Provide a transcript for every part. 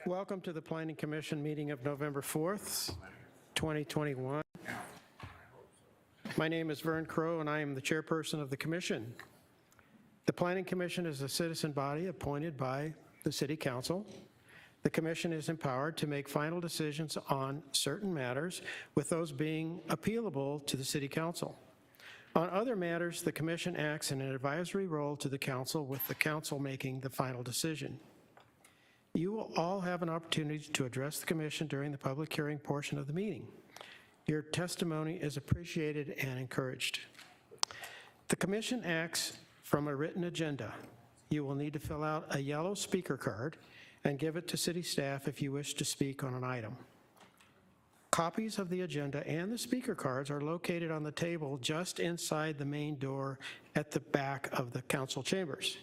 Welcome to the Planning Commission meeting of November 4th, 2021. My name is Vern Crow, and I am the chairperson of the commission. The Planning Commission is a citizen body appointed by the City Council. The commission is empowered to make final decisions on certain matters, with those being appealable to the City Council. On other matters, the commission acts in an advisory role to the council, with the council making the final decision. You will all have an opportunity to address the commission during the public hearing portion of the meeting. Your testimony is appreciated and encouraged. The commission acts from a written agenda. You will need to fill out a yellow speaker card and give it to city staff if you wish to speak on an item. Copies of the agenda and the speaker cards are located on the table just inside the main door at the back of the council chambers.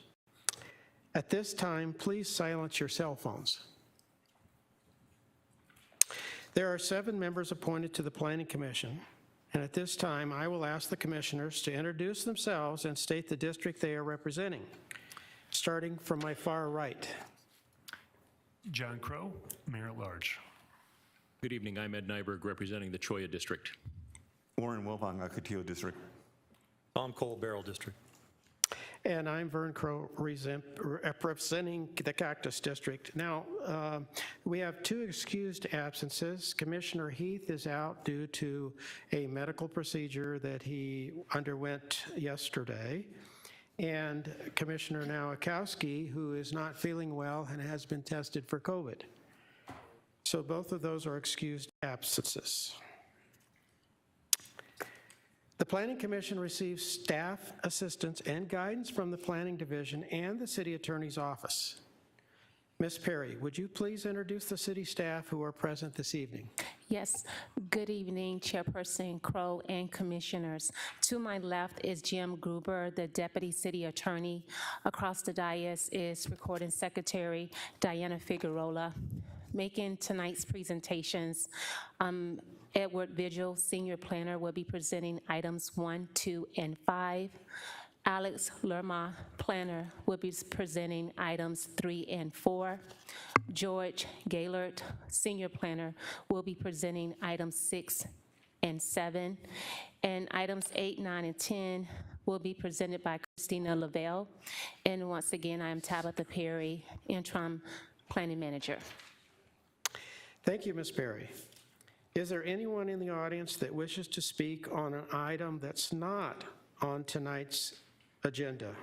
At this time, please silence your cell phones. There are 7 members appointed to the Planning Commission, and at this time, I will ask the commissioners to introduce themselves and state the district they are representing, starting from my far right. John Crow, Mayor at Large. Good evening. I'm Ed Nyberg, representing the Cholla District. Warren Wilbon, Ocotillo District. Tom Cole, Barrel District. And I'm Vern Crow, representing the Cactus District. Now, we have 2 excused absences. Commissioner Heath is out due to a medical procedure that he underwent yesterday. And Commissioner Nowakowski, who is not feeling well and has been tested for COVID. So both of those are excused absences. The Planning Commission receives staff assistance and guidance from the Planning Division and the City Attorney's Office. Ms. Perry, would you please introduce the city staff who are present this evening? Yes. Good evening, Chairperson Crow and Commissioners. To my left is Jim Gruber, the Deputy City Attorney. Across the dais is Recording Secretary Diana Figueroa. Making tonight's presentations, Edward Vigil, Senior Planner, will be presenting items 1, 2, and 5. Alex Lerma, Planner, will be presenting items 3 and 4. George Gaylord, Senior Planner, will be presenting items 6 and 7. And items 8, 9, and 10 will be presented by Christina Lavelle. And once again, I am Tabitha Perry, Interim Planning Manager. Thank you, Ms. Perry. Is there anyone in the audience that wishes to speak on an item that's not on tonight's agenda?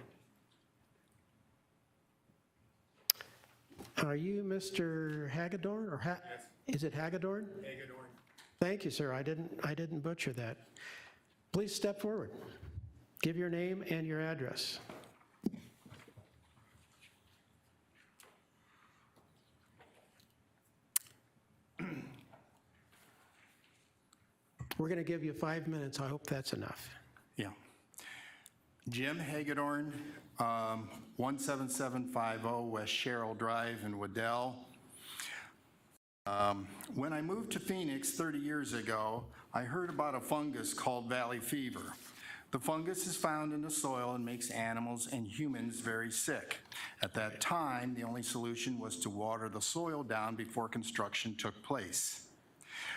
Are you Mr. Hagedorn, or yes. Is it Hagedorn? Hagedorn. Thank you, sir. I didn't butcher that. Please step forward. Give your name and your address. We're going to give you 5 minutes. I hope that's enough. Yeah. Jim Hagedorn, 17750 West Sherrill Drive in Waddell. When I moved to Phoenix 30 years ago, I heard about a fungus called valley fever. The fungus is found in the soil and makes animals and humans very sick. At that time, the only solution was to water the soil down before construction took place.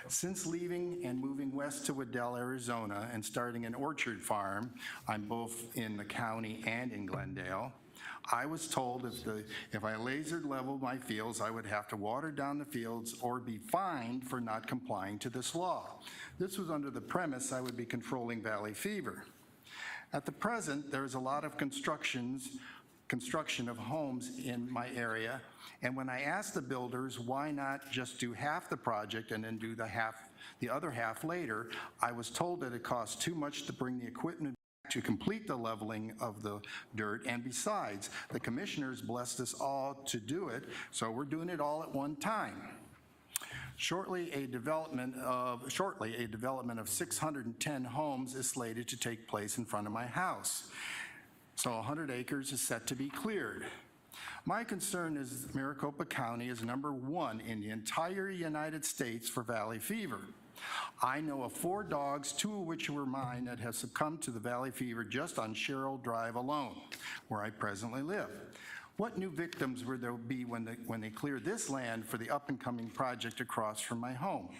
Since leaving and moving west to Waddell, Arizona, and starting an orchard farm, I'm both in the county and in Glendale, I was told if I laser leveled my fields, I would have to water down the fields or be fined for not complying to this law. This was under the premise I would be controlling valley fever. At the present, there's a lot of construction of homes in my area, and when I asked the builders why not just do half the project and then do the other half later, I was told that it cost too much to bring the equipment to complete the leveling of the dirt, and besides, the commissioners blessed us all to do it, so we're doing it all at one time. Shortly, a development of 610 homes is slated to take place in front of my house. So 100 acres is set to be cleared. My concern is Maricopa County is #1 in the entire United States for valley fever. I know of 4 dogs, 2 of which were mine, that have succumbed to the valley fever just on Sherrill Drive alone, where I presently live. What new victims will there be when they clear this land for the up-and-coming project across from my home?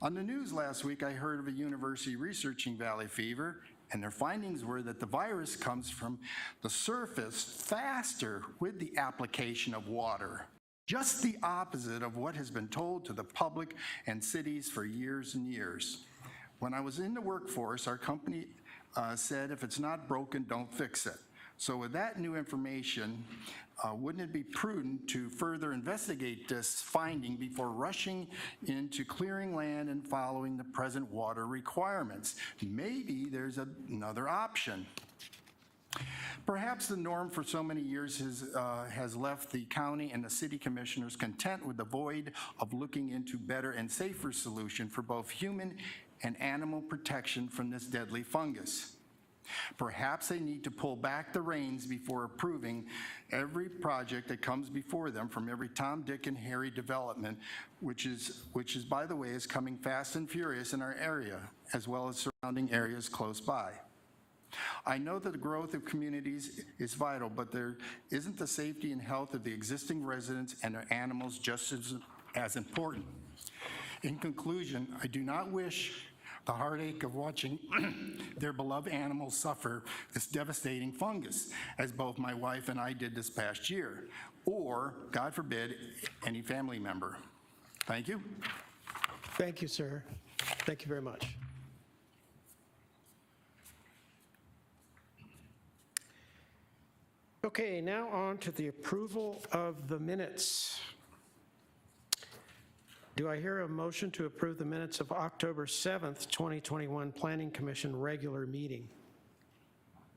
On the news last week, I heard of a university researching valley fever, and their findings were that the virus comes from the surface faster with the application of water. Just the opposite of what has been told to the public and cities for years and years. When I was in the workforce, our company said, if it's not broken, don't fix it. So with that new information, wouldn't it be prudent to further investigate this finding before rushing into clearing land and following the present water requirements? Maybe there's another option. Perhaps the norm for so many years has left the county and the city commissioners content with the void of looking into better and safer solution for both human and animal protection from this deadly fungus. Perhaps they need to pull back the reins before approving every project that comes before them from every Tom, Dick, and Harry development, which is, by the way, is coming fast and furious in our area, as well as surrounding areas close by. I know that the growth of communities is vital, but there isn't the safety and health of the existing residents and their animals just as important. In conclusion, I do not wish the heartache of watching their beloved animals suffer this devastating fungus, as both my wife and I did this past year, or, God forbid, any family member. Thank you. Thank you, sir. Thank you very much. Okay, now on to the approval of the minutes. Do I hear a motion to approve the minutes of October 7th, 2021 Planning Commission regular meeting?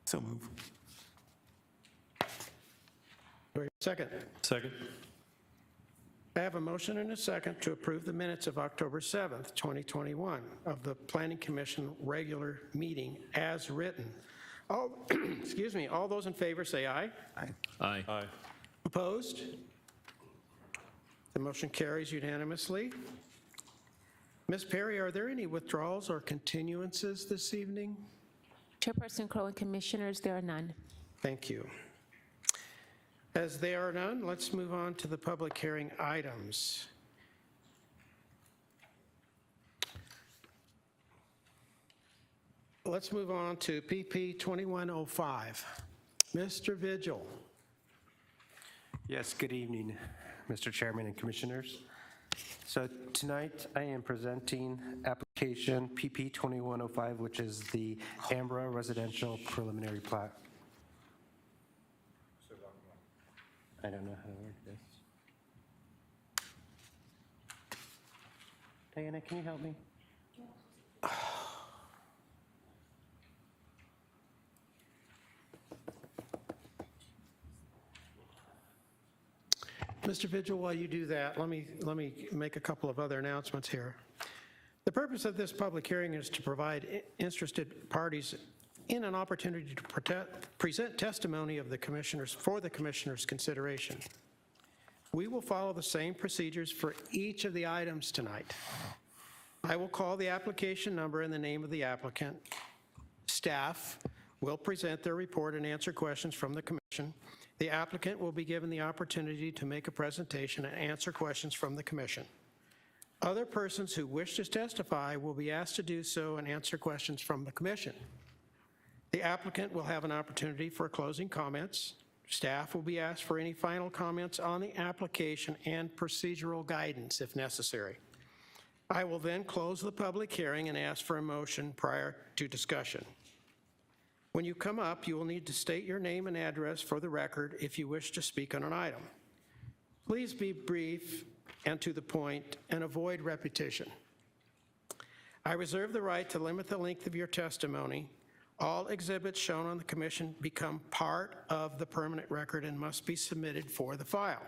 So move. Do I hear a second? Second. I have a motion and a second to approve the minutes of October 7th, 2021 of the Planning Commission regular meeting as written. All, excuse me, all those in favor say aye. Aye. Aye. Opposed? The motion carries unanimously. Ms. Perry, are there any withdrawals or continuances this evening? Chairperson Crow and Commissioners, there are none. Thank you. As there are none, let's move on to the public hearing items. Let's move on to PP 2105. Mr. Vigil. Yes, good evening, Mr. Chairman and Commissioners. So tonight I am presenting application PP 2105, which is the Ambra Residential Preliminary Plat. I don't know how to work this. Diana, can you help me? Mr. Vigil, while you do that, let me make a couple of other announcements here. The purpose of this public hearing is to provide interested parties in an opportunity to present testimony of the commissioners for the commissioners' consideration. We will follow the same procedures for each of the items tonight. I will call the application number and the name of the applicant. Staff will present their report and answer questions from the commission. The applicant will be given the opportunity to make a presentation and answer questions from the commission. Other persons who wish to testify will be asked to do so and answer questions from the commission. The applicant will have an opportunity for closing comments. Staff will be asked for any final comments on the application and procedural guidance if necessary. I will then close the public hearing and ask for a motion prior to discussion. When you come up, you will need to state your name and address for the record if you wish to speak on an item. Please be brief and to the point and avoid repetition. I reserve the right to limit the length of your testimony. All exhibits shown on the commission become part of the permanent record and must be submitted for the file.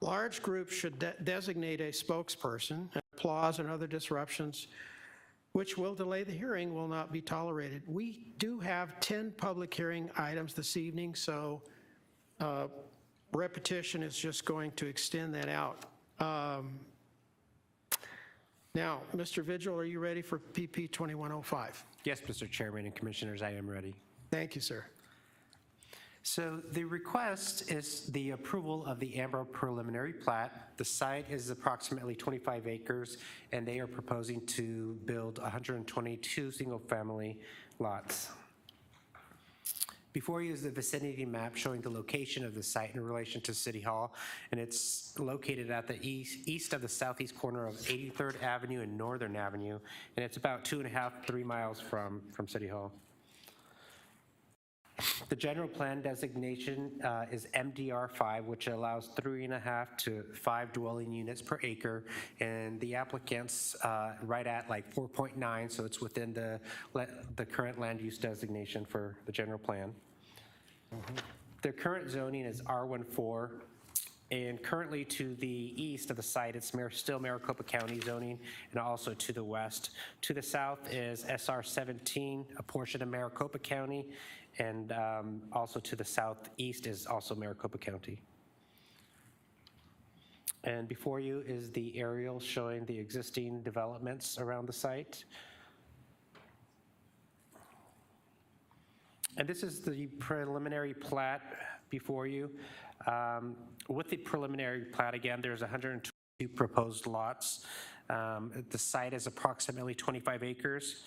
Large groups should designate a spokesperson. Applause and other disruptions which will delay the hearing will not be tolerated. We do have 10 public hearing items this evening, so repetition is just going to extend that out. Now, Mr. Vigil, are you ready for PP 2105? Yes, Mr. Chairman and Commissioners, I am ready. Thank you, sir. So the request is the approval of the Ambra preliminary plat. The site is approximately 25 acres, and they are proposing to build 122 single-family lots. Before you is the vicinity map showing the location of the site in relation to City Hall, and it's located at the east of the southeast corner of 83rd Avenue and Northern Avenue, and it's about 2.5, 3 miles from City Hall. The general plan designation is MDR5, which allows 3.5 to 5 dwelling units per acre, and the applicant's right at like 4.9, so it's within the current land use designation for the general plan. Their current zoning is R14, and currently to the east of the site, it's still Maricopa County zoning, and also to the west. To the south is SR17, a portion of Maricopa County, and also to the southeast is also Maricopa County. And before you is the aerial showing the existing developments around the site. And this is the preliminary plat before you. With the preliminary plat, again, there's 122 proposed lots. The site is approximately 25 acres.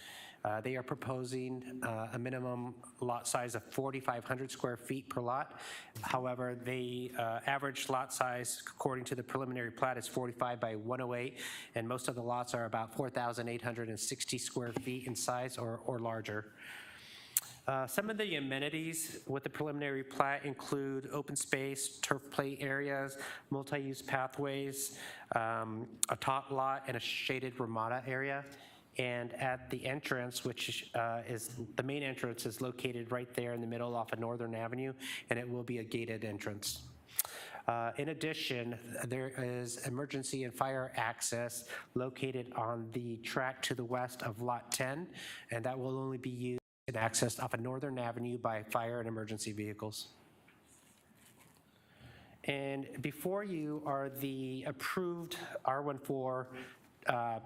They are proposing a minimum lot size of 4,500 square feet per lot. However, the average lot size, according to the preliminary plat, is 45 by 108, and most of the lots are about 4,860 square feet in size or larger. Some of the amenities with the preliminary plat include open space, turf play areas, multi-use pathways, a top lot, and a shaded ramada area. And at the entrance, which is the main entrance, is located right there in the middle off of Northern Avenue, and it will be a gated entrance. In addition, there is emergency and fire access located on the track to the west of Lot 10, and that will only be used and accessed off of Northern Avenue by fire and emergency vehicles. And before you are the approved R14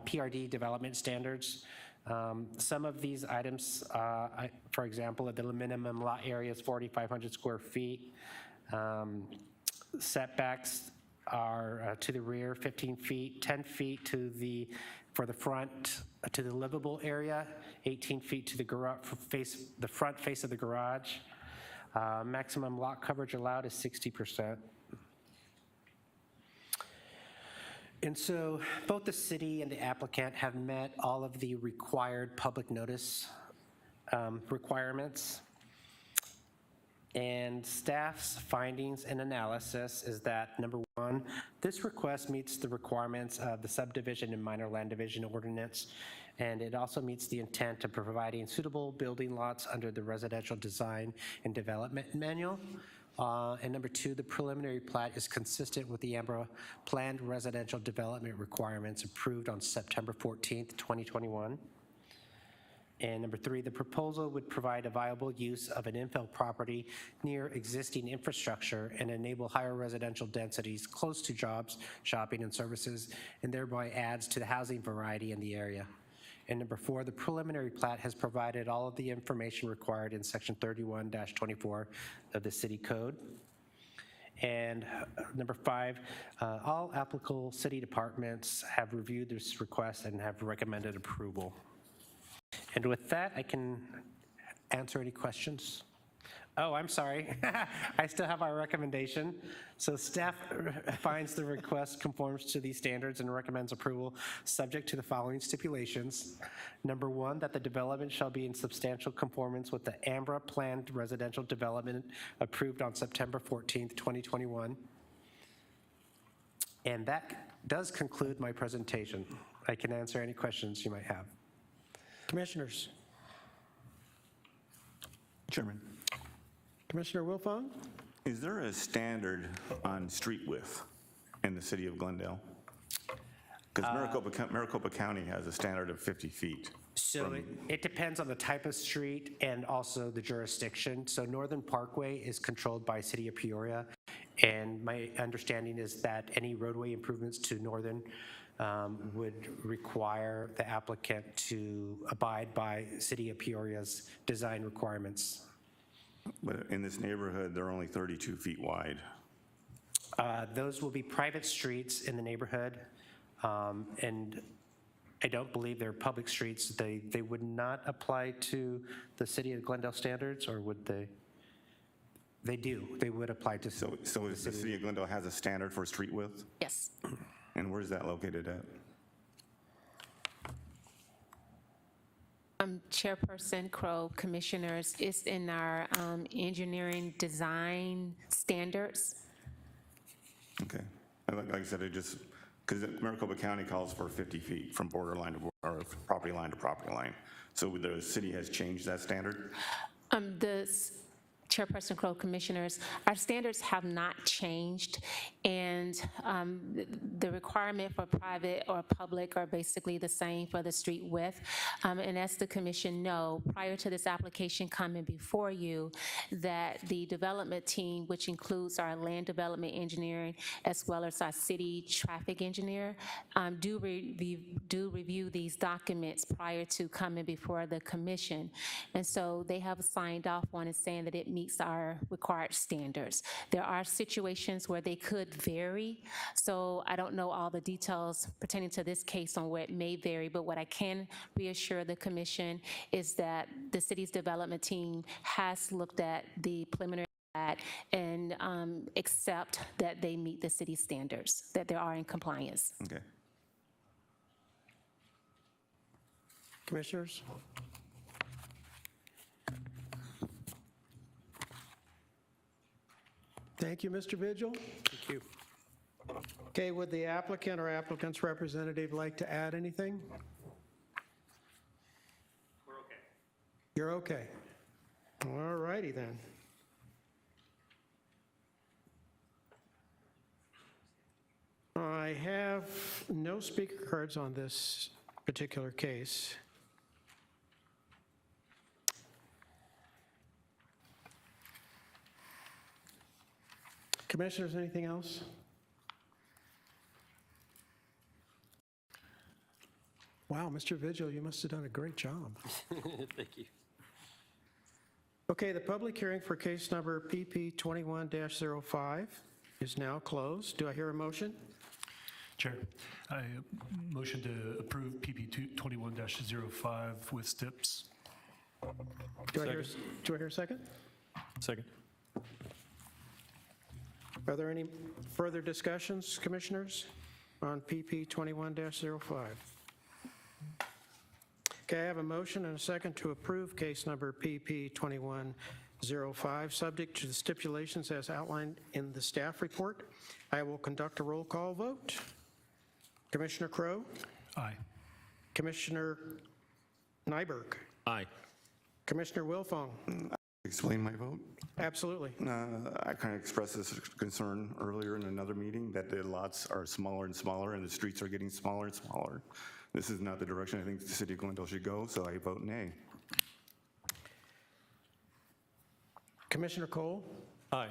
PRD development standards. Some of these items, for example, the minimum lot area is 4,500 square feet. Setbacks are to the rear 15 feet, 10 feet for the front to the livable area, 18 feet to the garage, the front face of the garage. Maximum lot coverage allowed is 60%. And so both the city and the applicant have met all of the required public notice requirements. And staff's findings and analysis is that, number one, this request meets the requirements of the subdivision and minor land division ordinance, and it also meets the intent of providing suitable building lots under the residential design and development manual. And number two, the preliminary plat is consistent with the Ambra planned residential development requirements approved on September 14th, 2021. And number three, the proposal would provide a viable use of an infill property near existing infrastructure and enable higher residential densities close to jobs, shopping, and services, and thereby adds to the housing variety in the area. And number four, the preliminary plat has provided all of the information required in section 31-24 of the city code. And number five, all applicable city departments have reviewed this request and have recommended approval. And with that, I can answer any questions. Oh, I'm sorry. I still have our recommendation. So staff finds the request conforms to these standards and recommends approval subject to the following stipulations. Number one, that the development shall be in substantial conformance with the Ambra planned residential development approved on September 14th, 2021. And that does conclude my presentation. I can answer any questions you might have. Commissioners. Chairman, Commissioner Wilfong? is there a standard on street width in the city of Glendale? Because Maricopa County has a standard of 50 feet. So it depends on the type of street and also the jurisdiction. So Northern Parkway is controlled by City of Peoria, and my understanding is that any roadway improvements to Northern would require the applicant to abide by City of Peoria's design requirements. But in this neighborhood, they're only 32 feet wide. Those will be private streets in the neighborhood, and I don't believe they're public streets. They would not apply to the city of Glendale standards, or would they? They do. They would apply to. So the city of Glendale has a standard for street width? Yes. And where's that located at? Chairperson Crow, Commissioners, it's in our engineering design standards. Okay. Like I said, it just, because Maricopa County calls for 50 feet from border line to or property line to property line. So the city has changed that standard? Chairperson Crow, Commissioners, our standards have not changed, and the requirement for private or public are basically the same for the street width. And as the Commission know, prior to this application coming before you, that the development team, which includes our land development engineering as well as our city traffic engineer, do review these documents prior to coming before the Commission. And so they have signed off on it saying that it meets our required standards. There are situations where they could vary, so I don't know all the details pertaining to this case on where it may vary, but what I can reassure the Commission is that the city's development team has looked at the preliminary plat and accept that they meet the city standards, that they are in compliance. Okay. Commissioners? Thank you, Mr. Vigil. Thank you. Okay, would the applicant or applicant's representative like to add anything? We're okay. You're okay. All righty then. I have no speaker cards on this particular case. Commissioners, anything else? Wow, Mr. Vigil, you must have done a great job. Thank you. Okay, the public hearing for case number PP 21-05 is now closed. Do I hear a motion? Chair, I motion to approve PP 21-05 with STIPs. Do I hear a second? Second. Are there any further discussions, Commissioners, on PP 21-05? Okay, I have a motion and a second to approve case number PP 21-05, subject to the stipulations as outlined in the staff report. I will conduct a roll call vote. Commissioner Crow? Aye. Commissioner Nyberg? Aye. Commissioner Wilfong? Explain my vote? Absolutely. I kind of expressed this concern earlier in another meeting that the lots are smaller and smaller and the streets are getting smaller and smaller. This is not the direction I think the city of Glendale should go, so I vote nay. Commissioner Cole? Aye.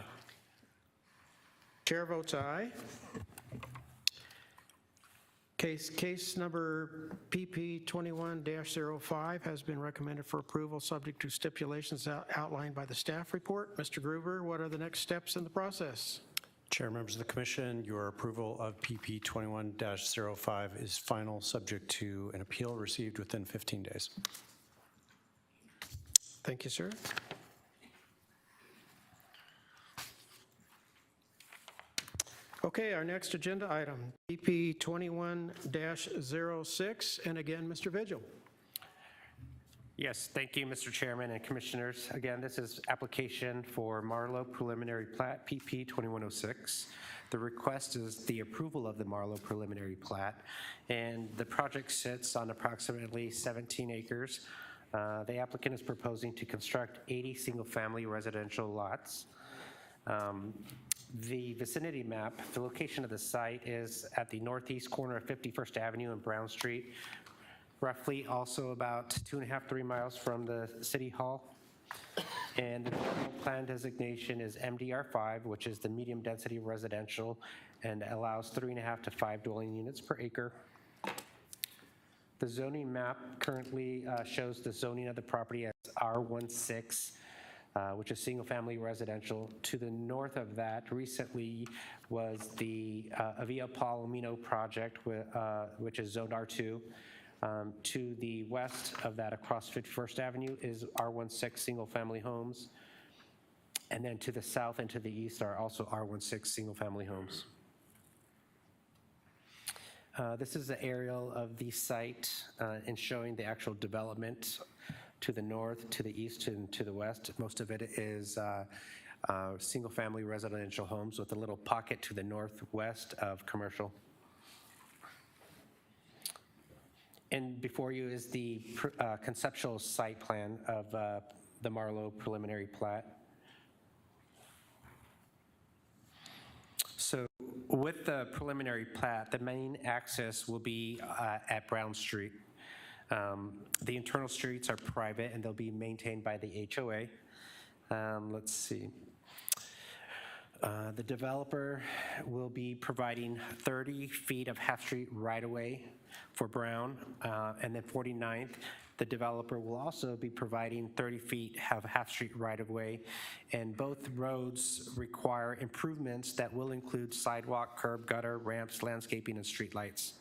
Chair votes aye. Case number PP 21-05 has been recommended for approval subject to stipulations outlined by the staff report. Mr. Gruber, what are the next steps in the process? Chair, members of the commission, your approval of PP 21-05 is final, subject to an appeal received within 15 days. Thank you, sir. Okay, our next agenda item, PP 21-06, and again, Mr. Vigil. Yes, thank you, Mr. Chairman and Commissioners. Again, this is application for Marlow preliminary plat, PP 2106. The request is the approval of the Marlow preliminary plat, and the project sits on approximately 17 acres. The applicant is proposing to construct 80 single-family residential lots. The vicinity map, the location of the site is at the northeast corner of 51st Avenue and Brown Street, roughly also about 2.5, 3 miles from the City Hall. And the development plan designation is MDR5, which is the medium density residential, and allows 3.5 to 5 dwelling units per acre. The zoning map currently shows the zoning of the property as R16 which is single-family residential. To the north of that recently was the Avia Palomino project, which is zoned R2. To the west of that, across 51st Avenue, is R16 single-family homes. And then to the south and to the east are also R16 single-family homes. This is the aerial of the site and showing the actual development to the north, to the east, and to the west. Most of it is single-family residential homes with a little pocket to the northwest of commercial. And before you is the conceptual site plan of the Marlow preliminary plat. So with the preliminary plat, the main access will be at Brown Street. The internal streets are private and they'll be maintained by the HOA. Let's see. The developer will be providing 30 feet of half-street right-of-way for Brown, and then 49th, the developer will also be providing 30 feet of half-street right-of-way, and both roads require improvements that will include sidewalk, curb, gutter, ramps, landscaping, and streetlights.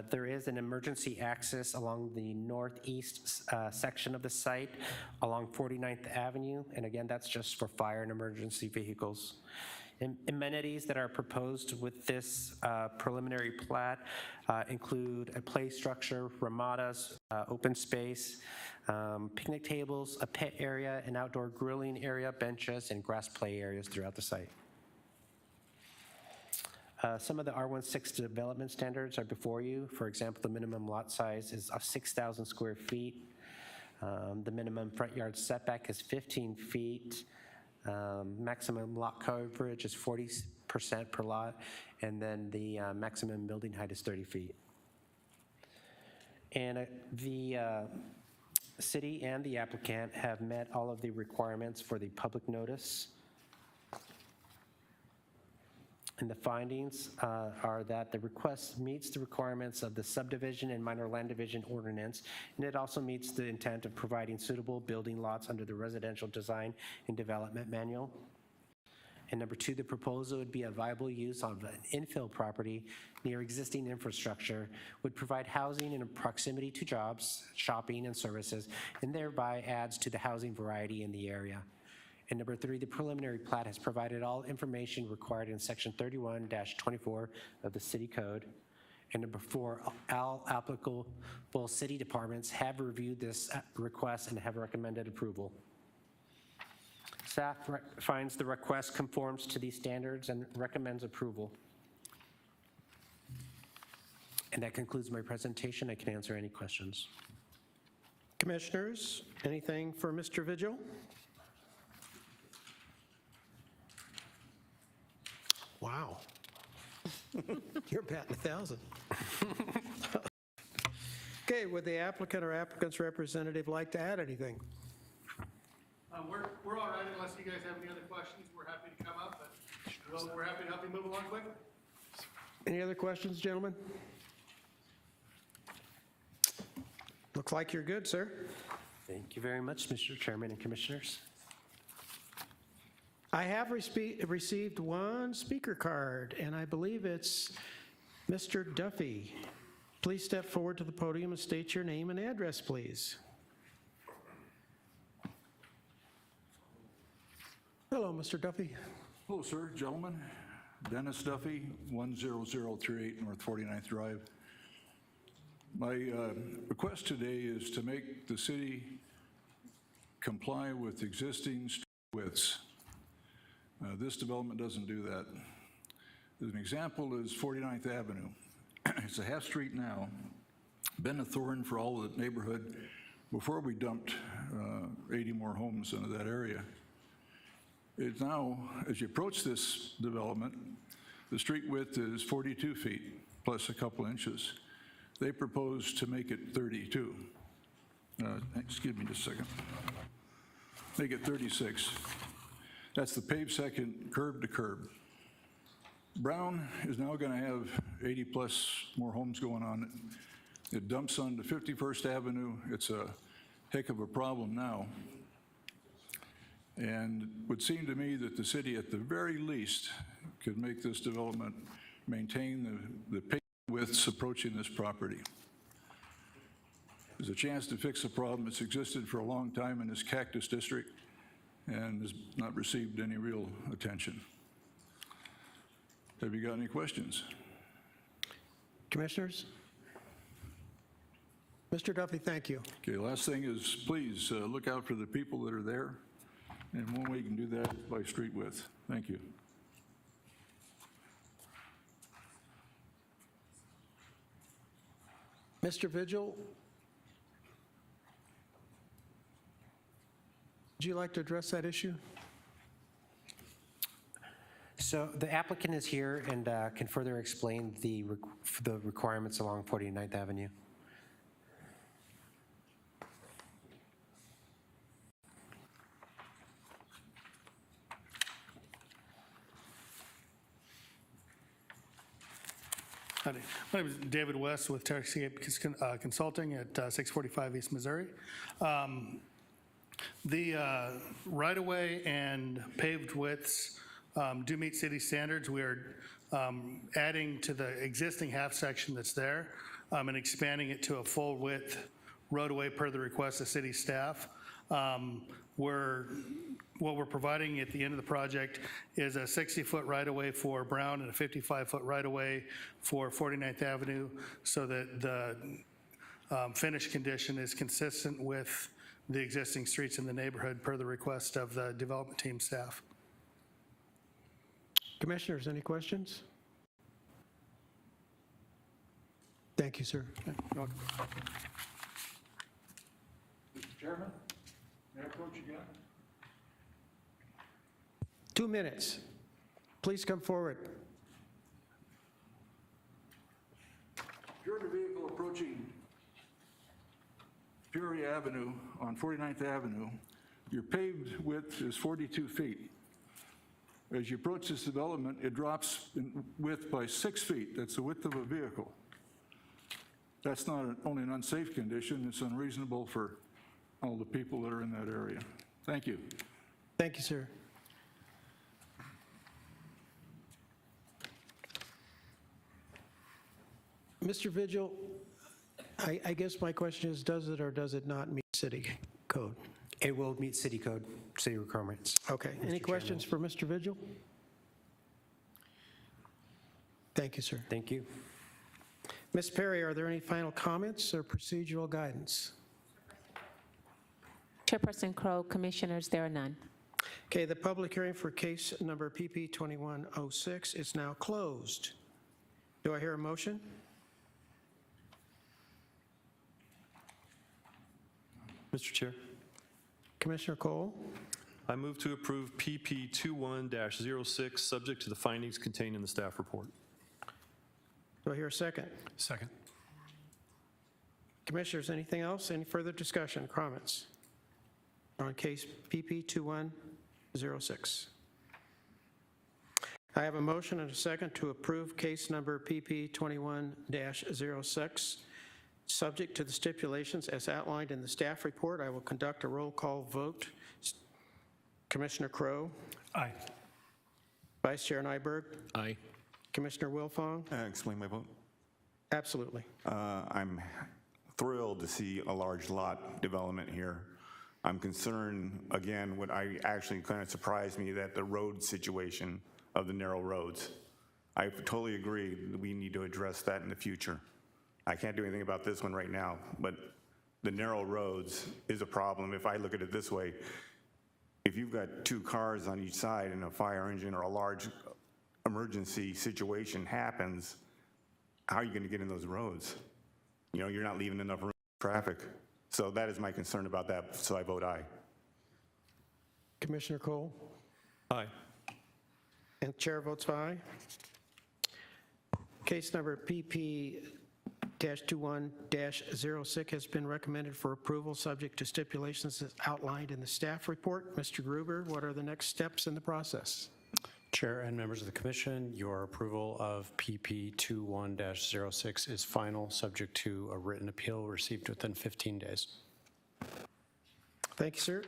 There is an emergency access along the northeast section of the site along 49th Avenue, and again, that's just for fire and emergency vehicles. Amenities that are proposed with this preliminary plat include a play structure, ramadas, open space, picnic tables, a pet area, an outdoor grilling area, benches, and grass play areas throughout the site. Some of the R16 development standards are before you. For example, the minimum lot size is 6,000 square feet. The minimum front yard setback is 15 feet. Maximum lot coverage is 40% per lot, and then the maximum building height is 30 feet. And the city and the applicant have met all of the requirements for the public notice. And the findings are that the request meets the requirements of the subdivision and minor land division ordinance, and it also meets the intent of providing suitable building lots under the residential design and development manual. And number two, the proposal would be a viable use of an infill property near existing infrastructure, would provide housing in proximity to jobs, shopping, and services, and thereby adds to the housing variety in the area. And number three, the preliminary plat has provided all information required in section 31-24 of the city code. And number four, all applicable city departments have reviewed this request and have recommended approval. Staff finds the request conforms to these standards and recommends approval. And that concludes my presentation. I can answer any questions. Commissioners, anything for Mr. Vigil? Wow. You're batting 1,000. Okay, would the applicant or applicant's representative like to add anything? We're all right unless you guys have any other questions. We're happy to come up, but we're happy to help you move along quickly. Any other questions, gentlemen? Looks like you're good, sir. Thank you very much, Mr. Chairman and Commissioners. I have received one speaker card, and I believe it's Mr. Duffy. Please step forward to the podium and state your name and address, please. Hello, Mr. Duffy. Hello, sir, gentlemen. Dennis Duffy, 10038 North 49th Drive. My request today is to make the city comply with existing street widths. This development doesn't do that. As an example is 49th Avenue. It's a half street now, been a thorn for all the neighborhood before we dumped 80 more homes into that area. It's now, as you approach this development, the street width is 42 feet plus a couple inches. They propose to make it 32. Excuse me just a second. Make it 36. That's the paved second, curb to curb. Brown is now going to have 80 plus more homes going on. It dumps onto 51st Avenue. It's a heck of a problem now. And it would seem to me that the city, at the very least, could make this development maintain the pavement widths approaching this property. There's a chance to fix a problem that's existed for a long time in this cactus district and has not received any real attention. Have you got any questions? Commissioners? Mr. Duffy, thank you. Okay, last thing is, please look out for the people that are there, and one way you can do that is by street width. Thank you. Mr. Vigil? Would you like to address that issue? So the applicant is here and can further explain the requirements along 49th Avenue. Howdy. My name is David West with Terrascape Consulting at 645 East Missouri. The right-of-way and paved widths do meet city standards. We are adding to the existing half section that's there and expanding it to a full width roadway per the request of city staff. What we're providing at the end of the project is a 60-foot right-of-way for Brown and a 55-foot right-of-way for 49th Avenue so that the finished condition is consistent with the existing streets in the neighborhood per the request of the development team staff. Commissioners, any questions? Thank you, sir. You're welcome. Mr. Chairman, may I approach again? 2 minutes. Please come forward. If you're in a vehicle approaching Peoria Avenue on 49th Avenue, your paved width is 42 feet. As you approach this development, it drops in width by 6 feet. That's the width of a vehicle. That's not only an unsafe condition, it's unreasonable for all the people that are in that area. Thank you. Thank you, sir. Mr. Vigil, I guess my question is, does it or does it not meet city code? It will meet city code, city requirements. Okay. Any questions for Mr. Vigil? Thank you, sir. Thank you. Ms. Perry, are there any final comments or procedural guidance? Chairperson Crow, Commissioners, there are none. Okay, the public hearing for case number PP 2106 is now closed. Do I hear a motion? Mr. Chair, Commissioner Cole? I move to approve PP 21-06, subject to the findings contained in the staff report. Do I hear a second? Second. Commissioners, anything else? Any further discussion, comments on case PP 2106? I have a motion and a second to approve case number PP 21-06. Subject to the stipulations as outlined in the staff report, I will conduct a roll call vote. Commissioner Crow? Aye. Vice Chair Nyberg? Aye. Commissioner Wilfong? Explain my vote. Absolutely. I'm thrilled to see a large lot development here. I'm concerned, again, what I actually kind of surprised me, that the road situation of the narrow roads. I totally agree that we need to address that in the future. I can't do anything about this one right now, but the narrow roads is a problem. If I look at it this way, if you've got 2 cars on each side and a fire engine or a large emergency situation happens, how are you going to get in those roads? You know, you're not leaving enough room for traffic. So that is my concern about that, so I vote aye. Commissioner Cole? Aye. And chair votes aye. Case number PP-21-06 has been recommended for approval subject to stipulations as outlined in the staff report. Mr. Gruber, what are the next steps in the process? Chair and members of the commission, your approval of PP 21-06 is final, subject to a written appeal received within 15 days. Thank you, sir.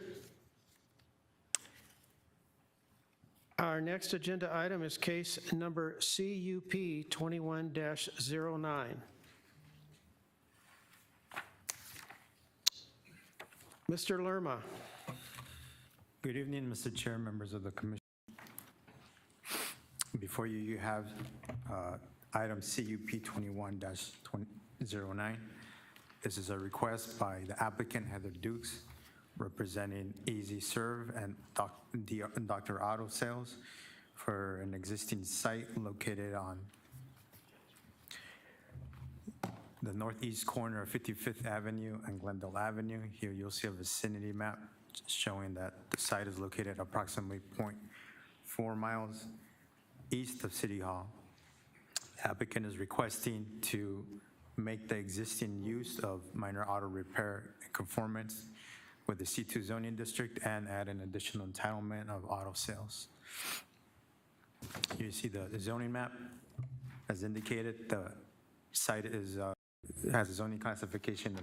Our next agenda item is case number CUP 21-09. Mr. Lerma. Good evening, Mr. Chair, members of the commission. Before you, you have item CUP 21-09. This is a request by the applicant, Heather Dukes, representing Easy Serve and Dr. Auto Sales for an existing site located on the northeast corner of 55th Avenue and Glendale Avenue. Here you'll see a vicinity map showing that the site is located approximately 0.4 miles east of City Hall. Applicant is requesting to make the existing use of minor auto repair in conformance with the C2 zoning district and add an additional entitlement of auto sales. You see the zoning map. As indicated, the site is has a zoning classification of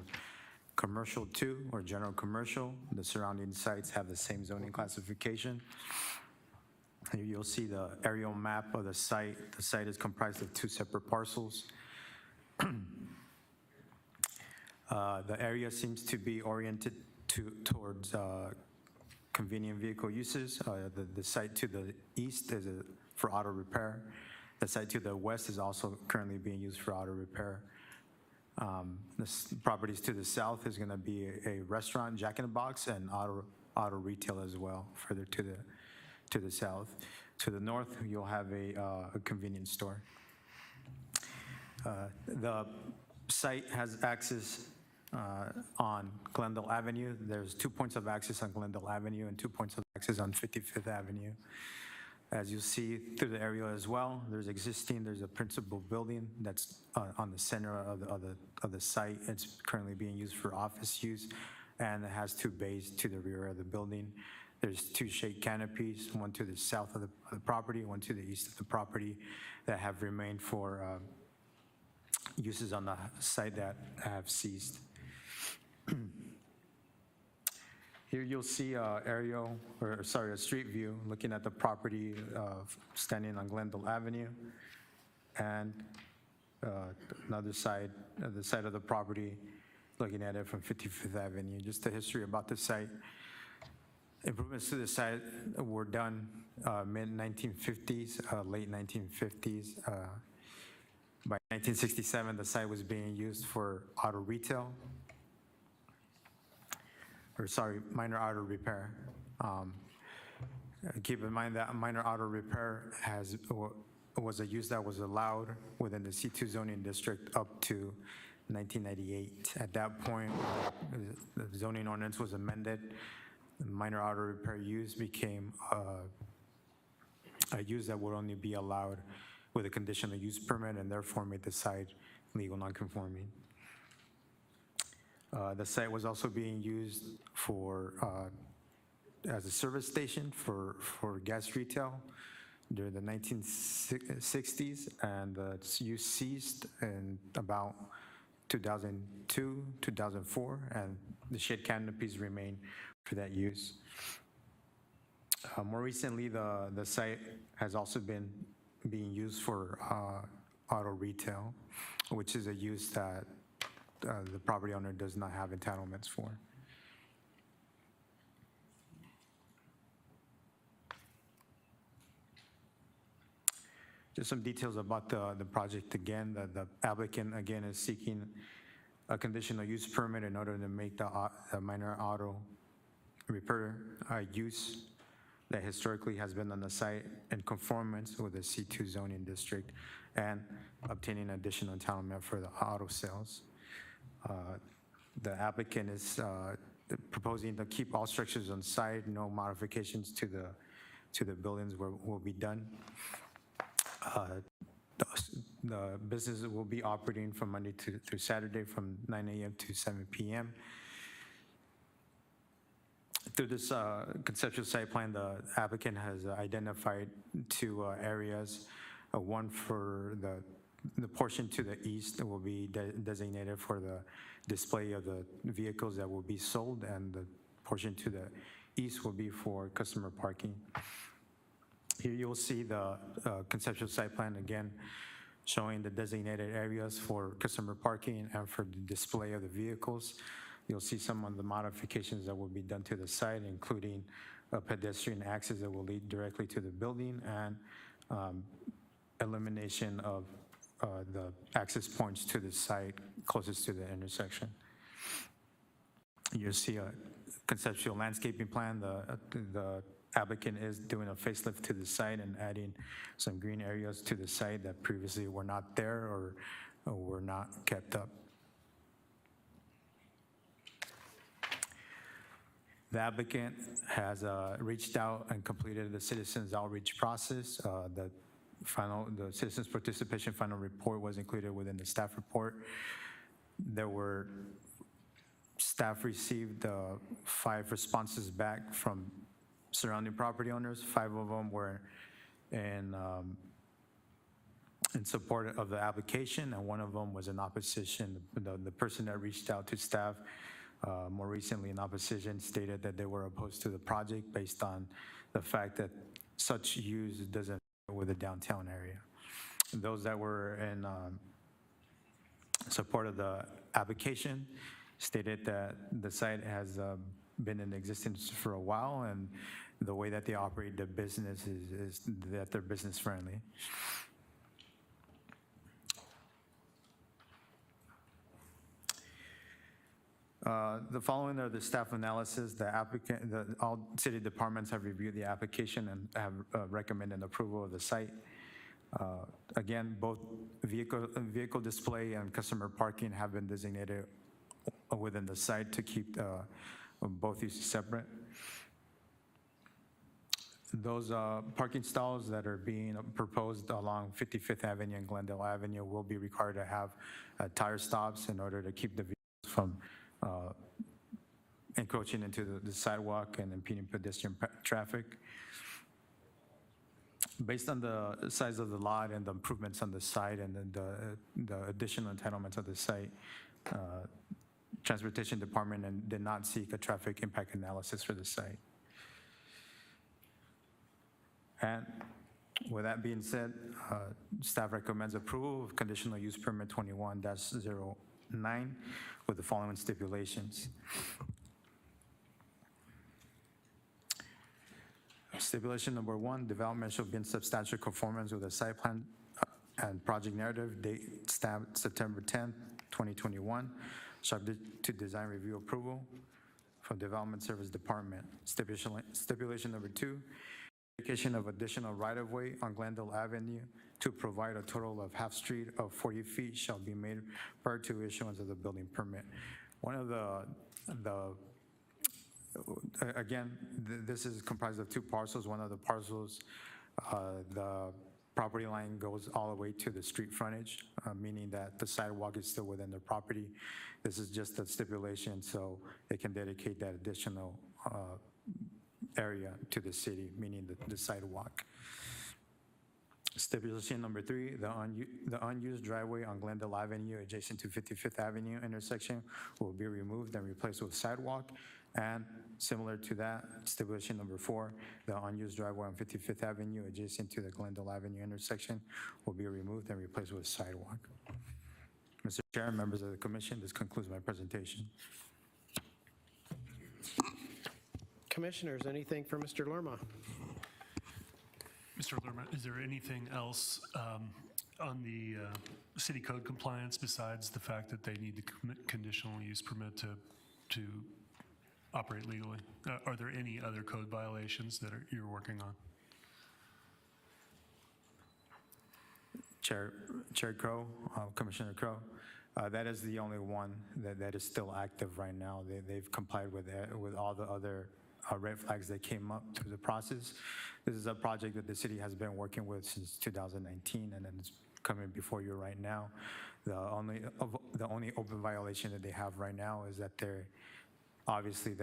commercial 2 or general commercial. The surrounding sites have the same zoning classification. Here you'll see the aerial map of the site. The site is comprised of 2 separate parcels. The area seems to be oriented towards convenient vehicle uses. The site to the east is for auto repair. The site to the west is also currently being used for auto repair. The properties to the south is going to be a restaurant, Jack in the Box, and auto retail as well, further to the south. To the north, you'll have a convenience store. The site has access on Glendale Avenue. There's 2 points of access on Glendale Avenue and 2 points of access on 55th Avenue. As you see through the area as well, there's a principal building that's on the center of the site. It's currently being used for office use, and it has 2 bays to the rear of the building. There's 2 shade canopies, one to the south of the property, one to the east of the property, that have remained for uses on the site that have ceased. Here you'll see a street view looking at the property standing on Glendale Avenue, and another side, the side of the property, looking at it from 55th Avenue. Just the history about the site. Improvements to the site were done mid-1950s, late 1950s. By 1967, the site was being used for auto retail. Minor auto repair. Keep in mind that minor auto repair was a use that was allowed within the C2 zoning district up to 1998. At that point, the zoning ordinance was amended. The minor auto repair use became a use that would only be allowed with a conditional use permit, and therefore made the site legal nonconforming. The site was also being used as a service station for gas retail during the 1960s, and its use ceased in about 2002, 2004, and the shade canopies remain for that use. More recently, the site has also been being used for auto retail, which is a use that the property owner does not have entitlements for. Just some details about the project again. The applicant again is seeking a conditional use permit in order to make the minor auto repair use that historically has been on the site in conformance with the C2 zoning district, and obtaining additional entitlement for the auto sales. The applicant is proposing to keep all structures on site. No modifications to the buildings will be done. The business will be operating from Monday through Saturday from 9 a.m. to 7 p.m. Through this conceptual site plan, the applicant has identified 2 areas. One for the portion to the east that will be designated for the display of the vehicles that will be sold, and the portion to the east will be for customer parking. Here you'll see the conceptual site plan again, showing the designated areas for customer parking and for the display of the vehicles. You'll see some of the modifications that will be done to the site, including a pedestrian access that will lead directly to the building and elimination of the access points to the site closest to the intersection. You'll see a conceptual landscaping plan. The applicant is doing a facelift to the site and adding some green areas to the site that previously were not there or were not kept up. The applicant has reached out and completed the citizens outreach process. The citizens participation final report was included within the staff report. Staff received 5 responses back from surrounding property owners. 5 of them were in support of the application, and 1 of them was in opposition. The person that reached out to staff more recently in opposition stated that they were opposed to the project based on the fact that such use doesn't fit with the downtown area. Those that were in support of the application stated that the site has been in existence for a while, and the way that they operate their business is that they're business friendly. The following are the staff analysis. All city departments have reviewed the application and have recommended approval of the site. Again, both vehicle display and customer parking have been designated within the site to keep both uses separate. Those parking stalls that are being proposed along 55th Avenue and Glendale Avenue will be required to have tire stops in order to keep the vehicles from encroaching into the sidewalk and impeding pedestrian traffic. Based on the size of the lot and the improvements on the site and the additional entitlements of the site, Transportation Department did not seek a traffic impact analysis for the site. And with that being said, staff recommends approval of conditional use permit 21-09 with the following stipulations. Stipulation number 1, development shall be in substantial conformance with the site plan and project narrative, date stamped September 10, 2021, subject to design review approval from Development Service Department. Stipulation number 2, dedication of additional right-of-way on Glendale Avenue to provide a total of half street of 40 feet shall be made prior to issuance of the building permit. One of again, this is comprised of 2 parcels. One of the parcels, the property line goes all the way to the street frontage, meaning that the sidewalk is still within the property. This is just a stipulation so they can dedicate that additional area to the city, meaning the sidewalk. Stipulation number 3, the unused driveway on Glendale Avenue adjacent to 55th Avenue intersection will be removed and replaced with sidewalk. And similar to that, stipulation number 4, the unused driveway on 55th Avenue adjacent to the Glendale Avenue intersection will be removed and replaced with sidewalk. Mr. Chair, members of the commission, this concludes my presentation. Commissioners, anything for Mr. Lerma? Mr. Lerma, is there anything else on the city code compliance besides the fact that they need the conditional use permit to operate legally? Are there any other code violations that you're working on? Chair Crow, Commissioner Crow, that is the only one that is still active right now. They've complied with all the other red flags that came up through the process. This is a project that the city has been working with since 2019, and then it's coming before you right now. The only open violation that they have right now is that they're operating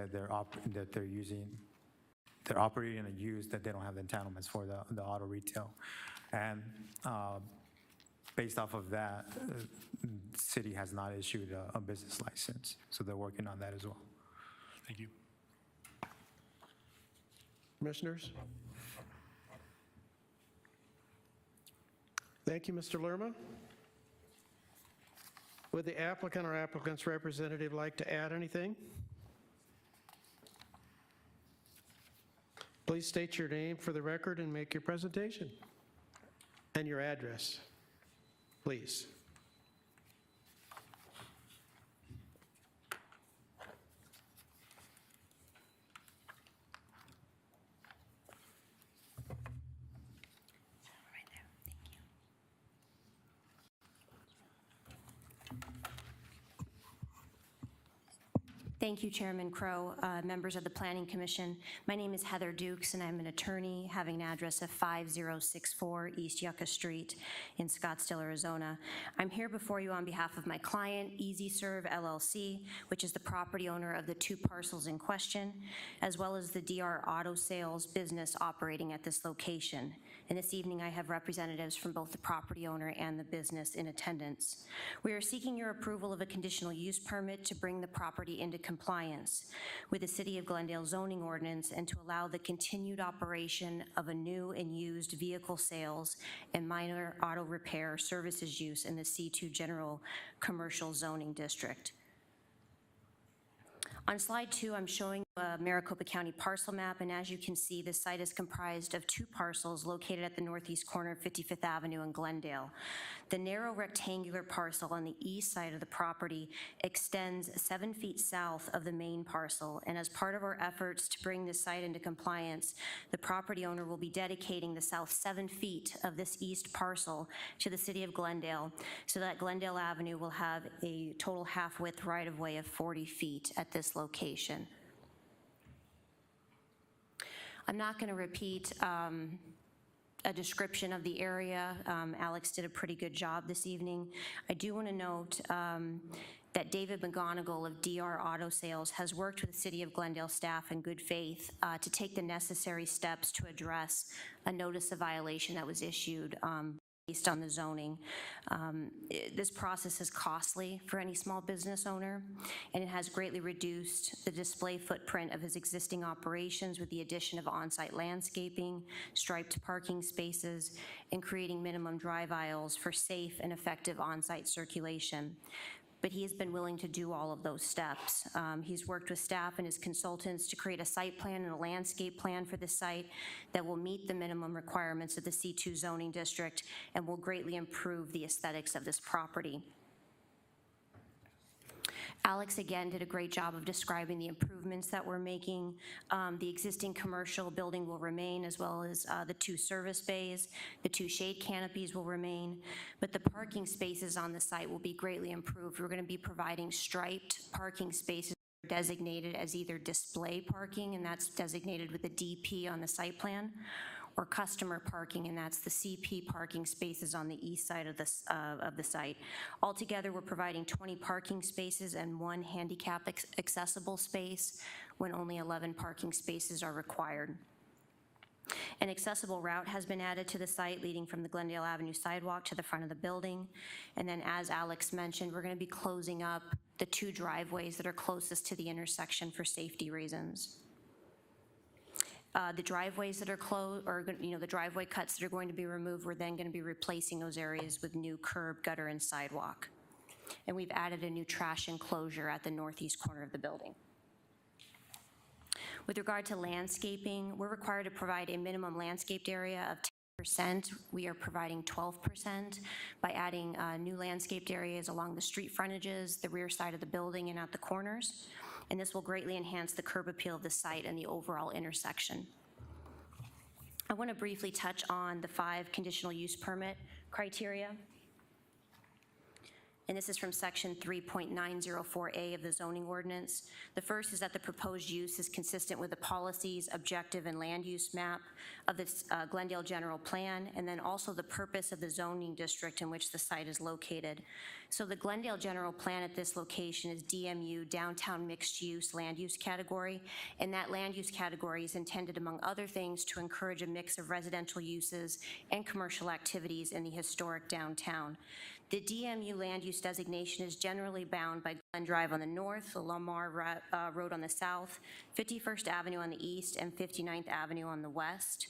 in a use that they don't have the entitlements for the auto retail, and based off of that, the city has not issued a business license, so they're working on that as well. Thank you. Commissioners? Thank you, Mr. Lerma. Would the applicant or applicant's representative like to add anything? Please state your name for the record and make your presentation. And your address, please. Thank you, Chairman Crow, members of the Planning Commission. My name is Heather Dukes, and I'm an attorney having an address of 5064 East Yucca Street in Scottsdale, Arizona. I'm here before you on behalf of my client, Easy Serve LLC, which is the property owner of the 2 parcels in question, as well as the DR Auto Sales business operating at this location. And this evening, I have representatives from both the property owner and the business in attendance. We are seeking your approval of a conditional use permit to bring the property into compliance with the City of Glendale zoning ordinance and to allow the continued operation of a new and used vehicle sales and minor auto repair services use in the C2 General Commercial Zoning District. On slide 2, I'm showing a Maricopa County parcel map, and as you can see, the site is comprised of 2 parcels located at the northeast corner of 55th Avenue in Glendale. The narrow rectangular parcel on the east side of the property extends 7 feet south of the main parcel, and as part of our efforts to bring this site into compliance, the property owner will be dedicating the south 7 feet of this east parcel to the City of Glendale, so that Glendale Avenue will have a total half-width right-of-way of 40 feet at this location. I'm not going to repeat a description of the area. Alex did a pretty good job this evening. I do want to note that David McGonigal of DR Auto Sales has worked with the City of Glendale staff in good faith to take the necessary steps to address a notice of violation that was issued based on the zoning. This process is costly for any small business owner, and it has greatly reduced the display footprint of his existing operations with the addition of on-site landscaping, striped parking spaces, and creating minimum drive aisles for safe and effective on-site circulation. But he has been willing to do all of those steps. He's worked with staff and his consultants to create a site plan and a landscape plan for the site that will meet the minimum requirements of the C2 zoning district and will greatly improve the aesthetics of this property. Alex, again, did a great job of describing the improvements that we're making. The existing commercial building will remain, as well as the 2 service bays. The 2 shade canopies will remain, but the parking spaces on the site will be greatly improved. We're going to be providing striped parking spaces designated as either display parking, and that's designated with the DP on the site plan, or customer parking, and that's the CP parking spaces on the east side of the site. Altogether, we're providing 20 parking spaces and 1 handicap accessible space when only 11 parking spaces are required. An accessible route has been added to the site leading from the Glendale Avenue sidewalk to the front of the building. And then, as Alex mentioned, we're going to be closing up the 2 driveways that are closest to the intersection for safety reasons. The driveways that are closed, or the driveway cuts that are going to be removed, we're then going to be replacing those areas with new curb, gutter, and sidewalk. And we've added a new trash enclosure at the northeast corner of the building. With regard to landscaping, we're required to provide a minimum landscaped area of 10%. We are providing 12% by adding new landscaped areas along the street frontages, the rear side of the building, and at the corners. And this will greatly enhance the curb appeal of the site and the overall intersection. I want to briefly touch on the 5 conditional use permit criteria. And this is from section 3.904A of the zoning ordinance. The first is that the proposed use is consistent with the policies, objective, and land use map of the Glendale General Plan, and then also the purpose of the zoning district in which the site is located. So the Glendale General Plan at this location is DMU, Downtown Mixed Use Land Use Category, and that land use category is intended, among other things, to encourage a mix of residential uses and commercial activities in the historic downtown. The DMU land use designation is generally bound by Glen Drive on the north, the Lamar Road on the south, 51st Avenue on the east, and 59th Avenue on the west.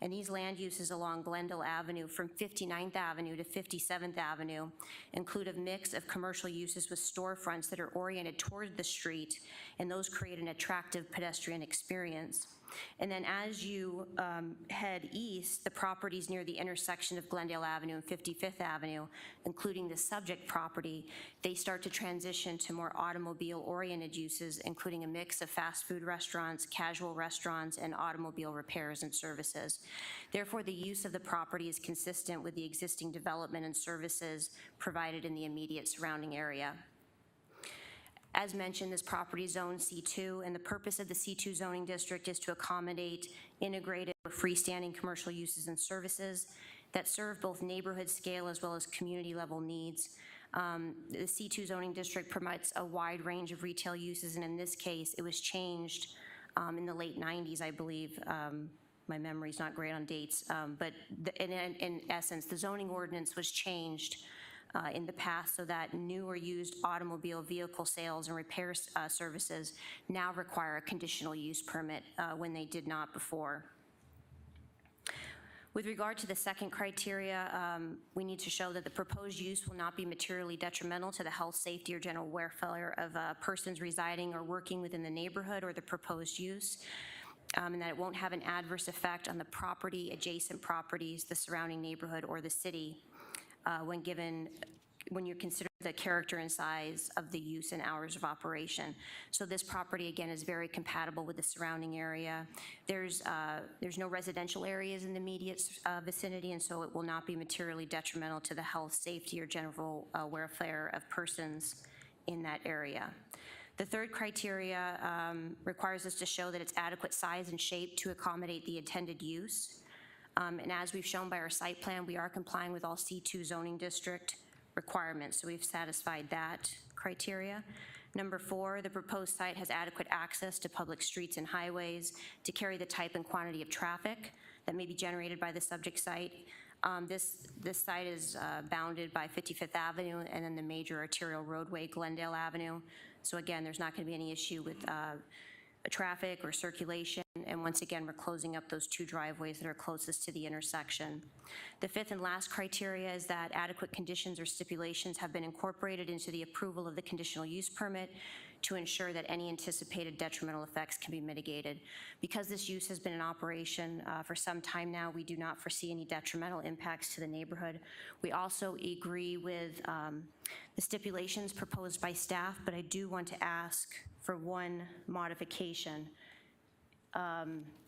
And these land uses along Glendale Avenue from 59th Avenue to 57th Avenue include a mix of commercial uses with storefronts that are oriented toward the street, and those create an attractive pedestrian experience. And then as you head east, the properties near the intersection of Glendale Avenue and 55th Avenue, including the subject property, they start to transition to more automobile-oriented uses, including a mix of fast food restaurants, casual restaurants, and automobile repairs and services. Therefore, the use of the property is consistent with the existing development and services provided in the immediate surrounding area. As mentioned, this property is zoned C2, and the purpose of the C2 zoning district is to accommodate integrated or freestanding commercial uses and services that serve both neighborhood scale as well as community level needs. The C2 zoning district promotes a wide range of retail uses, and in this case, it was changed in the late 90s, I believe. My memory's not great on dates, but in essence, the zoning ordinance was changed in the past so that new or used automobile vehicle sales and repair services now require a conditional use permit when they did not before. With regard to the second criteria, we need to show that the proposed use will not be materially detrimental to the health, safety, or general welfare of persons residing or working within the neighborhood or the proposed use, and that it won't have an adverse effect on the property, adjacent properties, the surrounding neighborhood, or the city. When you're considering the character and size of the use and hours of operation. So this property, again, is very compatible with the surrounding area. There's no residential areas in the immediate vicinity, and so it will not be materially detrimental to the health, safety, or general welfare of persons in that area. The third criteria requires us to show that it's adequate size and shape to accommodate the intended use. And as we've shown by our site plan, we are complying with all C2 zoning district requirements, so we've satisfied that criteria. Number 4, the proposed site has adequate access to public streets and highways to carry the type and quantity of traffic that may be generated by the subject site. This site is bounded by 55th Avenue and then the major arterial roadway, Glendale Avenue. So again, there's not going to be any issue with traffic or circulation, and once again, we're closing up those 2 driveways that are closest to the intersection. The 5th and last criteria is that adequate conditions or stipulations have been incorporated into the approval of the conditional use permit to ensure that any anticipated detrimental effects can be mitigated. Because this use has been in operation for some time now, we do not foresee any detrimental impacts to the neighborhood. We also agree with the stipulations proposed by staff, but I do want to ask for one modification.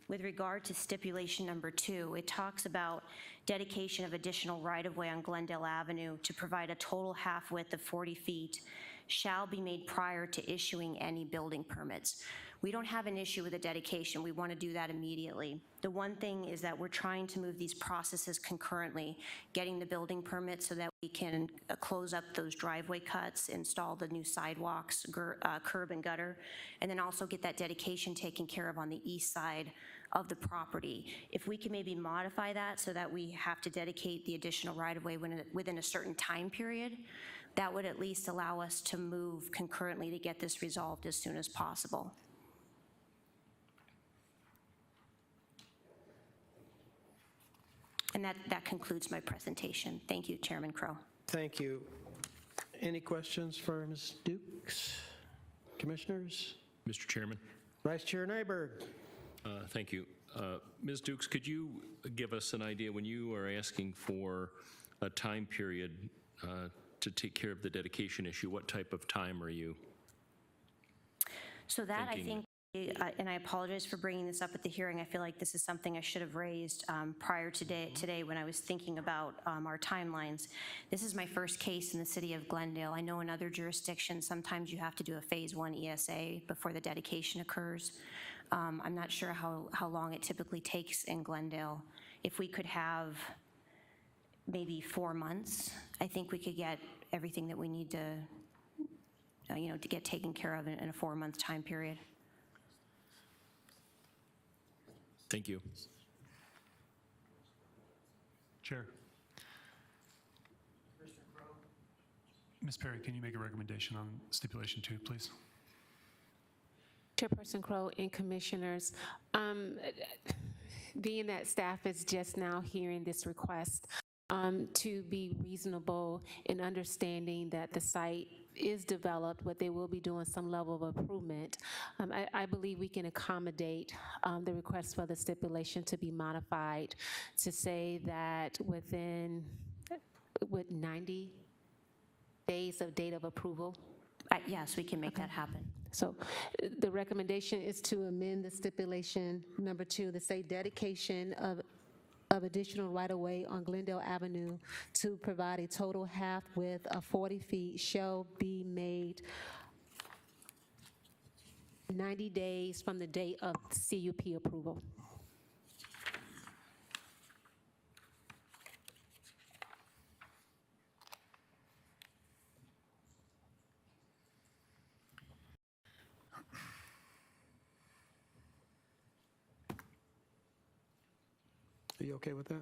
With regard to stipulation number 2, it talks about dedication of additional right-of-way on Glendale Avenue to provide a total half width of 40 feet shall be made prior to issuing any building permits. We don't have an issue with the dedication. We want to do that immediately. The one thing is that we're trying to move these processes concurrently, getting the building permit so that we can close up those driveway cuts, install the new sidewalks, curb and gutter, and then also get that dedication taken care of on the east side of the property. If we can maybe modify that so that we have to dedicate the additional right-of-way within a certain time period, that would at least allow us to move concurrently to get this resolved as soon as possible. And that concludes my presentation. Thank you, Chairman Crow. Thank you. Any questions for Ms. Dukes? Commissioners? Mr. Chairman, Vice Chair Nyberg. thank you. Ms. Dukes, could you give us an idea when you are asking for a time period to take care of the dedication issue, what type of time are you So that, thinking? I think, and I apologize for bringing this up at the hearing. I feel like this is something I should have raised prior to today when I was thinking about our timelines. This is my first case in the city of Glendale. I know in other jurisdictions, sometimes you have to do a Phase 1 ESA before the dedication occurs. I'm not sure how long it typically takes in Glendale. If we could have maybe 4 months, I think we could get everything that we need to, to get taken care of in a 4-month time period. Thank you. Chair. Ms. Perry, can you make a recommendation on stipulation 2, please? Chairperson Crow and Commissioners, being that staff is just now hearing this request, to be reasonable in understanding that the site is developed, but they will be doing some level of improvement, I believe we can accommodate the request for the stipulation to be modified to say that within, with 90 days of date of approval. Yes, we can make that happen. So the recommendation is to amend the stipulation number 2 to say dedication of additional right-of-way on Glendale Avenue to provide a total half width of 40 feet shall be made 90 days from the date of CUP approval. Are you okay with that?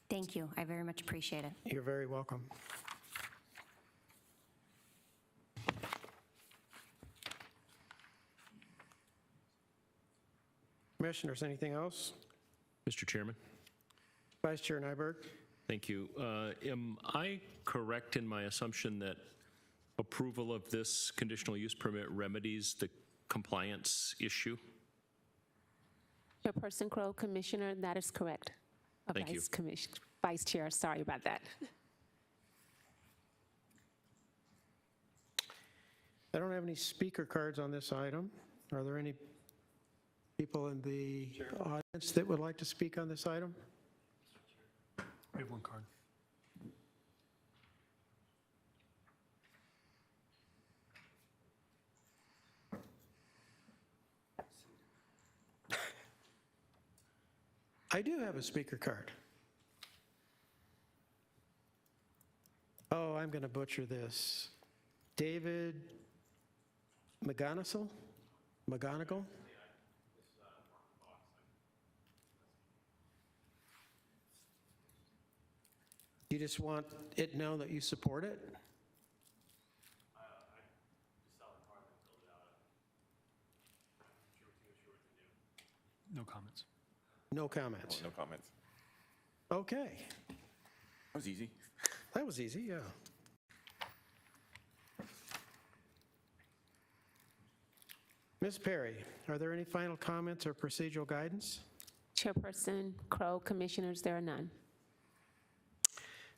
Thank you. I very much appreciate it. You're very welcome. Commissioners, anything else? Mr. Chairman? Vice Chair Nyberg? Thank you. Am I correct in my assumption that approval of this conditional use permit remedies the compliance issue? Chairperson Crow, Commissioner, that is correct. Thank you. Vice Chair, sorry about that. I don't have any speaker cards on this item. Are there any people in the audience that would like to speak on this item? We have one card. I do have a speaker card. Oh, I'm going to butcher this. David McGonigal? McGonigal? You just want it known that you support it? No comments. No comments. No comments. Okay. That was easy. That was easy, yeah. Ms. Perry, are there any final comments or procedural guidance? Chairperson Crow, Commissioners, there are none.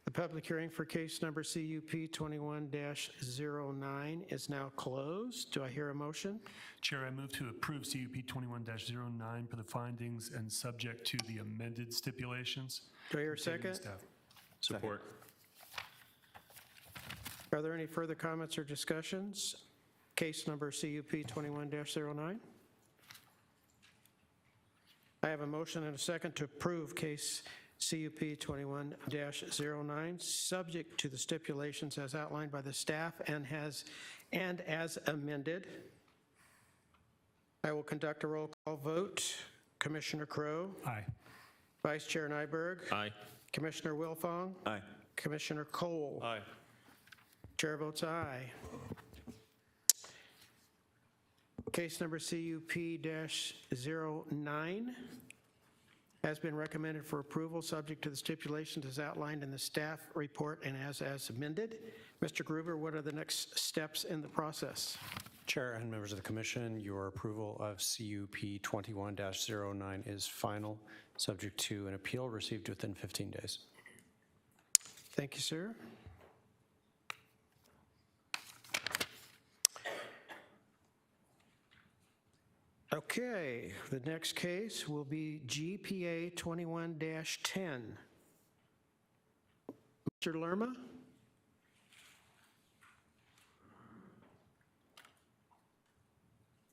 The public hearing for case number CUP 21-09 is now closed. Do I hear a motion? Chair, I move to approve CUP 21-09 for the findings and subject to the amended stipulations. Do I hear a contained in the second? staff. Support. Are there any further comments or discussions? Case number CUP 21-09. I have a motion and a second to approve case CUP 21-09, subject to the stipulations as outlined by the staff and as amended. I will conduct a roll call vote. Commissioner Crow? Aye. Vice Chair Nyberg? Aye. Commissioner Wilfong? Aye. Commissioner Cole? Aye. Chair votes aye. Case number CUP-09 has been recommended for approval, subject to the stipulations as outlined in the staff report and as amended. Mr. Gruber, what are the next steps in the process? Chair and members of the commission, your approval of CUP 21-09 is final, subject to an appeal received within 15 days. Thank you, sir. Okay, the next case will be GPA 21-10. Mr. Lerma?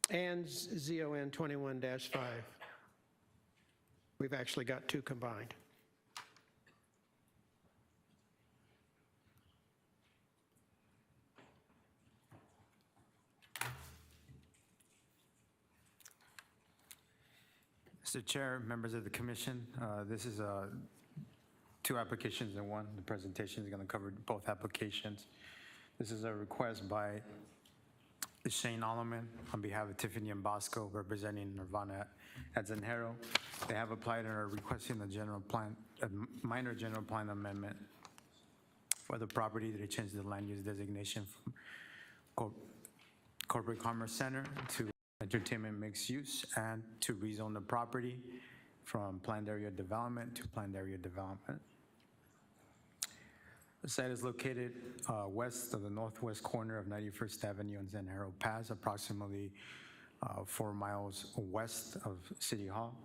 And ZON 21-5. We've actually got two combined. Mr. Chair, members of the commission, this is two applications in one. The presentation is going to cover both applications. This is a request by Shane Alleman on behalf of Tiffany and Bosco, representing Nirvana at Zenhero. They have applied and are requesting a minor general plan amendment for the property to change the land use designation from corporate commerce center to entertainment mixed use, and to rezone the property from planned area development to planned area development. The site is located west of the northwest corner of 91st Avenue and Zenhero Pass, approximately 4 miles west of City Hall.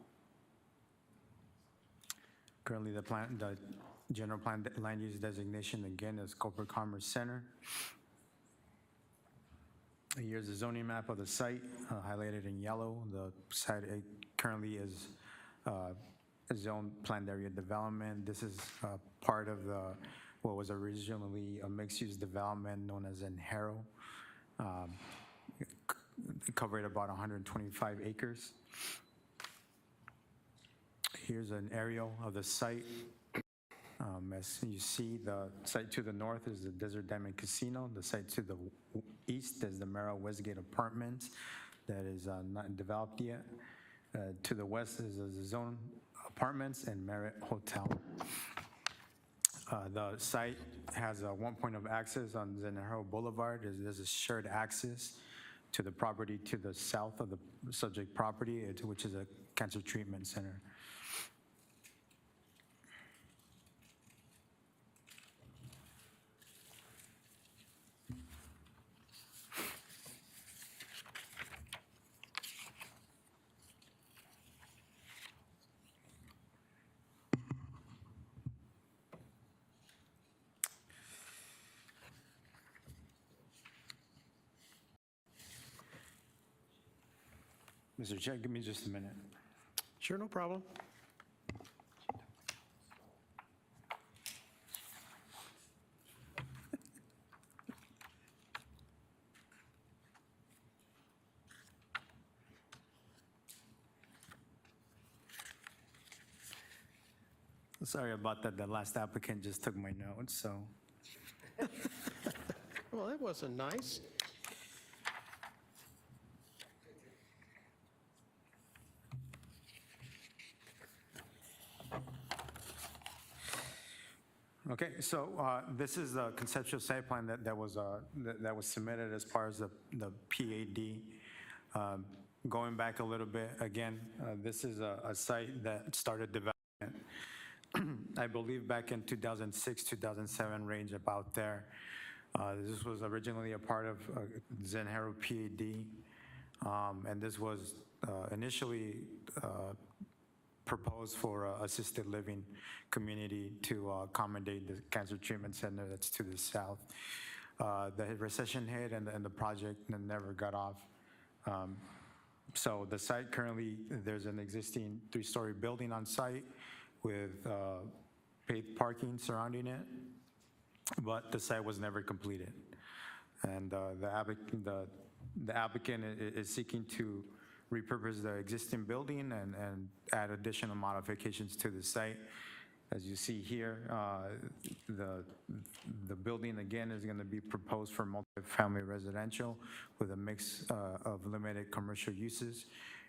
Currently, the general plan land use designation, again, is Corporate Commerce Center. Here's the zoning map of the site, highlighted in yellow. The site currently is zoned planned area development. This is part of what was originally a mixed-use development known as Zenhero. It covered about 125 acres. Here's an aerial of the site. As you see, the site to the north is the Desert Diamond Casino. The site to the east is the Merrill Westgate Apartments that is not developed yet. To the west is the Zone Apartments and Merit Hotel. The site has one point of access on Zenhero Boulevard. There's a shared access to the property to the south of the subject property, which is a cancer treatment center. Mr. Chair, give me just a minute. Sure, no problem. Sorry about that. The last applicant just took my notes, so. Well, that wasn't nice. Okay, so this is the conceptual site plan that was submitted as part of the PAD. Going back a little bit, again, this is a site that started development, I believe back in 2006, 2007 range, about there. This was originally a part of Zenhero PAD, and this was initially proposed for assisted living community to accommodate the cancer treatment center that's to the south. The recession hit and the project never got off. So the site currently, there's an existing 3-story building on site with paid parking surrounding it, but the site was never completed. And the applicant is seeking to repurpose the existing building and add additional modifications to the site. As you see here, the building again is going to be proposed for multifamily residential with a mix of limited commercial uses,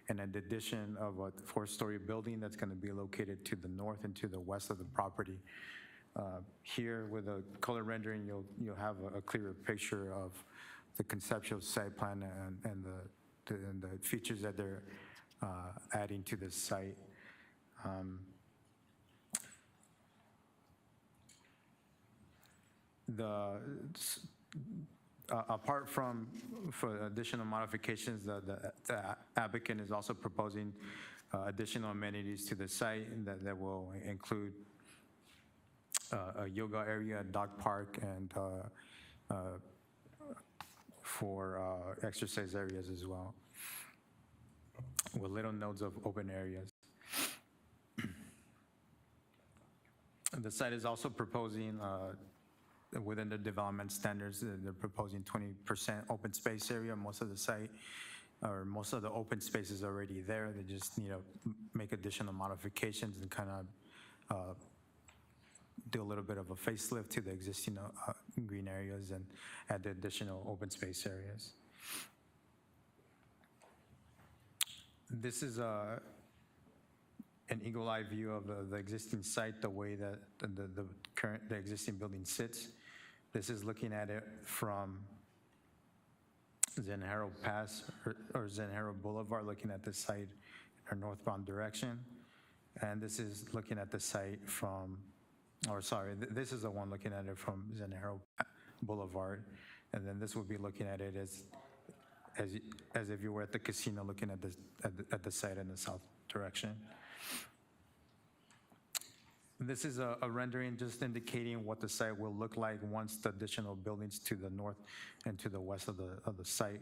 and an addition of a 4-story building that's going to be located to the north and to the west of the property. Here with a color rendering, you'll have a clearer picture of the conceptual site plan and the features that they're adding to this site. Apart from for additional modifications, the applicant is also proposing additional amenities to the site that will include a yoga area, a dog park, and for exercise areas as well, with little nodes of open areas. The site is also proposing, within the development standards, they're proposing 20% open space area. Most of the site, or most of the open space is already there. They just need to make additional modifications and kind of do a little bit of a facelift to the existing green areas and add the additional open space areas. This is an eagle eye view of the existing site, the way that the existing building sits. This is looking at it from Zenjero Pass or Zenjero Boulevard, looking at the site in a northbound direction. And this is looking at the site from, this is the one looking at it from Zenjero Boulevard. And then this will be looking at it as if you were at the casino looking at the site in the south direction. This is a rendering just indicating what the site will look like once the additional buildings to the north and to the west of the site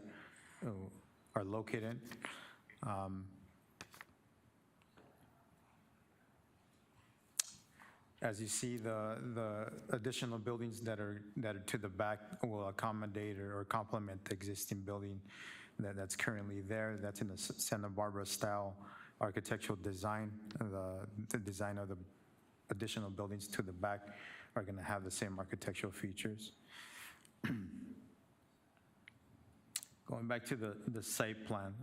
are located. As you see, the additional buildings that are to the back will accommodate or complement the existing building that's currently there. That's in the Santa Barbara style architectural design. The design of the additional buildings to the back are going to have the same architectural features. Going back to the site plan.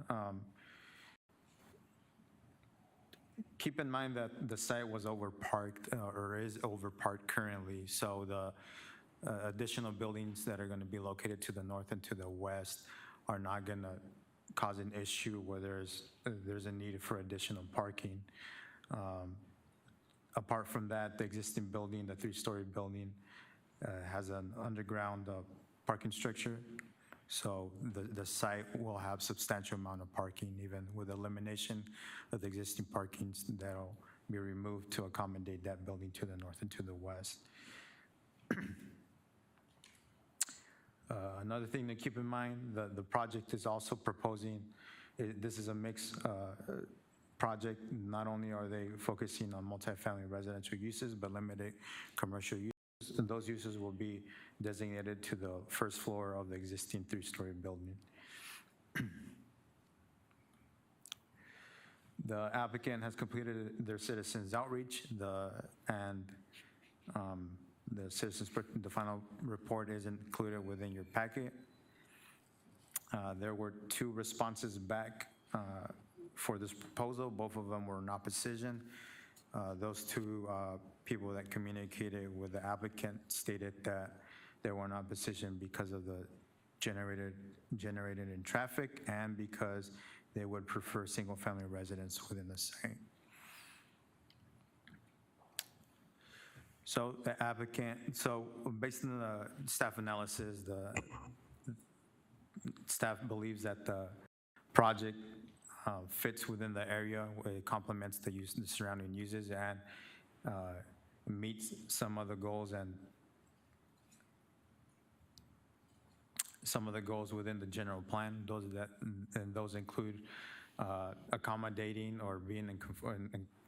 Keep in mind that the site was overparked or is overparked currently, so the additional buildings that are going to be located to the north and to the west are not going to cause an issue where there's a need for additional parking. Apart from that, the existing building, the three-story building, has an underground parking structure. So the site will have substantial amount of parking, even with elimination of the existing parkings that'll be removed to accommodate that building to the north and to the west. Another thing to keep in mind, the project is also proposing, this is a mixed project. Not only are they focusing on multifamily residential uses, but limited commercial uses. And those uses will be designated to the first floor of the existing three-story building. The applicant has completed their citizens outreach, the final report is included within your packet. There were 2 responses back for this proposal. Both of them were in opposition. Those 2 people that communicated with the applicant stated that they were in opposition because of the generated in traffic and because they would prefer single-family residence within the site. So the applicant, based on the staff analysis, the staff believes that the project fits within the area. It complements the surrounding uses and meets some of the goals within the general plan. Those include accommodating or being in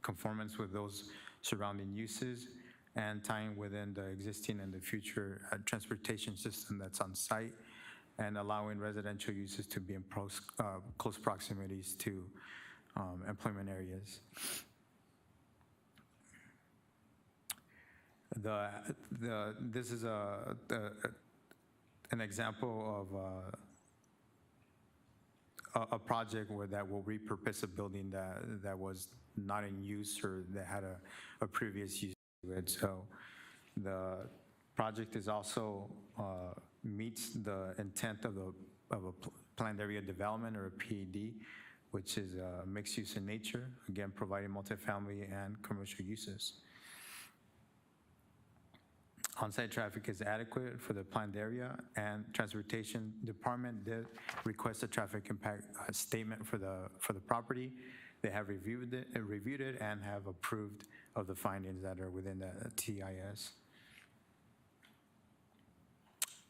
conformance with those surrounding uses and tying within the existing and the future transportation system that's on site, and allowing residential uses to be in close proximities to employment areas. This is an example of a project that will repurpose a building that was not in use or that had a previous use to it. So the project is also meets the intent of a planned area development, or a PAD, which is mixed use in nature, again providing multifamily and commercial uses. On-site traffic is adequate for the planned area, and Transportation Department did request a traffic impact statement for the property. They have reviewed it and have approved of the findings that are within the TIS.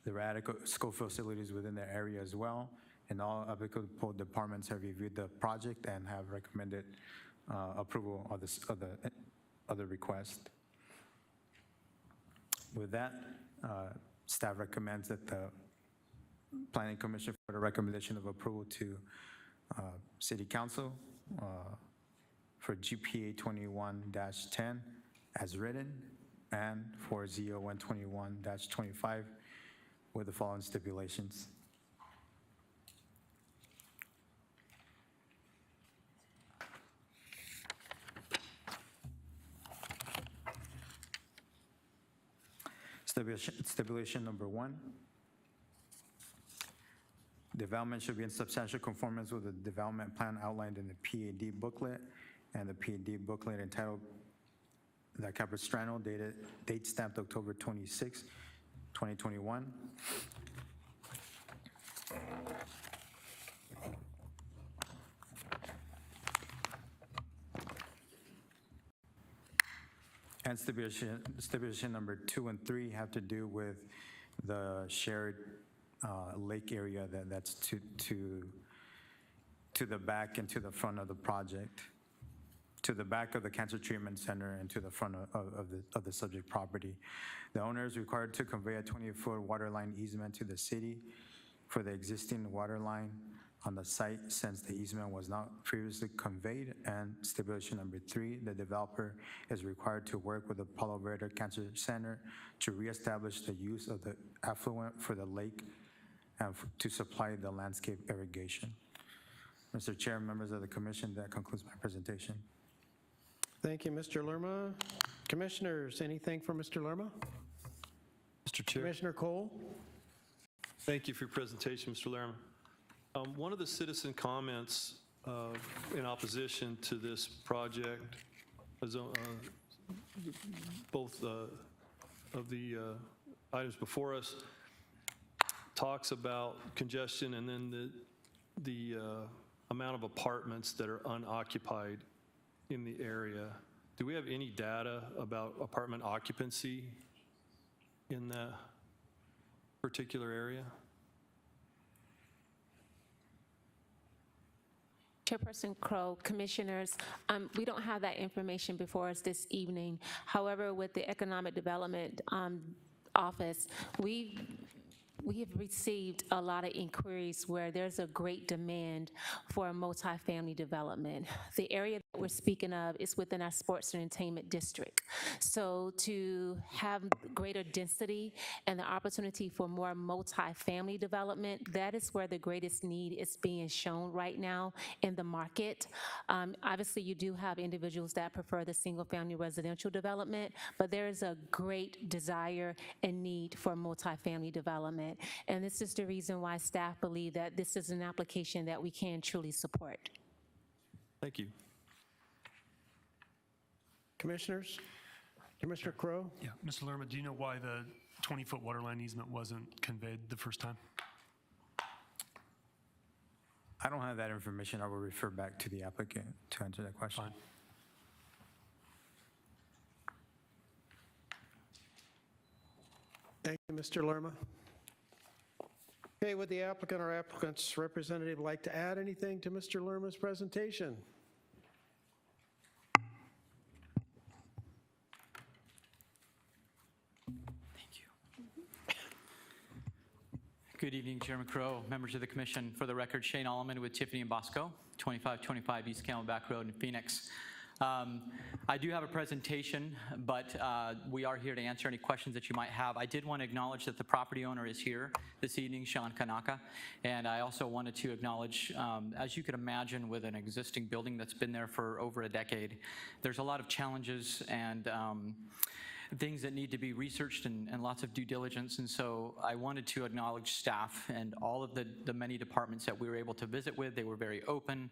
There are adequate school facilities within the area as well, and all applicable departments have reviewed the project and have recommended approval of the request. With that, staff recommends that the Planning Commission for the recommendation of approval to City Council for GPA 21-10 as written, and for ZO 121-25 with the following stipulations. Stipulation number 1. Development should be in substantial conformance with the development plan outlined in the PAD booklet and the PAD booklet entitled the Capistrano, date stamped October 26, 2021. And stipulation number 2 and 3 have to do with the shared lake area that's to the back and to the front of the project, to the back of the cancer treatment center and to the front of the subject property. The owner is required to convey a 20-foot water line easement to the city for the existing water line on the site since the easement was not previously conveyed. And stipulation number 3, the developer is required to work with the Palo Verde Cancer Center to reestablish the use of the affluent for the lake and to supply the landscape irrigation. Mr. Chair, members of the commission, that concludes my presentation. Thank you, Mr. Lerma. Commissioners, anything for Mr. Lerma? Mr. Chair, Commissioner Cole? thank you for your presentation, Mr. Lerma. One of the citizen comments in opposition to this project, both of the items before us, talks about congestion and then the amount of apartments that are unoccupied in the area. Do we have any data about apartment occupancy in that particular area? Chairperson Crow, Commissioners, we don't have that information before us this evening. However, with the Economic Development Office, we have received a lot of inquiries where there's a great demand for a multifamily development. The area that we're speaking of is within our sports and entertainment district. So to have greater density and the opportunity for more multifamily development, that is where the greatest need is being shown right now in the market. Obviously, you do have individuals that prefer the single-family residential development, but there is a great desire and need for multifamily development. And this is the reason why staff believe that this is an application that we can truly support. Thank you. Commissioners? Commissioner Crow? Yeah, Mr. Lerma, do you know why the 20-foot water line easement wasn't conveyed the first time? I don't have that information. I will refer back to the applicant to answer that question. Fine. Thank you, Mr. Lerma. Okay, would the applicant or applicant's representative like to add anything to Mr. Lerma's presentation? Good evening, Chairman Crow, members of the commission. For the record, Shane Allman with Tiffany and Bosco, 2525 East Camelback Road in Phoenix. I do have a presentation, but we are here to answer any questions that you might have. I did want to acknowledge that the property owner is here this evening, Sean Kanaka, and I also wanted to acknowledge, as you could imagine with an existing building that's been there for over a decade, there's a lot of challenges and things that need to be researched and lots of due diligence. And so I wanted to acknowledge staff and all of the many departments that we were able to visit with. They were very open,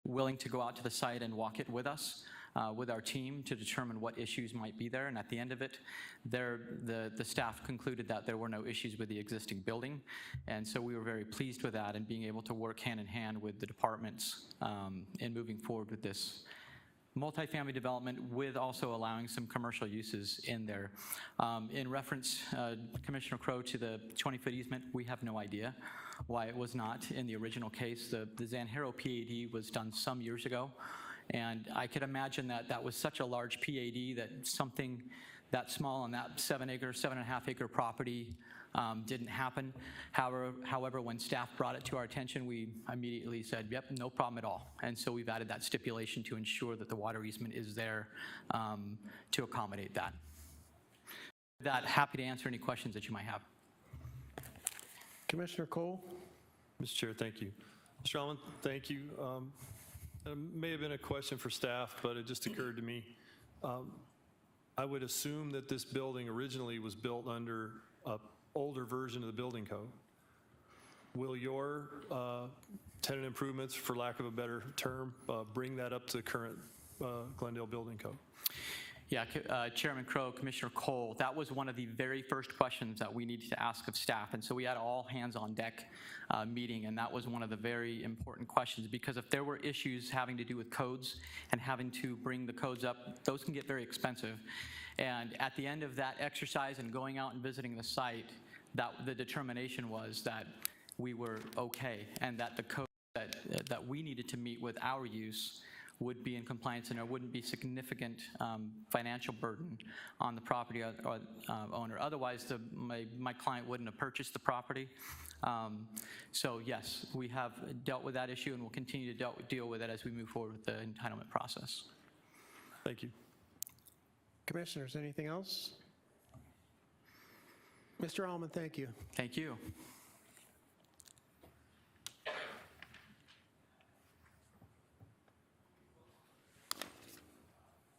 willing to go out to the site and walk it with us, with our team to determine what issues might be there. And at the end of it, the staff concluded that there were no issues with the existing building. And so we were very pleased with that and being able to work hand in hand with the departments in moving forward with this multifamily development with also allowing some commercial uses in there. In reference, Commissioner Crow, to the 20-foot easement, we have no idea why it was not in the original case. The Zanjero PAD was done some years ago, and I could imagine that that was such a large PAD that something that small on that 7.5 acre property didn't happen. However, when staff brought it to our attention, we immediately said, yep, no problem at all. And so we've added that stipulation to ensure that the water easement is there to accommodate that. With that, happy to answer any questions that you might have. Commissioner Cole? Mr. Chair, thank you. Mr. Allman, thank you. It may have been a question for staff, but it just occurred to me. I would assume that this building originally was built under an older version of the building code. Will your tenant improvements, for lack of a better term, bring that up to the current Glendale building code? Yeah, Chairman Crow, Commissioner Cole, that was one of the very first questions that we needed to ask of staff. And so we had all hands on deck meeting, and that was one of the very important questions, because if there were issues having to do with codes and having to bring the codes up, those can get very expensive. And at the end of that exercise and going out and visiting the site, the determination was that we were okay, and that the code that we needed to meet with our use would be in compliance, and there wouldn't be significant financial burden on the property owner. Otherwise, my client wouldn't have purchased the property. So yes, we have dealt with that issue, and we'll continue to deal with it as we move forward with the entitlement process. Thank you. Commissioners, anything else? Mr. Allman, thank you. Thank you.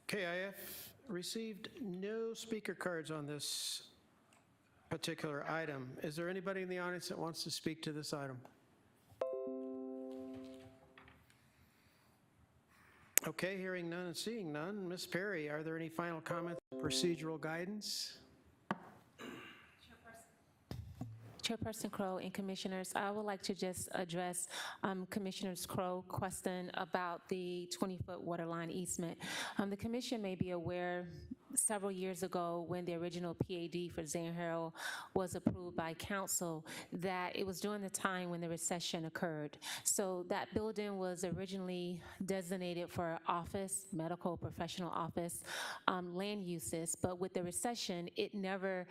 Okay, I have received no speaker cards on this particular item. Is there anybody in the audience that wants to speak to this item? Okay, hearing none and seeing none. Ms. Perry, are there any final comments, procedural guidance? Chairperson Crow and Commissioners, I would like to just address Commissioner's Crow question about the 20-foot waterline easement. The Commission may be aware several years ago, when the original PAD for Zane-Harrow was approved by council, that it was during the time when the recession occurred. So that building was originally designated for office, medical, professional office, land uses, but with the recession, it never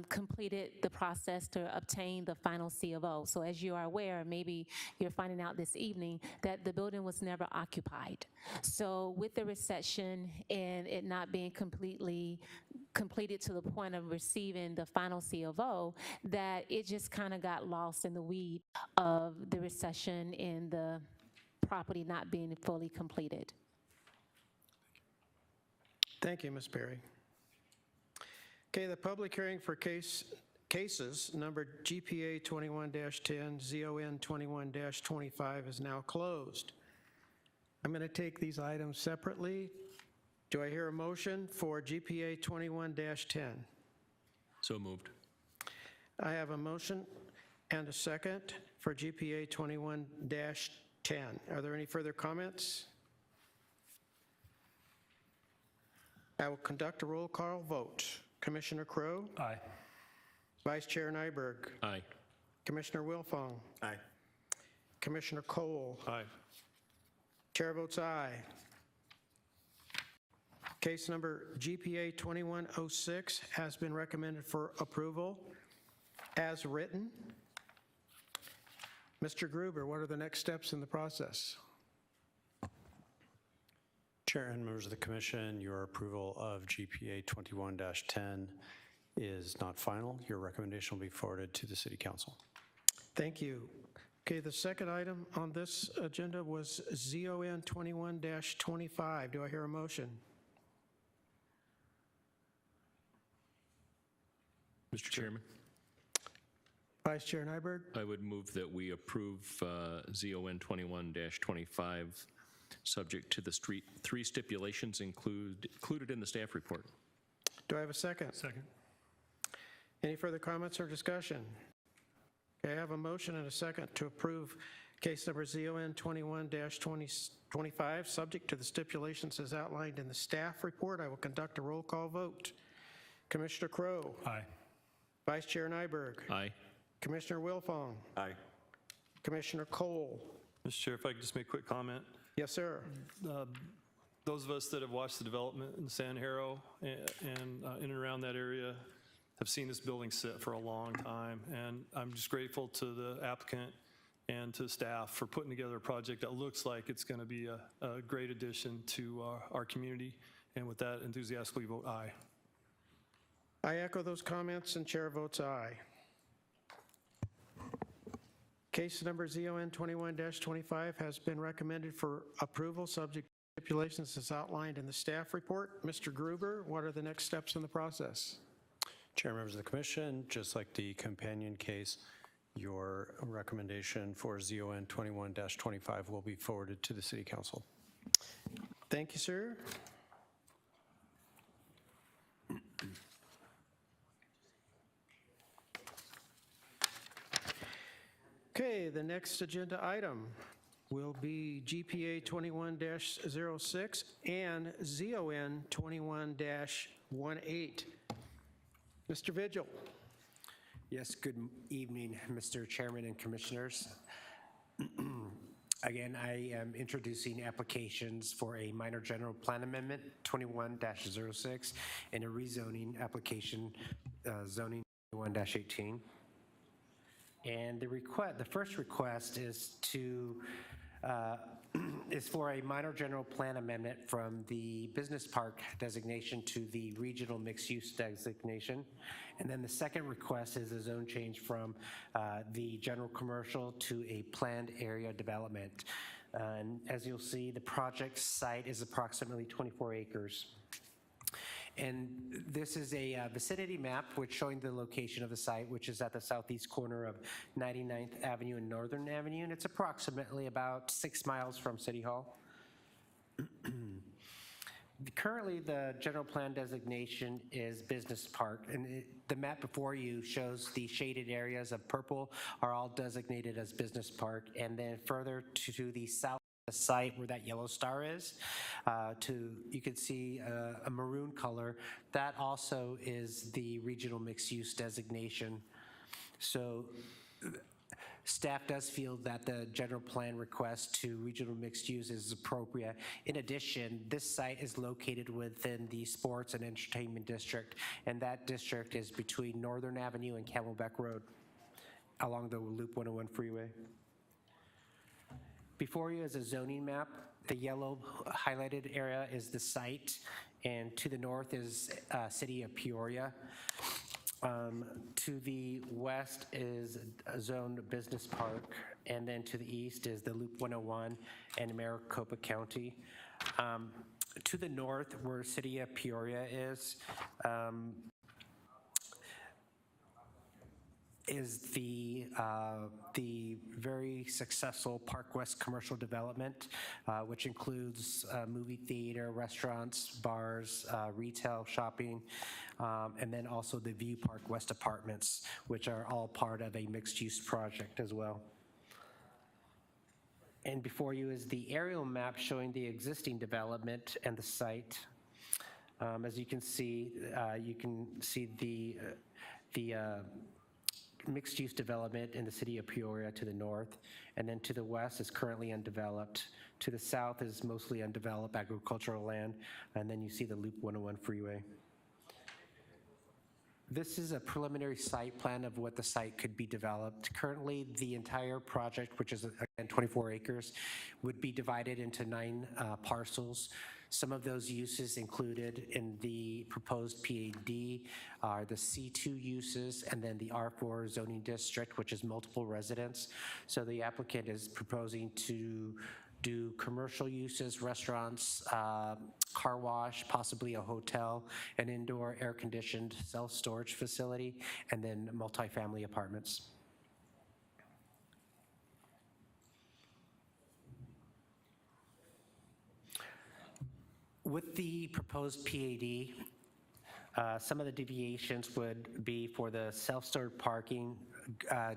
completed the process to obtain the final C of O. So as you are aware, maybe you're finding out this evening, that the building was never occupied. So with the recession and it not being completed to the point of receiving the final C of O, that it just kind of got lost in the weed of the recession and the property not being fully completed. Thank you, Ms. Perry. Okay, the public hearing for cases numbered GPA 21-10, ZON 21-25 is now closed. I'm going to take these items separately. Do I hear a motion for GPA 21-10? So moved. I have a motion and a second for GPA 21-10. Are there any further comments? I will conduct a roll call vote. Commissioner Crow? Aye. Vice Chair Nyberg? Aye. Commissioner Wilfong? Aye. Commissioner Cole? Aye. Chair votes aye. Case number GPA 2106 has been recommended for approval as written. Mr. Gruber, what are the next steps in the process? Chair and members of the Commission, your approval of GPA 21-10 is not final. Your recommendation will be forwarded to the City Council. Thank you. Okay, the second item on this agenda was ZON 21-25. Do I hear a motion? Mr. Chairman, Vice Chair Nyberg? I would move that we approve ZON 21-25, subject to the three stipulations included in the staff report. Do I have a second? Second. Any further comments or discussion? Okay, I have a motion and a second to approve case number ZON 21-25, subject to the stipulations as outlined in the staff report. I will conduct a roll call vote. Commissioner Crow? Aye. Vice Chair Nyberg? Aye. Commissioner Wilfong? Aye. Commissioner Cole? Mr. Chair, if I could just make a quick comment. Yes, sir. Those of us that have watched the development in Zane-Harrow and in and around that area have seen this building sit for a long time, and I'm just grateful to the applicant and to staff for putting together a project that looks like it's going to be a great addition to our community, and with that, enthusiastically vote aye. I echo those comments, and Chair votes aye. Case number ZON 21-25 has been recommended for approval, subject stipulations as outlined in the staff report. Mr. Gruber, what are the next steps in the process? Chair, members of the commission, just like the companion case, your recommendation for ZON 21-25 will be forwarded to the City Council. Thank you, sir. Okay, the next agenda item will be GPA 21-06 and ZON 21-18. Mr. Vigil. Yes, good evening, Mr. Chairman and Commissioners. Again, I am introducing applications for a minor general plan amendment, 21-06, and a rezoning application, zoning 21-18. And the first request is for a minor general plan amendment from the business park designation to the regional mixed-use designation. And then the second request is a zone change from the general commercial to a planned area development. And as you'll see, the project site is approximately 24 acres. And this is a vicinity map which showing the location of the site, which is at the southeast corner of 99th Avenue and Northern Avenue, and it's approximately about 6 miles from City Hall. Currently, the general plan designation is business park, and the map before you shows the shaded areas of purple are all designated as business park, and then further to the south the site where that yellow star is, you can see a maroon color. That also is the regional mixed-use designation. So staff does feel that the general plan request to regional mixed use is appropriate. In addition, this site is located within the sports and entertainment district, and that district is between Northern Avenue and Camelback Road along the Loop 101 freeway. Before you is a zoning map. The yellow highlighted area is the site, and to the north is City of Peoria. To the west is a zoned business park, and then to the east is the Loop 101 and Maricopa County. To the north, where City of Peoria is the very successful Park West commercial development, which includes movie theater, restaurants, bars, retail, shopping, and then also the View Park West apartments, which are all part of a mixed-use project as well. And before you is the aerial map showing the existing development and the site. As you can see the mixed-use development in the City of Peoria to the north, and then to the west is currently undeveloped. To the south is mostly undeveloped agricultural land, and then you see the Loop 101 freeway. This is a preliminary site plan of what the site could be developed. Currently, the entire project, which is again 24 acres, would be divided into 9 parcels. Some of those uses included in the proposed PAD are the C2 uses and then the R4 zoning district, which is multiple residents. So the applicant is proposing to do commercial uses, restaurants, car wash, possibly a hotel, an indoor air-conditioned self-storage facility, and then multifamily apartments. With the proposed PAD, some of the deviations would be for the self-storage parking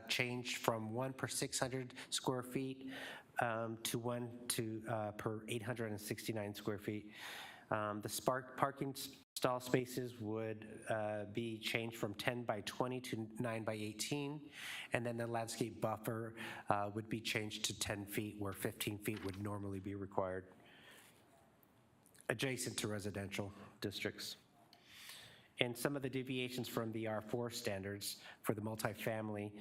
change from 1 per 600 square feet to 1 per 869 square feet. The parking stall spaces would be changed from 10 by 20 to 9 by 18, and then the landscape buffer would be changed to 10 feet where 15 feet would normally be required, adjacent to residential districts. And some of the deviations from the R4 standards for the multifamily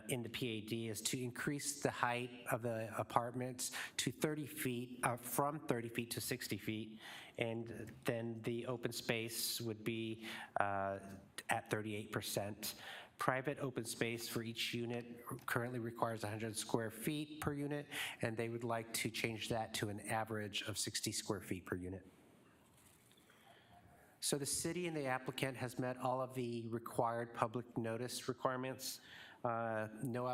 in the PAD is to increase the height of the apartments to 30 feet, from 30 feet to 60 feet, and then the open space would be at 38%. Private open space for each unit currently requires 100 square feet per unit, and they would like to change that to an average of 60 square feet per unit. So the city and the applicant has met all of the required public notice requirements. No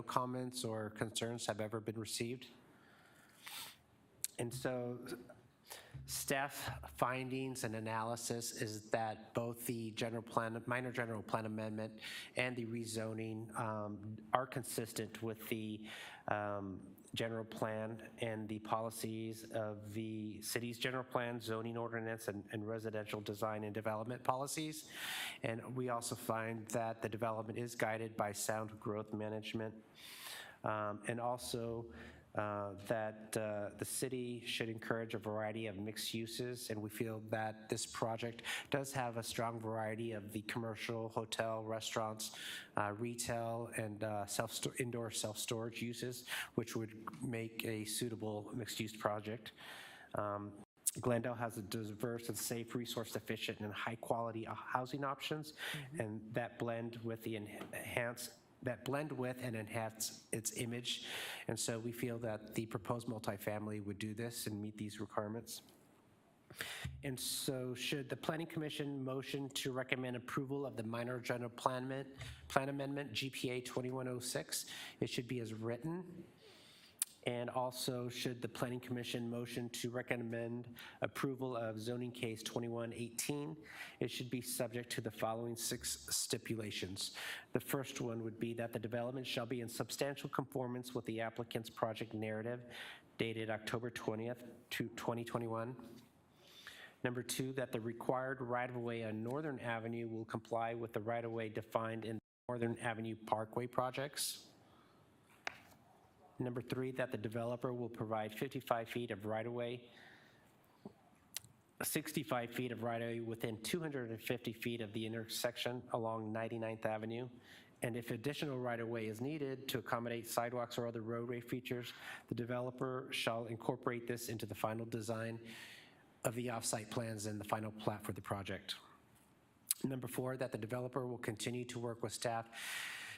comments or concerns have ever been received. And so staff findings and analysis is that both the minor general plan amendment and the rezoning are consistent with the general plan and the policies of the city's general plan, zoning ordinance, and residential design and development policies. And we also find that the development is guided by sound growth management, and also that the city should encourage a variety of mixed uses, and we feel that this project does have a strong variety of the commercial, hotel, restaurants, retail, and indoor self-storage uses, which would make a suitable mixed-use project. Glendale has a diverse and safe, resource-efficient, and high-quality housing options, and that blend with and enhance its image. And so we feel that the proposed multifamily would do this and meet these requirements. And so should the Planning Commission motion to recommend approval of the minor general plan amendment, GPA 2106, it should be as written. And also, should the Planning Commission motion to recommend approval of zoning case 2118, it should be subject to the following 6 stipulations. The first one would be that the development shall be in substantial conformance with the applicant's project narrative dated October 20th, 2021. Number 2, that the required right-of-way on Northern Avenue will comply with the right-of-way defined in Northern Avenue Parkway projects. Number 3, that the developer will provide 55 feet of right-of-way, 65 feet of right-of-way within 250 feet of the intersection along 99th Avenue. And if additional right-of-way is needed to accommodate sidewalks or other roadway features, the developer shall incorporate this into the final design of the off-site plans and the final plat for the project. Number 4, that the developer will continue to work with staff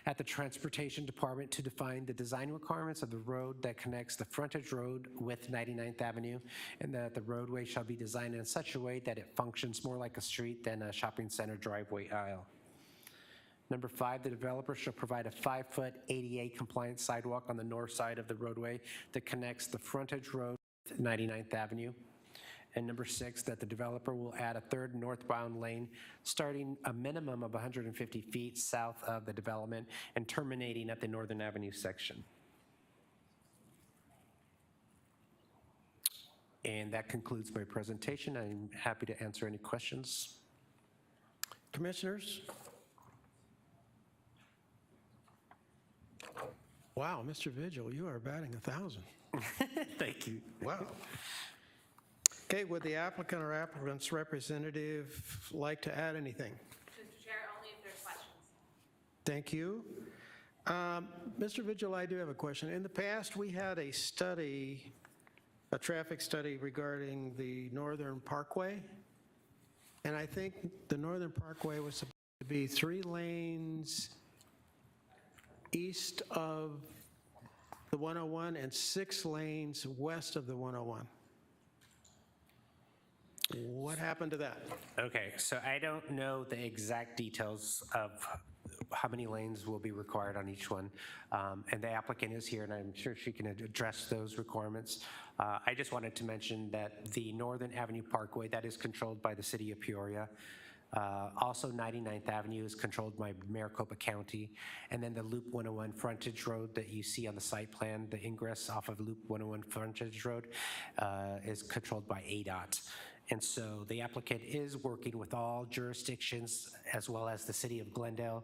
at the Transportation Department to define the design requirements of the road that connects the frontage road with 99th Avenue, and that the roadway shall be designed in such a way that it functions more like a street than a shopping center driveway aisle. Number 5, the developer shall provide a 5-foot ADA compliant sidewalk on the north side of the roadway that connects the frontage road with 99th Avenue. And number 6, that the developer will add a 3rd northbound lane starting a minimum of 150 feet south of the development and terminating at the Northern Avenue section. And that concludes my presentation. I'm happy to answer any questions. Commissioners? Wow, Mr. Vigil, you are batting 1,000. Thank you. Wow. Okay, would the applicant or applicant's representative like to add anything? Mr. Chair, only if there's questions. Thank you. Mr. Vigil, I do have a question. In the past, we had a study, a traffic study regarding the Northern Parkway, and I think the Northern Parkway was supposed to be 3 lanes east of the 101 and 6 lanes west of the 101. What happened to that? Okay, so I don't know the exact details of how many lanes will be required on each one. And the applicant is here, and I'm sure she can address those requirements. I just wanted to mention that the Northern Avenue Parkway, that is controlled by the city of Peoria. Also, 99th Avenue is controlled by Maricopa County. And then the Loop 101 frontage road that you see on the site plan, the ingress off of Loop 101 frontage road is controlled by ADOT. And so the applicant is working with all jurisdictions as well as the city of Glendale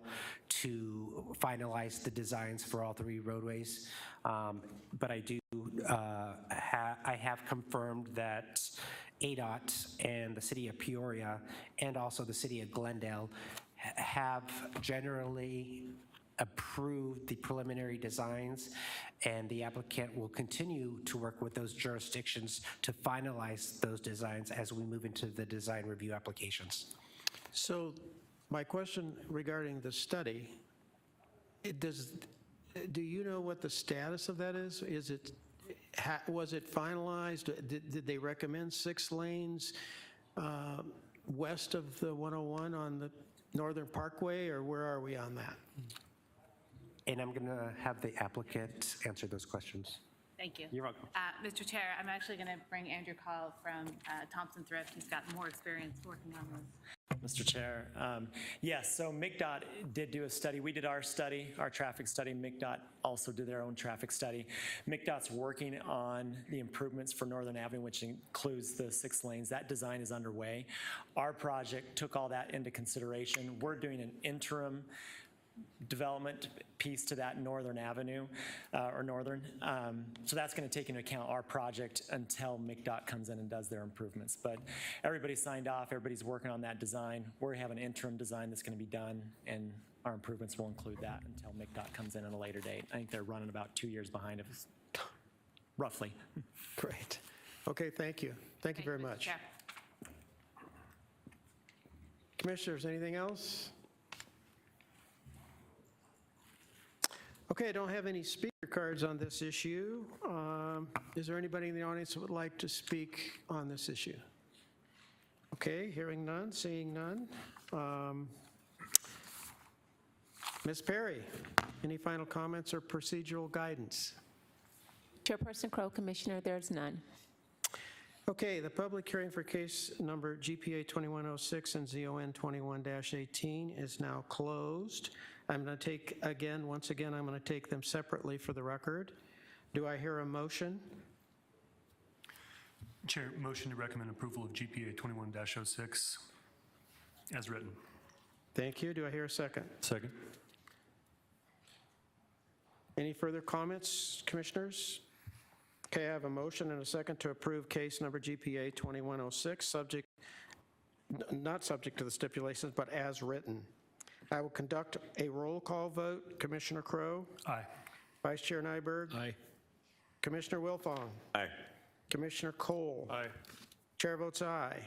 to finalize the designs for all 3 roadways. But I do, I have confirmed that ADOT and the city of Peoria and also the city of Glendale have generally approved the preliminary designs, and the applicant will continue to work with those jurisdictions to finalize those designs as we move into the design review applications. So My question regarding the study, do you know what the status of that is? Was it finalized? Did they recommend 6 lanes west of the 101 on the Northern Parkway, or where are we on that? And I'm going to have the applicant answer those questions. Thank you. You're welcome. Mr. Chair, I'm actually going to bring Andrew Call from Thompson Thrift. He's got more experience working on this. Mr. Chair. Yes, so MCDOT did do a study. We did our study, our traffic study. MCDOT also did their own traffic study. MCDOT's working on the improvements for Northern Avenue, which includes the 6 lanes. That design is underway. Our project took all that into consideration. We're doing an interim development piece to that Northern Avenue, or Northern. So that's going to take into account our project until MCDOT comes in and does their improvements. But everybody signed off, everybody's working on that design. We have an interim design that's going to be done, and our improvements will include that until MCDOT comes in at a later date. I think they're running about 2 years behind us, roughly. Great. Okay, thank you. Thank you very much. Chair. Commissioners, anything else? Okay, I don't have any speaker cards on this issue. Is there anybody in the audience that would like to speak on this issue? Okay, hearing none, seeing none. Ms. Perry, any final comments or procedural guidance? Chairperson Crow, Commissioner, there's none. Okay, the public hearing for case number GPA 2106 and ZON 21-18 is now closed. I'm going to take, once again, I'm going to take them separately for the record. Do I hear a motion? Chair, motion to recommend approval of GPA 21-06 as written. Thank you. Do I hear a second? Second. Any further comments, commissioners? Okay, I have a motion and a second to approve case number GPA 2106, not subject to the stipulations, but as written. I will conduct a roll call vote. Commissioner Crow? Aye. Vice Chair Nyberg? Aye. Commissioner Wilfong? Aye. Commissioner Cole? Aye. Chair votes aye.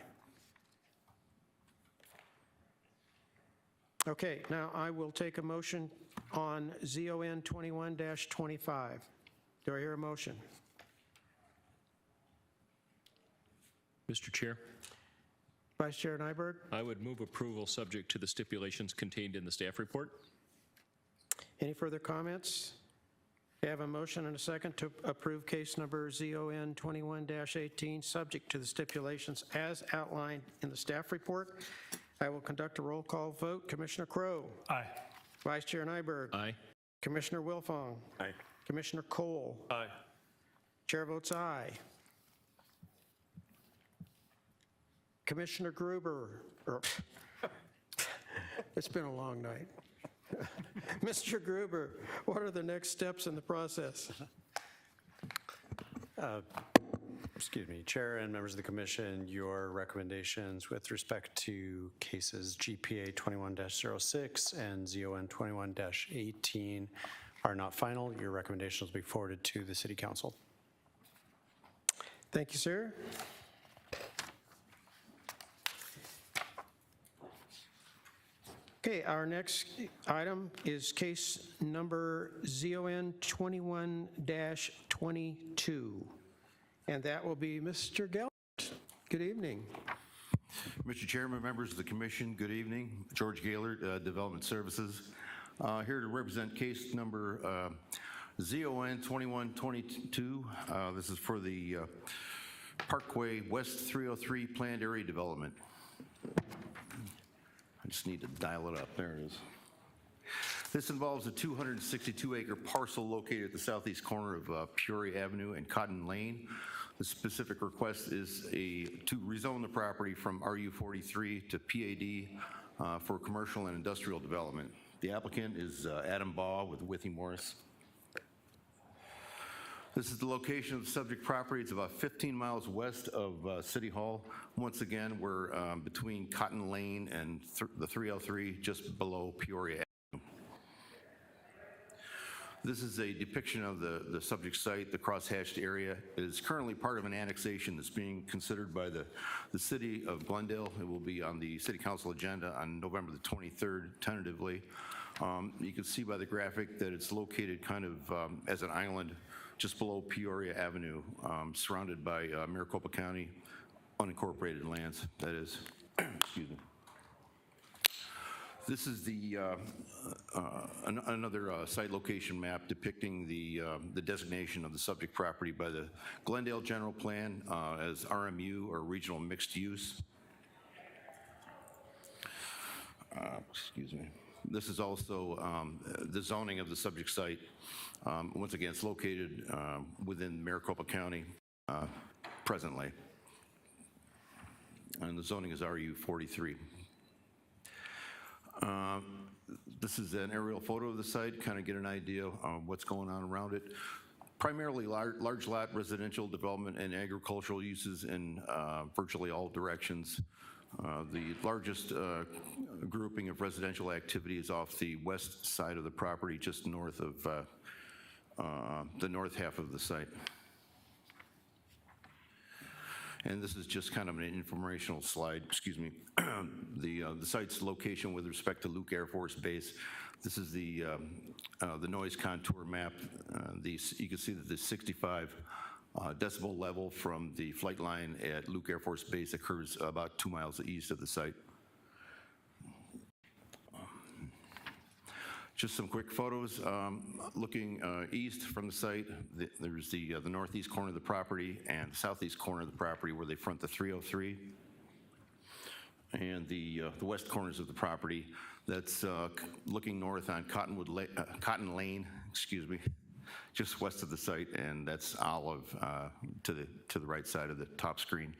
Okay, now I will take a motion on ZON 21-25. Do I hear a motion? Mr. Chair, Vice Chair Nyberg? I would move approval subject to the stipulations contained in the staff report. Any further comments? I have a motion and a second to approve case number ZON 21-18, subject to the stipulations as outlined in the staff report. I will conduct a roll call vote. Commissioner Crow? Aye. Vice Chair Nyberg? Aye. Commissioner Wilfong? Aye. Commissioner Cole? Aye. Chair votes aye. Commissioner Gruber, it's been a long night. Mr. Gruber, what are the next steps in the process? Excuse me, Chair and members of the commission, your recommendations with respect to cases GPA 21-06 and ZON 21-18 are not final. Your recommendations will be forwarded to the City Council. Thank you, sir. Okay, our next item is case number ZON 21-22, and that will be Mr. Gellert. Good evening. Mr. Chairman, members of the commission, good evening. George Gaylord, Development Services, here to represent case number ZON 2122. This is for the Parkway West 303 Planned Area Development. I just need to dial it up. There it is. This involves a 262-acre parcel located at the southeast corner of Peoria Avenue and Cotton Lane. The specific request is to rezone the property from RU43 to PAD for commercial and industrial development. The applicant is Adam Baugh with Withey Morris. This is the location of the subject property. It's about 15 miles west of City Hall. Once again, we're between Cotton Lane and the 303, just below Peoria Avenue. This is a depiction of the subject site. The cross-hatched area is currently part of an annexation that's being considered by the city of Glendale. It will be on the city council agenda on November the 23rd, tentatively. You can see by the graphic that it's located kind of as an island just below Peoria Avenue, surrounded by Maricopa County unincorporated lands, that is. Excuse me. This is the another site location map depicting the designation of the subject property by the Glendale General Plan as RMU, or Regional Mixed Use. Excuse me. This is also the zoning of the subject site. Once again, it's located within Maricopa County presently. And the zoning is RU 43. This is an aerial photo of the site, kind of get an idea of what's going on around it. Primarily large lot residential development and agricultural uses in virtually all directions. The largest grouping of residential activity is off the west side of the property, just north of the north half of the site. And this is just kind of an informational slide, excuse me. The site's location with respect to Luke Air Force Base. This is the noise contour map. You can see that the 65 decibel level from the flight line at Luke Air Force Base occurs about 2 miles east of the site. Just some quick photos. Looking east from the site, there's the northeast corner of the property and the southeast corner of the property where they front the 303. And the west corners of the property, that's looking north on Cotton Lane, excuse me, just west of the site, and that's Olive to the right side of the top screen.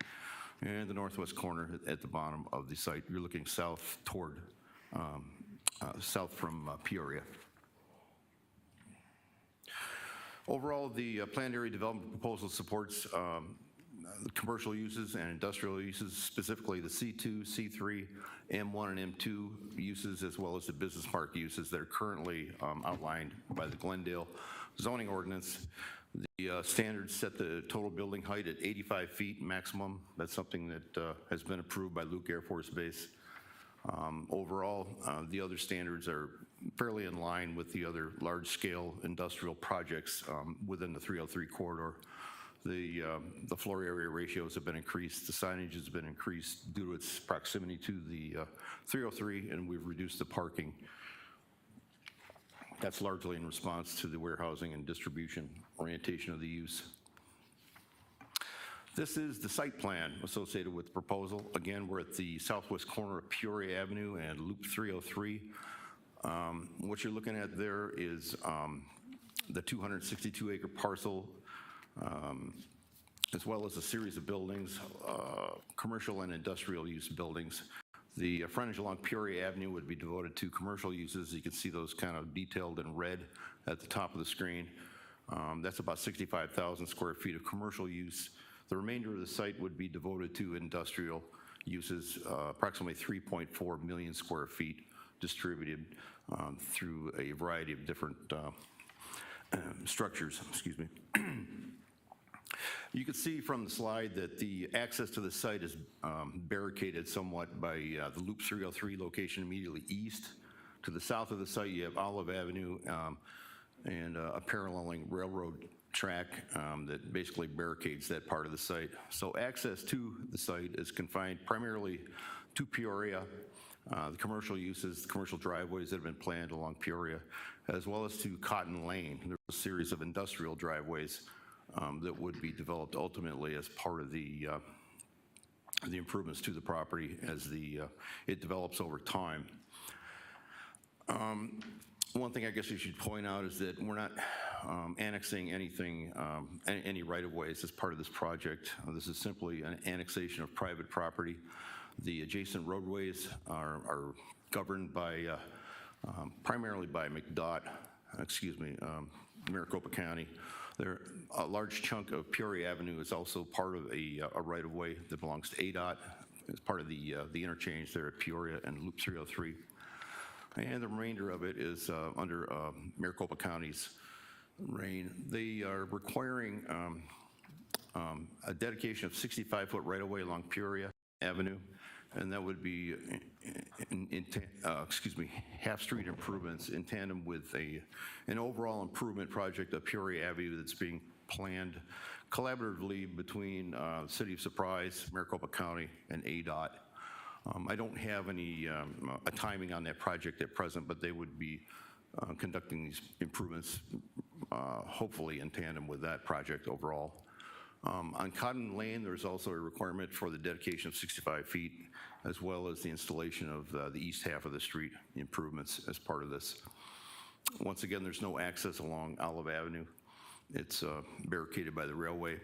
And the northwest corner at the bottom of the site, you're looking south toward south from Peoria. Overall, the planned area development proposal supports the commercial uses and industrial uses, specifically the C2, C3, M1, and M2 uses, as well as the business park uses that are currently outlined by the Glendale zoning ordinance. The standards set the total building height at 85 feet maximum. That's something that has been approved by Luke Air Force Base. Overall, the other standards are fairly in line with the other large-scale industrial projects within the 303 corridor. The floor area ratios have been increased, the signage has been increased due to its proximity to the 303, and we've reduced the parking. That's largely in response to the warehousing and distribution orientation of the use. This is the site plan associated with the proposal. Again, we're at the southwest corner of Peoria Avenue and Loop 303. What you're looking at there is the 262-acre parcel, as well as a series of buildings, commercial and industrial use buildings. The frontage along Peoria Avenue would be devoted to commercial uses. You can see those kind of detailed in red at the top of the screen. That's about 65,000 square feet of commercial use. The remainder of the site would be devoted to industrial uses, approximately 3.4 million square feet distributed through a variety of different structures, excuse me. You can see from the slide that the access to the site is barricaded somewhat by the Loop 303 location immediately east. To the south of the site, you have Olive Avenue and a paralleling railroad track that basically barricades that part of the site. So access to the site is confined primarily to Peoria, the commercial uses, the commercial driveways that have been planned along Peoria, as well as to Cotton Lane. There's a series of industrial driveways that would be developed ultimately as part of the improvements to the property as it develops over time. One thing I guess you should point out is that we're not annexing anything, any right-of-ways as part of this project. This is simply an annexation of private property. The adjacent roadways are governed by, primarily by Maricopa County. A large chunk of Peoria Avenue is also part of a right-of-way that belongs to ADOT as part of the interchange there at Peoria and Loop 303. And the remainder of it is under Maricopa County's Rain. They are requiring a dedication of 65-foot right-of-way along Peoria Avenue, and that would be, half-street improvements in tandem with an overall improvement project of Peoria Avenue that's being planned collaboratively between the City of Surprise, Maricopa County, and ADOT. I don't have any a timing on that project at present, but they would be conducting these improvements hopefully in tandem with that project overall. On Cotton Lane, there's also a requirement for the dedication of 65 feet, as well as the installation of the east half of the street improvements as part of this. Once again, there's no access along Olive Avenue. It's barricaded by the railway.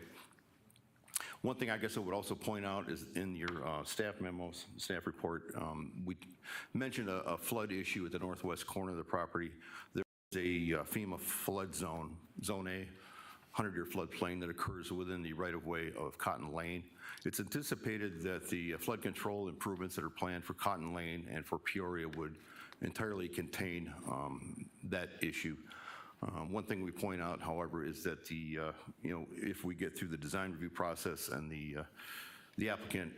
One thing I guess I would also point out is in your staff memos, staff report, we mentioned a flood issue at the northwest corner of the property. There's a FEMA flood zone, Zone A, 100-year floodplain that occurs within the right-of-way of Cotton Lane. It's anticipated that the flood control improvements that are planned for Cotton Lane and for Peoria would entirely contain that issue. One thing we point out, however, is that if we get through the design review process and the applicant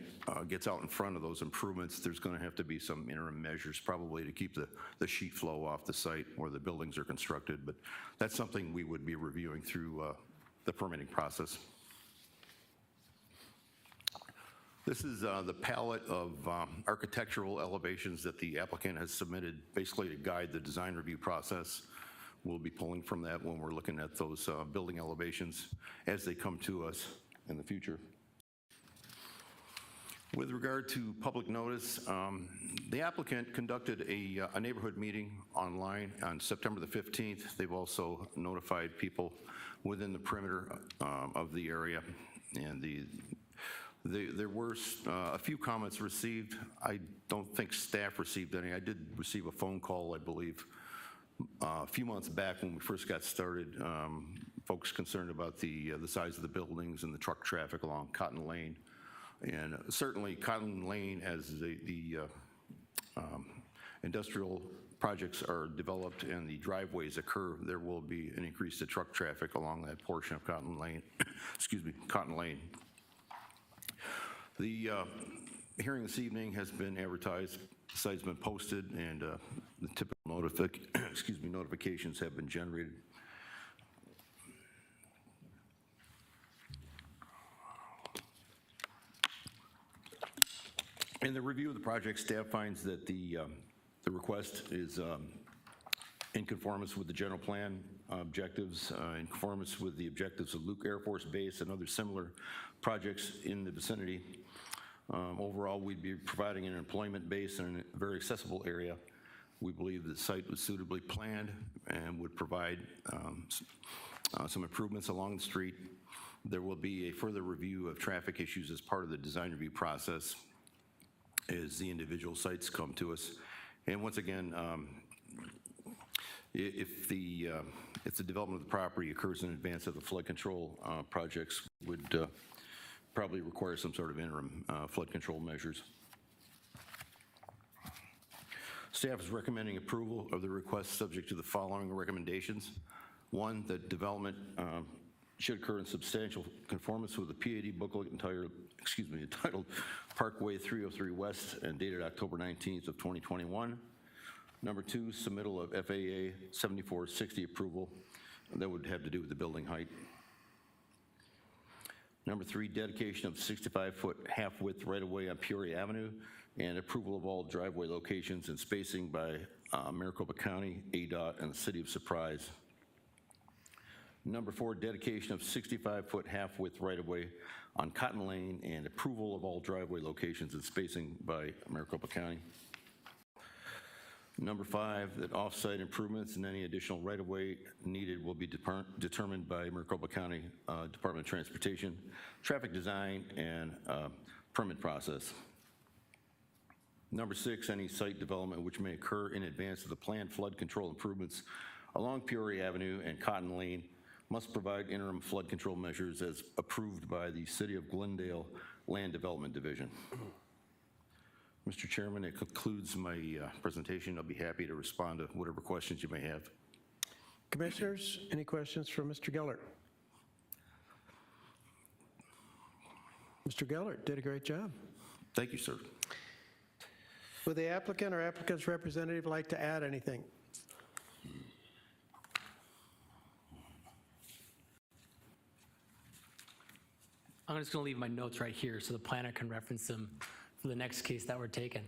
gets out in front of those improvements, there's going to have to be some interim measures probably to keep the sheet flow off the site where the buildings are constructed, but that's something we would be reviewing through the permitting process. This is the palette of architectural elevations that the applicant has submitted basically to guide the design review process. We'll be pulling from that when we're looking at those building elevations as they come to us in the future. With regard to public notice, the applicant conducted a neighborhood meeting online on September the 15th. They've also notified people within the perimeter of the area, and there were a few comments received. I don't think staff received any. I did receive a phone call, I believe, a few months back when we first got started, folks concerned about the size of the buildings and the truck traffic along Cotton Lane. And certainly Cotton Lane, as the industrial projects are developed and the driveways occur, there will be an increase to truck traffic along that portion of Cotton Lane. Cotton Lane. The hearing this evening has been advertised. The site's been posted, and the typical notifications have been generated. In the review of the project, staff finds that the request is in conformance with the general plan objectives, in conformance with the objectives of Luke Air Force Base and other similar projects in the vicinity. Overall, we'd be providing an employment base in a very accessible area. We believe the site was suitably planned and would provide some improvements along the street. There will be a further review of traffic issues as part of the design review process as the individual sites come to us. And once again, if the development of the property occurs in advance of the flood control projects, would probably require some sort of interim flood control measures. Staff is recommending approval of the request subject to the following recommendations. One, that development should occur in substantial conformance with the PAD booklet entitled Parkway 303 West and dated October 19th of 2021. Number two, submittal of FAA 7460 approval. That would have to do with the building height. Number three, dedication of 65-foot half-width right-of-way on Peoria Avenue and approval of all driveway locations and spacing by Maricopa County, ADOT, and the City of Surprise. Number four, dedication of 65-foot half-width right-of-way on Cotton Lane and approval of all driveway locations and spacing by Maricopa County. Number five, that off-site improvements and any additional right-of-way needed will be determined by Maricopa County Department of Transportation, traffic design, and permit process. Number six, any site development which may occur in advance of the planned flood control improvements along Peoria Avenue and Cotton Lane must provide interim flood control measures as approved by the City of Glendale Land Development Division. Mr. Chairman, it concludes my presentation. I'll be happy to respond to whatever questions you may have. Commissioners, any questions for Mr. Gellert? Mr. Gellert did a great job. Thank you, sir. Would the applicant or applicant's representative like to add anything? I'm just going to leave my notes right here so the planner can reference them for the next case that we're taking.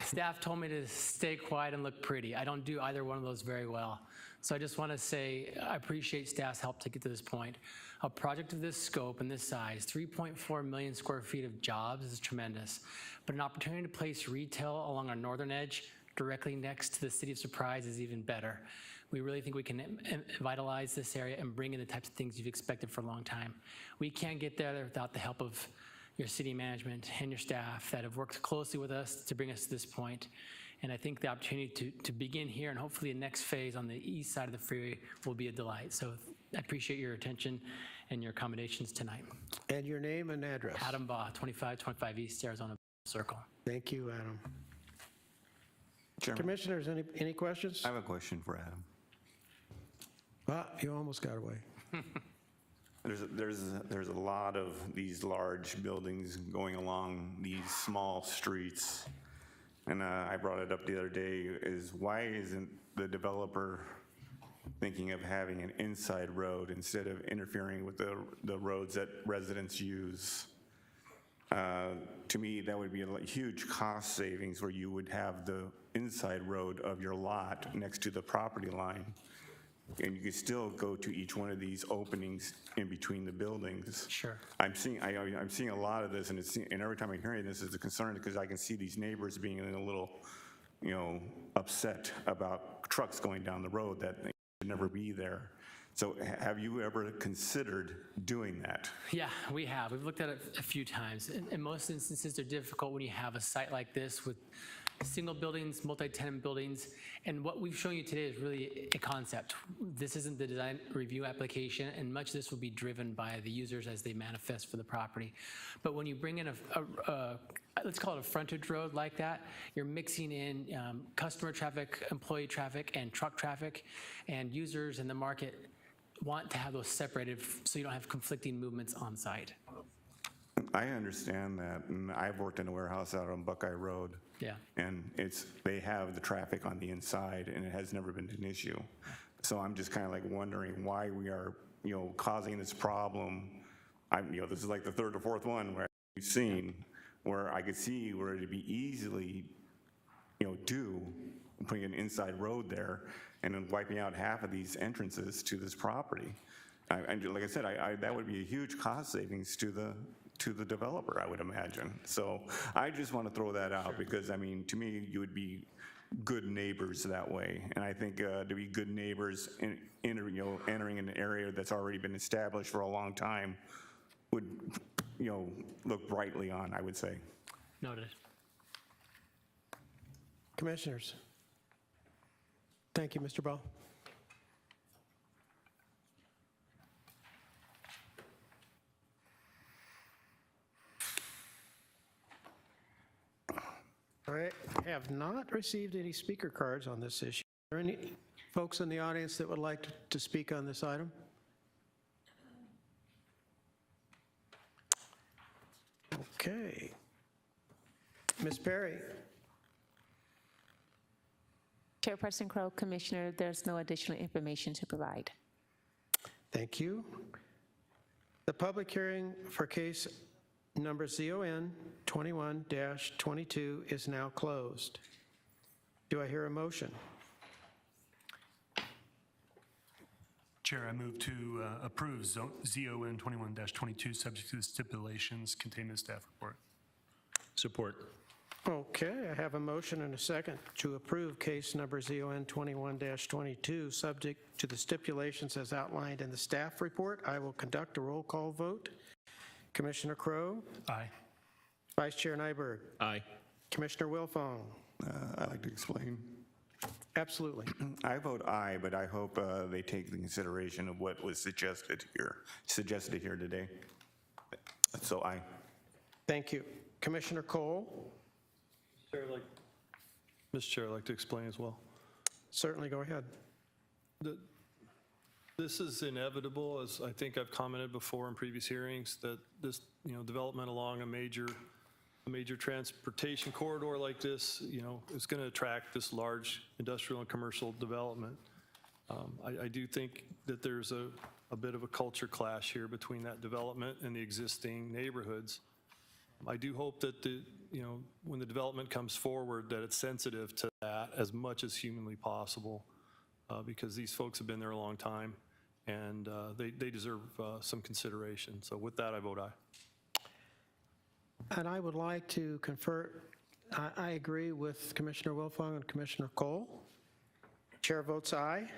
Staff told me to stay quiet and look pretty. I don't do either one of those very well. So I just want to say I appreciate staff's help to get to this point. A project of this scope and this size, 3.4 million square feet of jobs is tremendous, but an opportunity to place retail along our northern edge directly next to the City of Surprise is even better. We really think we can vitalize this area and bring in the types of things you've expected for a long time. We can't get there without the help of your city management and your staff that have worked closely with us to bring us to this point. And I think the opportunity to begin here and hopefully the next phase on the east side of the freeway will be a delight. So I appreciate your attention and your accommodations tonight. And your name and address? Adam Baugh, 2525 East Arizona Circle. Thank you, Adam. Chairman, Commissioners, any questions? I have a question for Adam. You almost got away. There's a lot of these large buildings going along these small streets. And I brought it up the other day, is why isn't the developer thinking of having an inside road instead of interfering with the roads that residents use? To me, that would be a huge cost savings where you would have the inside road of your lot next to the property line. And you could still go to each one of these openings in between the buildings. Sure. I'm seeing a lot of this, and every time I'm hearing this is a concern because I can see these neighbors being a little, upset about trucks going down the road that they should never be there. So have you ever considered doing that? Yeah, we have. We've looked at it a few times. In most instances, they're difficult when you have a site like this with single buildings, multi-tenant buildings, and what we've shown you today is really a concept. This isn't the design review application, and much of this will be driven by the users as they manifest for the property. But when you bring in let's call it a frontage road like that, you're mixing in customer traffic, employee traffic, and truck traffic, and users in the market want to have those separated so you don't have conflicting movements on site. I understand that, and I've worked in a warehouse out on Buckeye Road. Yeah. And they have the traffic on the inside, and it has never been an issue. So I'm just kind of like wondering why we are, causing this problem. This is like the third or fourth one where we've seen where I could see where it'd be easily, putting an inside road there and then wiping out half of these entrances to this property. And like I said, that would be a huge cost savings to the developer, I would imagine. So I just want to throw that out because, to me, you would be good neighbors that way. And I think to be good neighbors, entering an area that's already been established for a long time would, look brightly on, I would say. Noted. Commissioners. Thank you, Mr. Ball. I have not received any speaker cards on this issue. Are there any folks in the audience that would like to speak on this item? Okay. Ms. Perry. Chairperson Crow, Commissioner, there's no additional information to provide. Thank you. The public hearing for case number ZON 21-22 is now closed. Do I hear a motion? Chair, I move to approve ZON 21-22, subject to the stipulations contained in the staff report. Support. Okay, I have a motion and a second to approve case number ZON 21-22, subject to the stipulations as outlined in the staff report. I will conduct a roll call vote. Commissioner Crow? Aye. Vice Chair Nyberg? Aye. Commissioner Wilfong? I'd like to explain. Absolutely. I vote aye, but I hope they take the consideration of what was suggested here today. So aye. Thank you. Commissioner Cole? Mr. Chair, I'd like to explain as well. Certainly, go ahead. This is inevitable, as I think I've commented before in previous hearings, that this, development along a major transportation corridor like this, is going to attract this large industrial and commercial development. I do think that there's a bit of a culture clash here between that development and the existing neighborhoods. I do hope that when the development comes forward, that it's sensitive to that as much as humanly possible, because these folks have been there a long time, and they deserve some consideration. So with that, I vote aye. And I would like to confer, I agree with Commissioner Wilfong and Commissioner Cole. Chair votes aye.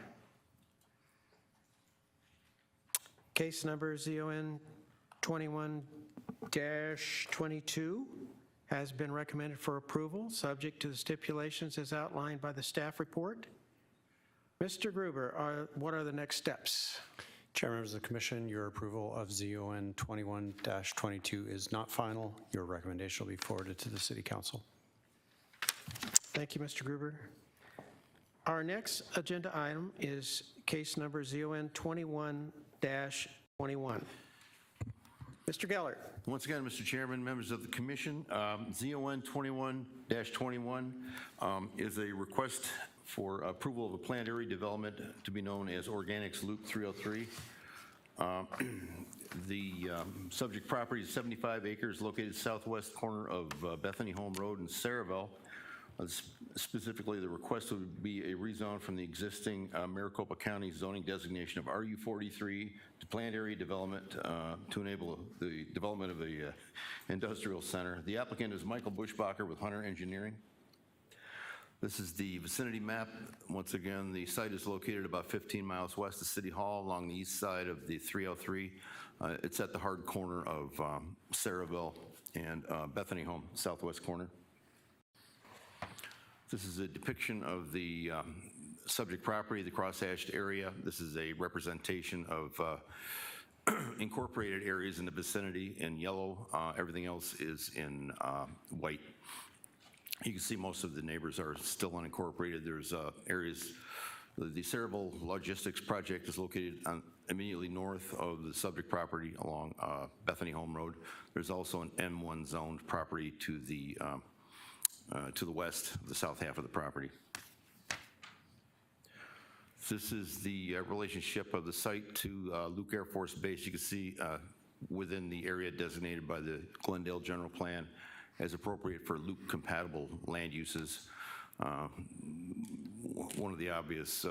Case number ZON 21-22 has been recommended for approval, subject to the stipulations as outlined by the staff report. Mr. Gruber, what are the next steps? Chair, members of the commission, your approval of ZON 21-22 is not final. Your recommendation will be forwarded to the City Council. Thank you, Mr. Gruber. Our next agenda item is case number ZON 21-21. Mr. Geller. Once again, Mr. Chairman, members of the commission, ZON 21-21 is a request for approval of a planned area development to be known as Organics Loop 303. The subject property is 75 acres located southwest corner of Bethany Home Road in Saraville. Specifically, the request would be a rezone from the existing Maricopa County zoning designation of RU43 to planned area development to enable the development of a industrial center. The applicant is Michael Bushbacher with Hunter Engineering. This is the vicinity map. Once again, the site is located about 15 miles west of City Hall along the east side of the 303. It's at the hard corner of Saraville and Bethany Home, southwest corner. This is a depiction of the subject property, the crosshatched area. This is a representation of incorporated areas in the vicinity in yellow. Everything else is in white. You can see most of the neighbors are still unincorporated. There's areas, the Saraville Logistics Project is located immediately north of the subject property along Bethany Home Road. There's also an M1 zoned property to the west, the south half of the property. This is the relationship of the site to Luke Air Force Base. You can see within the area designated by the Glendale General Plan as appropriate for Luke compatible land uses. One of the obvious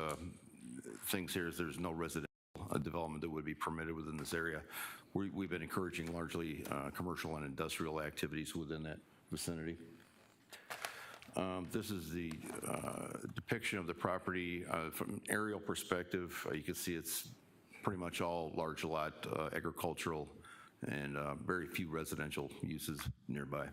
things here is there's no residential development that would be permitted within this area. We've been encouraging largely commercial and industrial activities within that vicinity. This is the depiction of the property from an aerial perspective. You can see it's pretty much all large lot agricultural and very few residential uses nearby.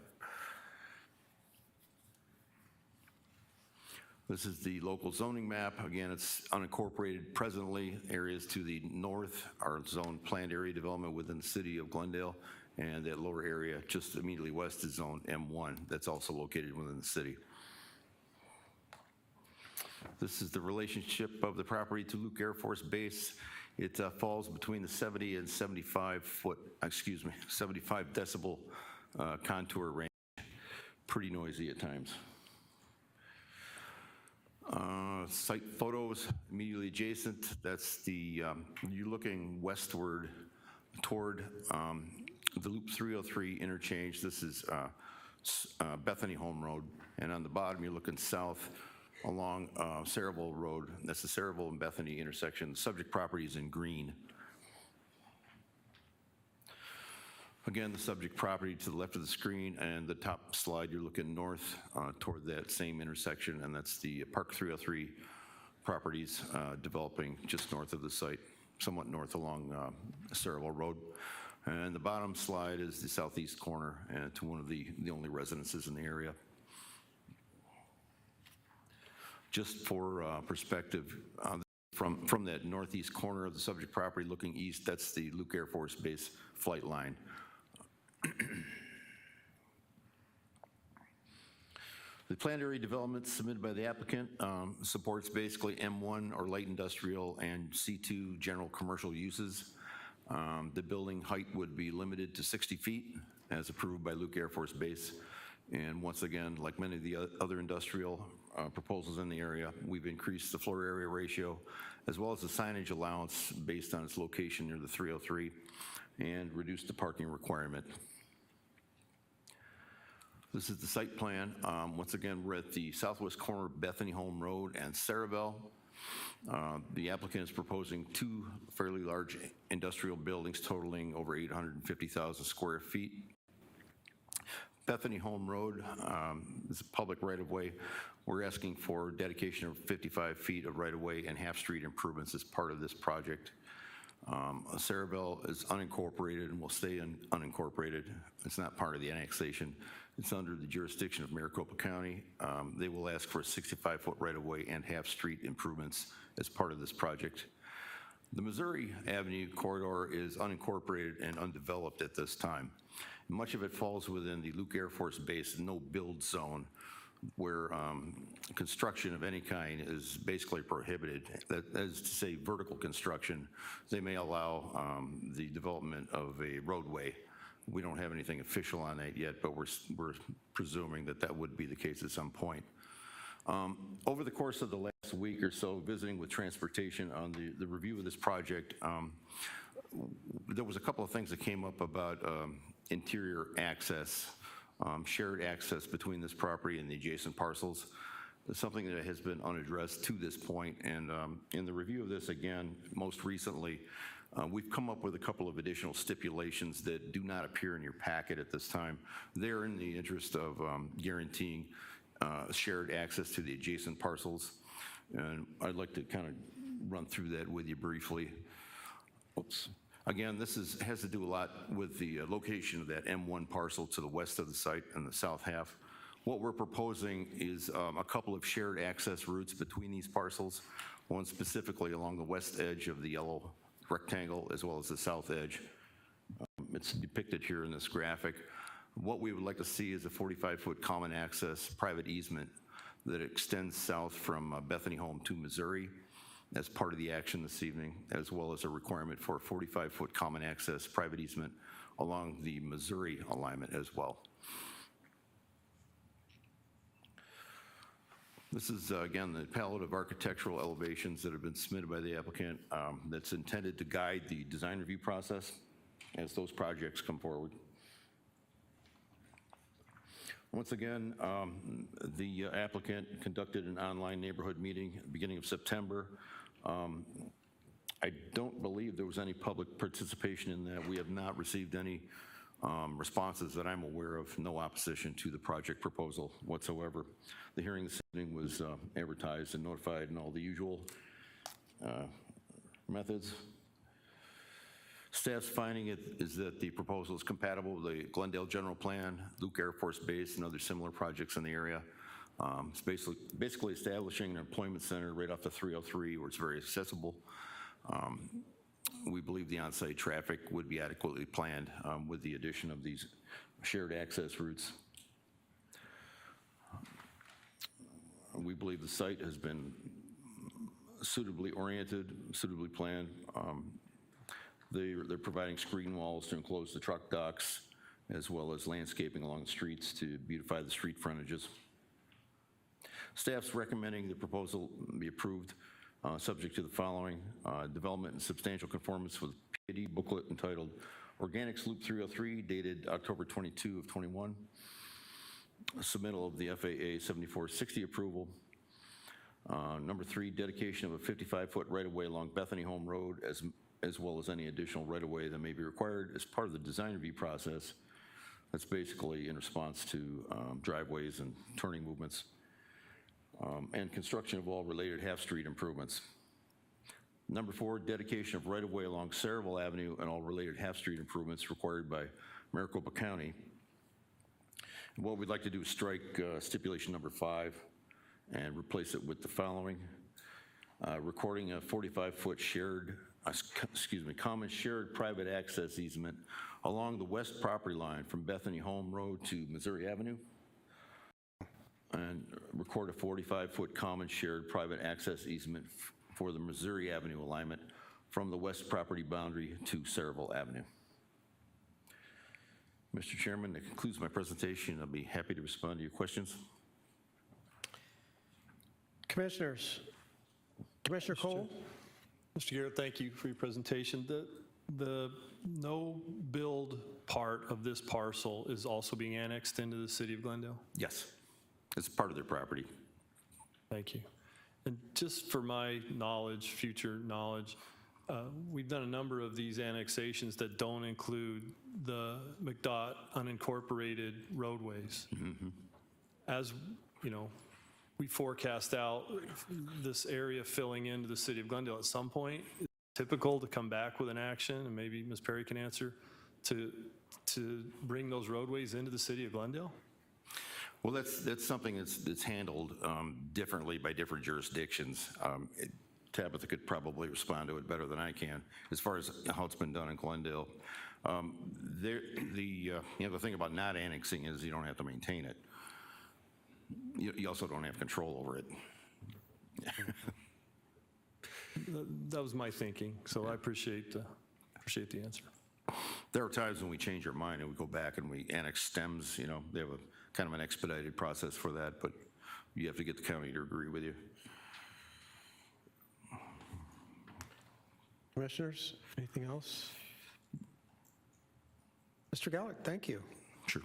This is the local zoning map. Again, it's unincorporated presently. Areas to the north are zoned planned area development within the city of Glendale, and that lower area just immediately west is zoned M1. That's also located within the city. This is the relationship of the property to Luke Air Force Base. It falls between the 70 and 75 decibel contour range. Pretty noisy at times. Site photos immediately adjacent. That's the, you're looking westward toward the Loop 303 interchange. This is Bethany Home Road. And on the bottom, you're looking south along Saraville Road. That's the Saraville and Bethany intersection. The subject property is in green. Again, the subject property to the left of the screen, and the top slide, you're looking north toward that same intersection, and that's the Park 303 properties developing just north of the site, somewhat north along Saraville Road. And the bottom slide is the southeast corner and to one of the only residences in the area. Just for perspective, from that northeast corner of the subject property looking east, that's the Luke Air Force Base flight line. The planned area development submitted by the applicant supports basically M1 or light industrial and C2 general commercial uses. The building height would be limited to 60 feet as approved by Luke Air Force Base. And once again, like many of the other industrial proposals in the area, we've increased the floor area ratio as well as the signage allowance based on its location near the 303 and reduced the parking requirement. This is the site plan. Once again, we're at the southwest corner of Bethany Home Road and Saraville. The applicant is proposing 2 fairly large industrial buildings totaling over 850,000 square feet. Bethany Home Road is a public right-of-way. We're asking for dedication of 55 feet of right-of-way and half-street improvements as part of this project. Saraville is unincorporated and will stay unincorporated. It's not part of the annexation. It's under the jurisdiction of Maricopa County. They will ask for a 65-foot right-of-way and half-street improvements as part of this project. The Missouri Avenue corridor is unincorporated and undeveloped at this time. Much of it falls within the Luke Air Force Base no-build zone, where construction of any kind is basically prohibited. That is to say, vertical construction. They may allow the development of a roadway. We don't have anything official on that yet, but we're presuming that that would be the case at some point. Over the course of the last week or so, visiting with transportation on the review of this project, there was a couple of things that came up about interior access, shared access between this property and the adjacent parcels. It's something that has been unaddressed to this point, and in the review of this again, most recently, we've come up with a couple of additional stipulations that do not appear in your packet at this time. They're in the interest of guaranteeing shared access to the adjacent parcels, and I'd like to kind of run through that with you briefly. Oops. Again, this has to do a lot with the location of that M1 parcel to the west of the site and the south half. What we're proposing is a couple of shared access routes between these parcels, one specifically along the west edge of the yellow rectangle as well as the south edge. It's depicted here in this graphic. What we would like to see is a 45-foot common access private easement that extends south from Bethany Home to Missouri as part of the action this evening, as well as a requirement for a 45-foot common access private easement along the Missouri alignment as well. This is, again, the palette of architectural elevations that have been submitted by the applicant that's intended to guide the design review process as those projects come forward. Once again, the applicant conducted an online neighborhood meeting at the beginning of September. I don't believe there was any public participation in that. We have not received any responses that I'm aware of, no opposition to the project proposal whatsoever. The hearing this evening was advertised and notified in all the usual methods. Staff's finding is that the proposal is compatible with the Glendale General Plan, Luke Air Force Base, and other similar projects in the area. It's basically establishing an employment center right off the 303 where it's very accessible. We believe the on-site traffic would be adequately planned with the addition of these shared access routes. We believe the site has been suitably oriented, suitably planned. They're providing screen walls to enclose the truck docks, as well as landscaping along the streets to beautify the street frontages. Staff's recommending the proposal be approved, subject to the following: development in substantial conformance with PID booklet entitled Organics Loop 303, dated October 22 of 21. Submittal of the FAA 7460 approval. Number 3, dedication of a 55-foot right-of-way along Bethany Home Road, as well as any additional right-of-way that may be required as part of the design review process. That's basically in response to driveways and turning movements. And construction of all related half-street improvements. Number 4, dedication of right-of-way along Saraville Avenue and all related half-street improvements required by Maricopa County. And what we'd like to do is strike stipulation number 5 and replace it with the following. Recording a 45-foot common shared private access easement along the west property line from Bethany Home Road to Missouri Avenue. and record a 45-foot common shared private access easement for the Missouri Avenue alignment from the west property boundary to Saraville Avenue. Mr. Chairman, that concludes my presentation. I'll be happy to respond to your questions. Commissioners, Commissioner Cole? Mr. Garrett, thank you for your presentation. The no-build part of this parcel is also being annexed into the city of Glendale? Yes, it's part of their property. Thank you. And just for my knowledge, future knowledge, we've done a number of these annexations that don't include the McDOT unincorporated roadways. As you know, we forecast out this area filling into the city of Glendale at some point. It's typical to come back with an action, and maybe Ms. Perry can answer, to bring those roadways into the city of Glendale? Well, that's something that's handled differently by different jurisdictions. Tabitha could probably respond to it better than I can, as far as how it's been done in Glendale. The thing about not annexing is you don't have to maintain it. You also don't have control over it. That was my thinking, so I appreciate the answer. There are times when we change our mind and we go back and we annex stems. You know, they have a kind of an expedited process for that, but you have to get the county to agree with you. Commissioners, anything else? Mr. Gallick, thank you. Sure.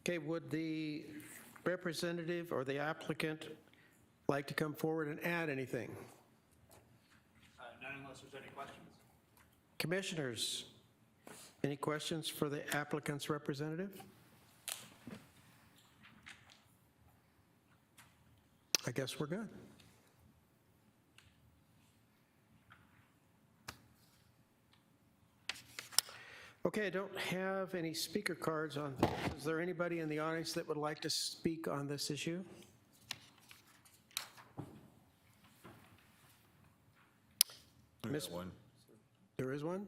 Okay, would the representative or the applicant like to come forward and add anything? None unless there's any questions. Commissioners, any questions for the applicant's representative? I guess we're good. Okay, I don't have any speaker cards on this. Is there anybody in the audience that would like to speak on this issue? One. There is one?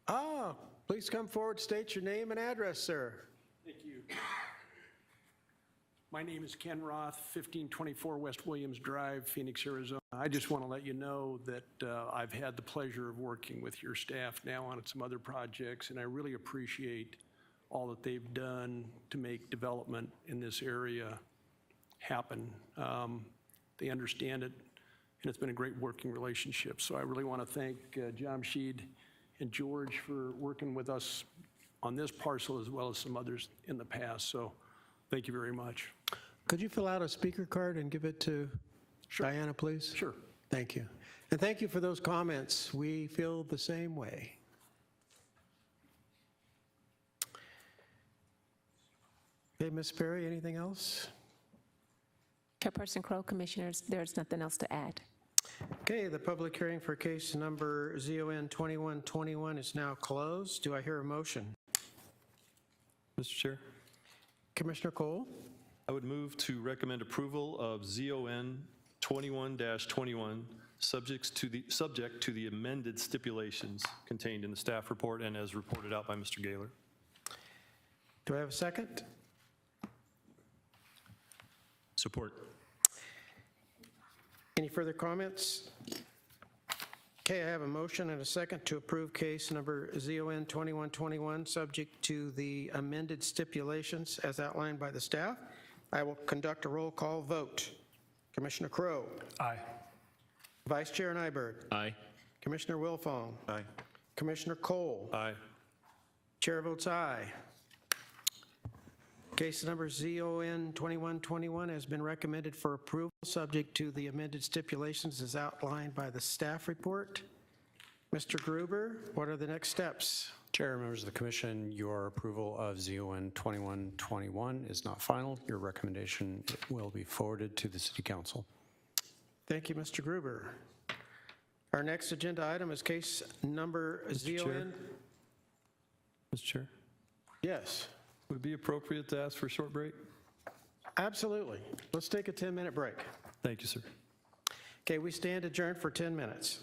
Ah, please come forward, state your name and address, sir. Thank you. My name is Ken Roth, 1524 West Williams Drive, Phoenix, Arizona. I just want to let you know that I've had the pleasure of working with your staff now on some other projects, and I really appreciate all that they've done to make development in this area happen. They understand it, and it's been a great working relationship. So I really want to thank Jamshid and George for working with us on this parcel as well as some others in the past. So thank you very much. Could you fill out a speaker card and give it to Diana, please? Sure. Thank you. And thank you for those comments. We feel the same way. Okay, Ms. Perry, anything else? Chairperson Crow, Commissioners, there's nothing else to add. Okay, the public hearing for case number ZON 2121 is now closed. Do I hear a motion? Mr. Chair? Commissioner Cole? I would move to recommend approval of ZON 21-21, subject to the amended stipulations contained in the staff report and as reported out by Mr. Gaylor. Do I have a second? Support. Any further comments? Okay, I have a motion and a second to approve case number ZON 2121, subject to the amended stipulations as outlined by the staff. I will conduct a roll call vote. Commissioner Crow? Aye. Vice Chair Nyberg? Aye. Commissioner Wilfong? Aye. Commissioner Cole? Aye. Chair votes aye. Case number ZON 2121 has been recommended for approval, subject to the amended stipulations as outlined by the staff report. Mr. Gruber, what are the next steps? Chair, members of the commission, your approval of ZON 2121 is not final. Your recommendation will be forwarded to the City Council. Thank you, Mr. Gruber. Our next agenda item is case number ZON. Mr. Chair? Yes. Would it be appropriate to ask for a short break? Absolutely. Let's take a 10-minute break. Thank you, sir. Okay, we stand adjourned for 10 minutes.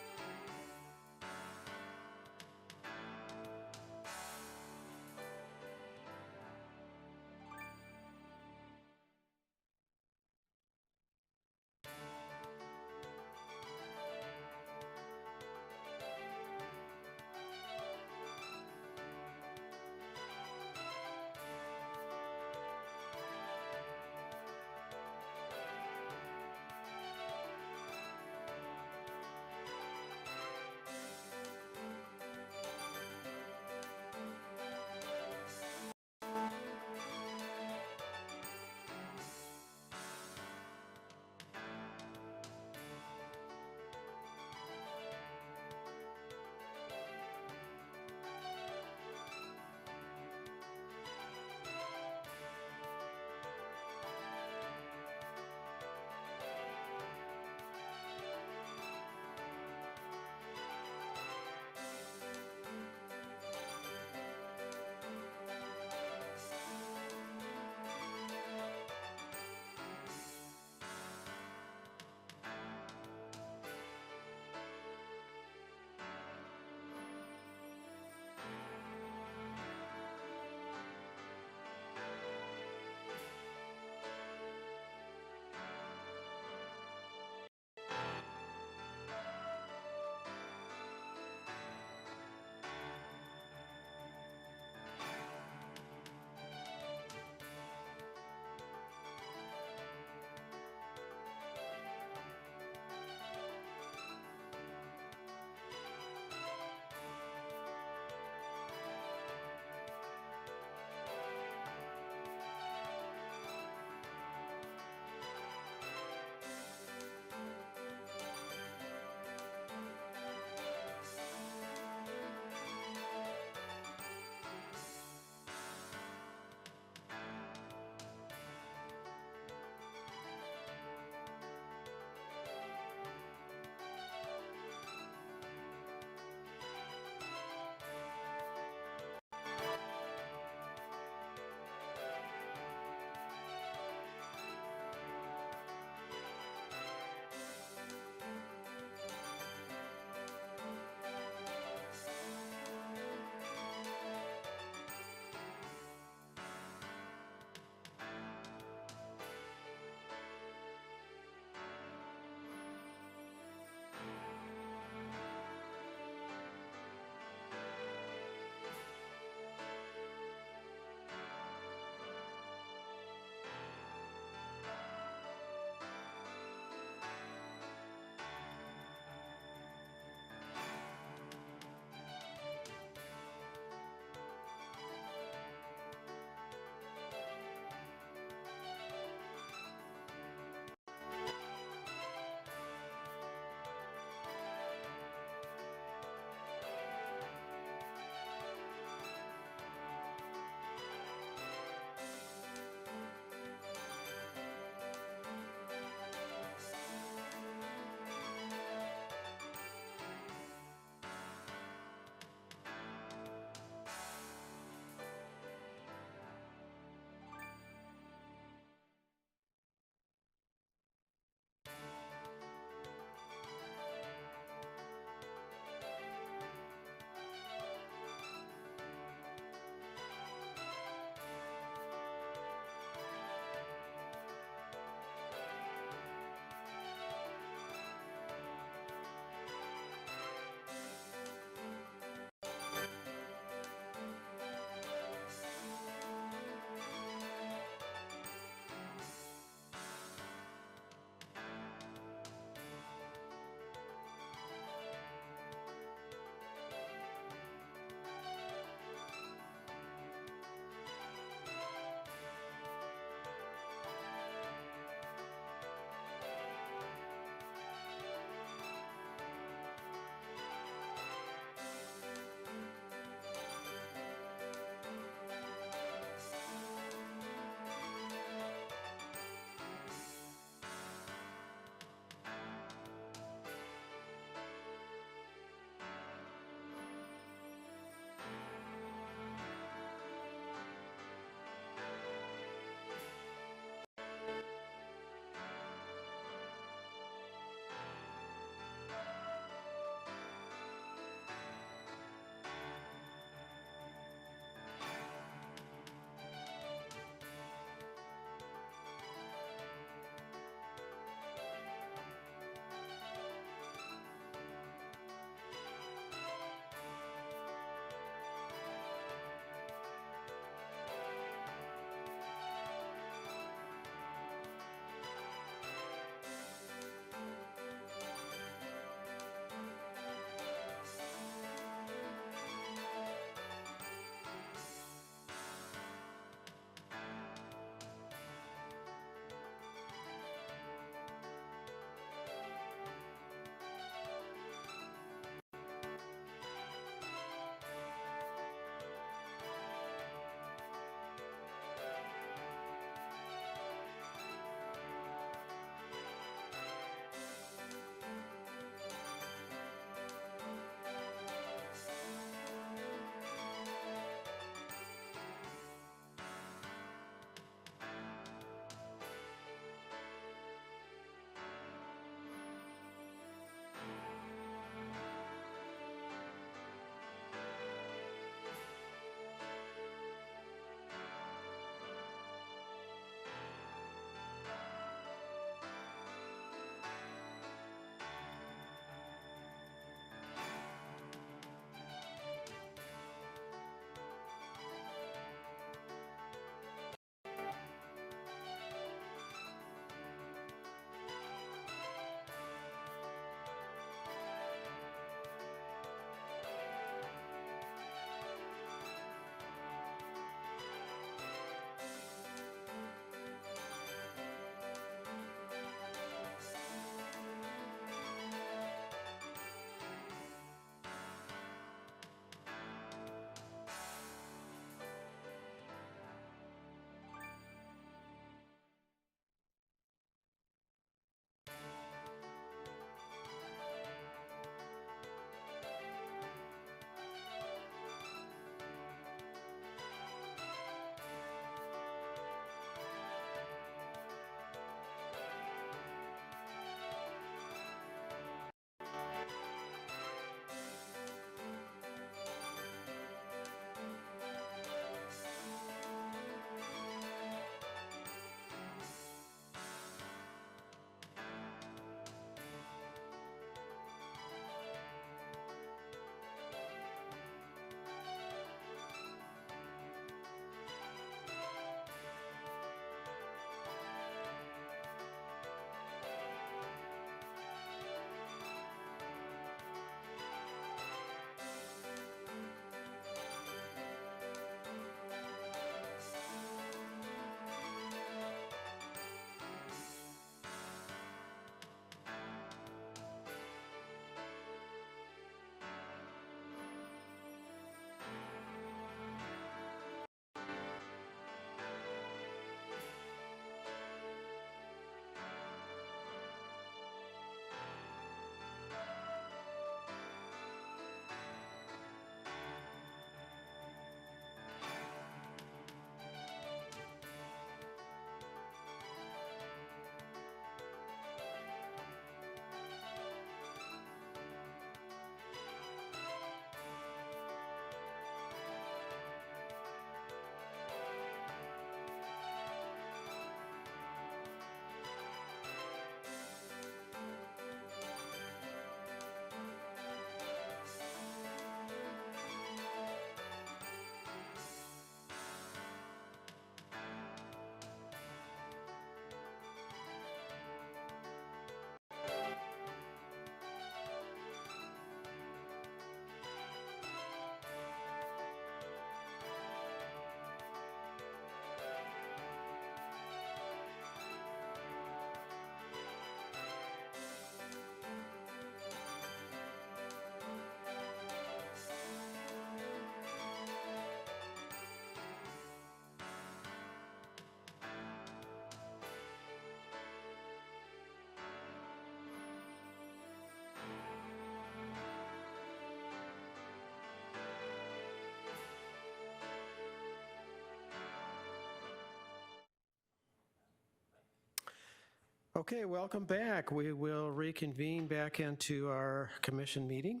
Okay, welcome back. We will reconvene back into our commission meeting.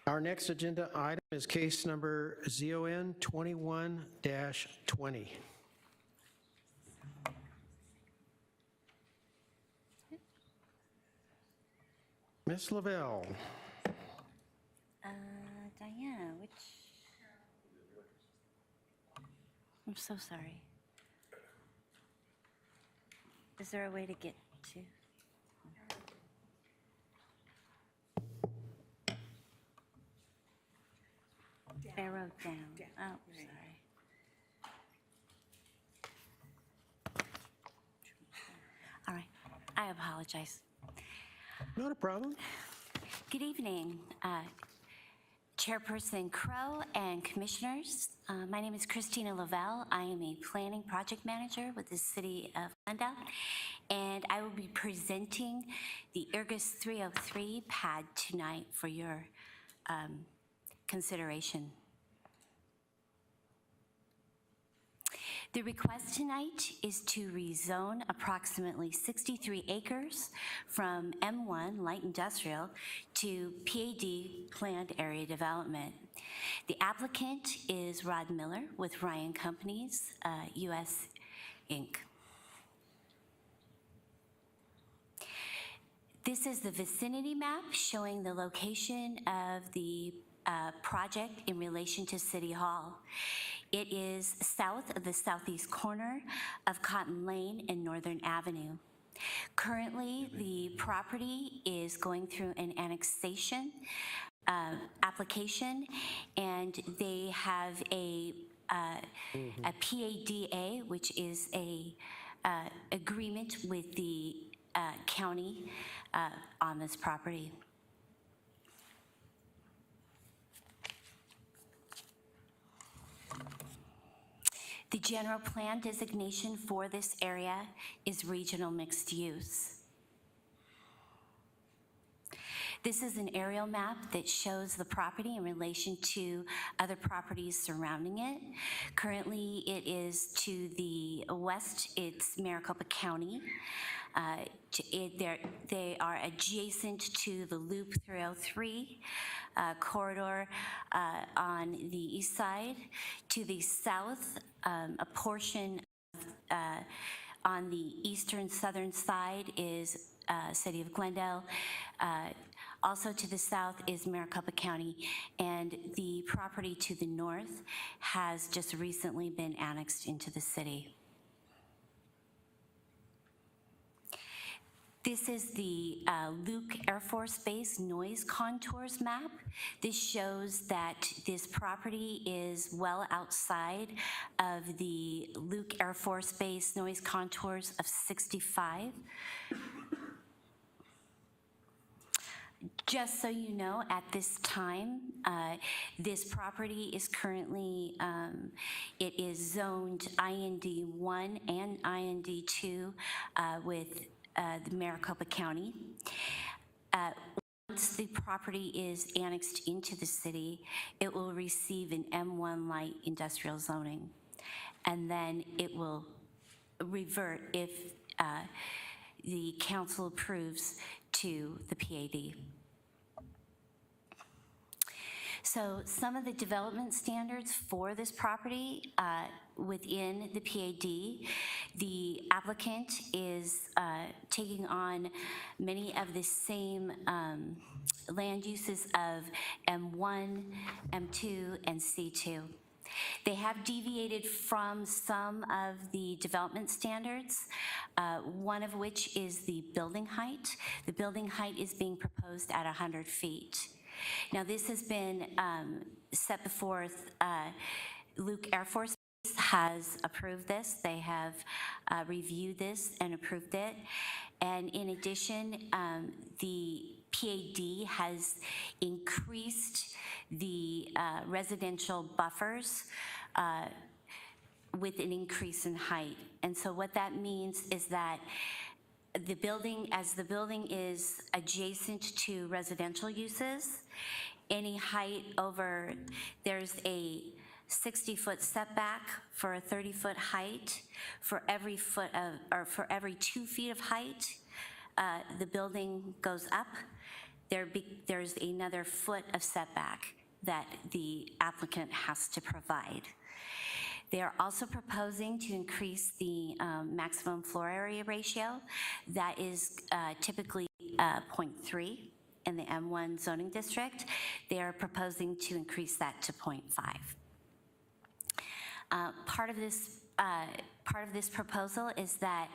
Our next agenda item is case number ZON 21-20. Ms. Lavelle. Diana, which? I'm so sorry. Is there a way to get to? Arrow down. Oh, sorry. All right. I apologize. Not a problem. Good evening, Chairperson Crow and Commissioners. My name is Christina Lavelle. I am a Planning Project Manager with the City of Glendale, and I will be presenting the IRGIS 303 pad tonight for your consideration. The request tonight is to rezone approximately 63 acres from M1 Light Industrial to PAD Planned Area Development. The applicant is Rod Miller with Ryan Companies, US Inc. This is the vicinity map showing the location of the project in relation to City Hall. It is south of the southeast corner of Cotton Lane and Northern Avenue. Currently, the property is going through an annexation application, and they have a PADA, which is a agreement with the county on this property. The general plan designation for this area is regional mixed use. This is an aerial map that shows the property in relation to other properties surrounding it. Currently, it is to the west, it's Maricopa County. They are adjacent to the Loop 303 corridor on the east side. To the south, a portion on the eastern southern side is City of Glendale. Also to the south is Maricopa County, and the property to the north has just recently been annexed into the city. This is the Luke Air Force Base noise contours map. This shows that this property is well outside of the Luke Air Force Base noise contours of 65. Just so you know, at this time, this property is currently, it is zoned IND 1 and IND 2 with the Maricopa County. Once the property is annexed into the city, it will receive an M1 light industrial zoning, and then it will revert if the council approves to the PAD. So some of the development standards for this property within the PAD, the applicant is taking on many of the same land uses of M1, M2, and C2. They have deviated from some of the development standards, one of which is the building height. The building height is being proposed at 100 feet. Now, this has been set before Luke Air Force Base has approved this. They have reviewed this and approved it. And in addition, the PAD has increased the residential buffers with an increase in height. And so what that means is that the building, as the building is adjacent to residential uses, any height over, there's a 60-foot setback for a 30-foot height. For every 2 feet of height, the building goes up. There's another foot of setback that the applicant has to provide. They are also proposing to increase the maximum floor area ratio. That is typically 0.3 in the M1 zoning district. They are proposing to increase that to 0.5. Part of this proposal is that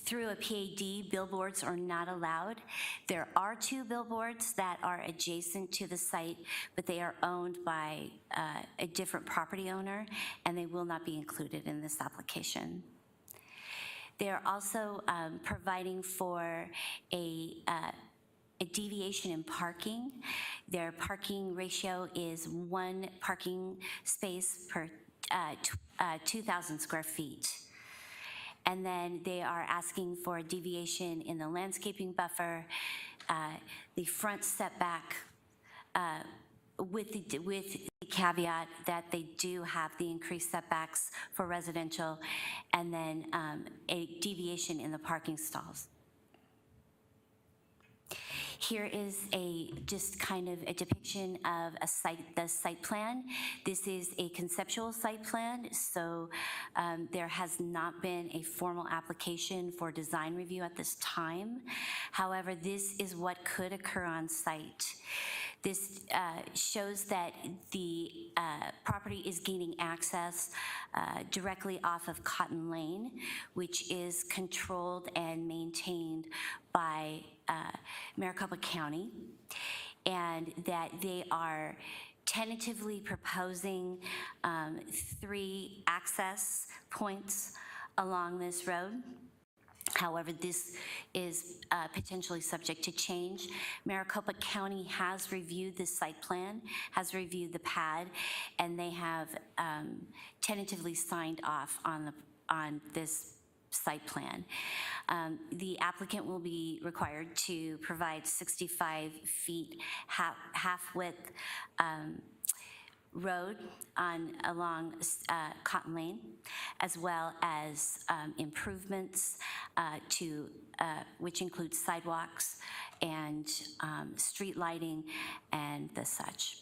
through a PAD, billboards are not allowed. There are 2 billboards that are adjacent to the site, but they are owned by a different property owner, and they will not be included in this application. They are also providing for a deviation in parking. Their parking ratio is 1 parking space per 2,000 square feet. And then they are asking for a deviation in the landscaping buffer, the front setback, with the caveat that they do have the increased setbacks for residential, and then a deviation in the parking stalls. Here is just kind of a depiction of the site plan. This is a conceptual site plan, so there has not been a formal application for design review at this time. However, this is what could occur on site. This shows that the property is gaining access directly off of Cotton Lane, which is controlled and maintained by Maricopa County, and that they are tentatively proposing 3 access points along this road. However, this is potentially subject to change. Maricopa County has reviewed the site plan, has reviewed the PAD, and they have tentatively signed off on this site plan. The applicant will be required to provide 65 feet half-width road along Cotton Lane, as well as improvements which include sidewalks and street lighting and the such.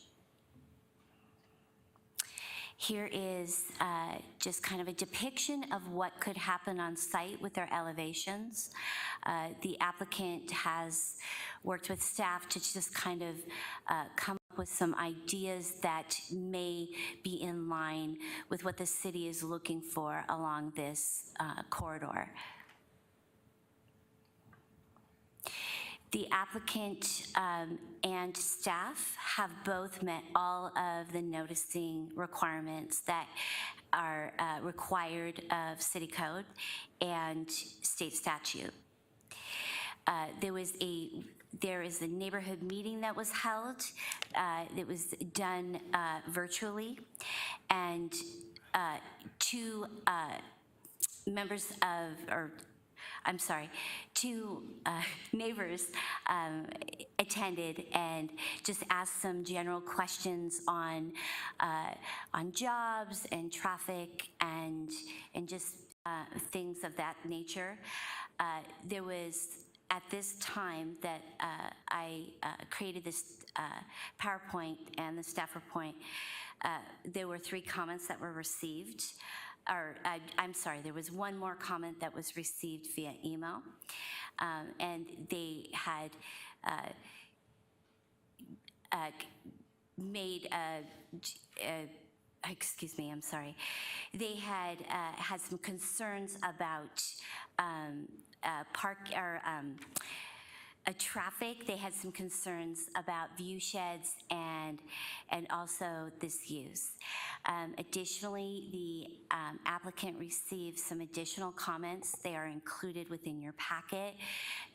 Here is just kind of a depiction of what could happen on site with their elevations. The applicant has worked with staff to just kind of come up with some ideas that may be in line with what the city is looking for along this corridor. The applicant and staff have both met all of the noticing requirements that are required of city code and state statute. There is a neighborhood meeting that was held. It was done virtually, and 2 neighbors attended and just asked some general questions on jobs and traffic and just things of that nature. There was, at this time that I created this PowerPoint and the staff report, there were 3 comments that were received. I'm sorry, there was 1 more comment that was received via email, and they had made excuse me, I'm sorry. They had had some concerns about traffic. They had some concerns about view sheds and also this use. Additionally, the applicant received some additional comments. They are included within your packet.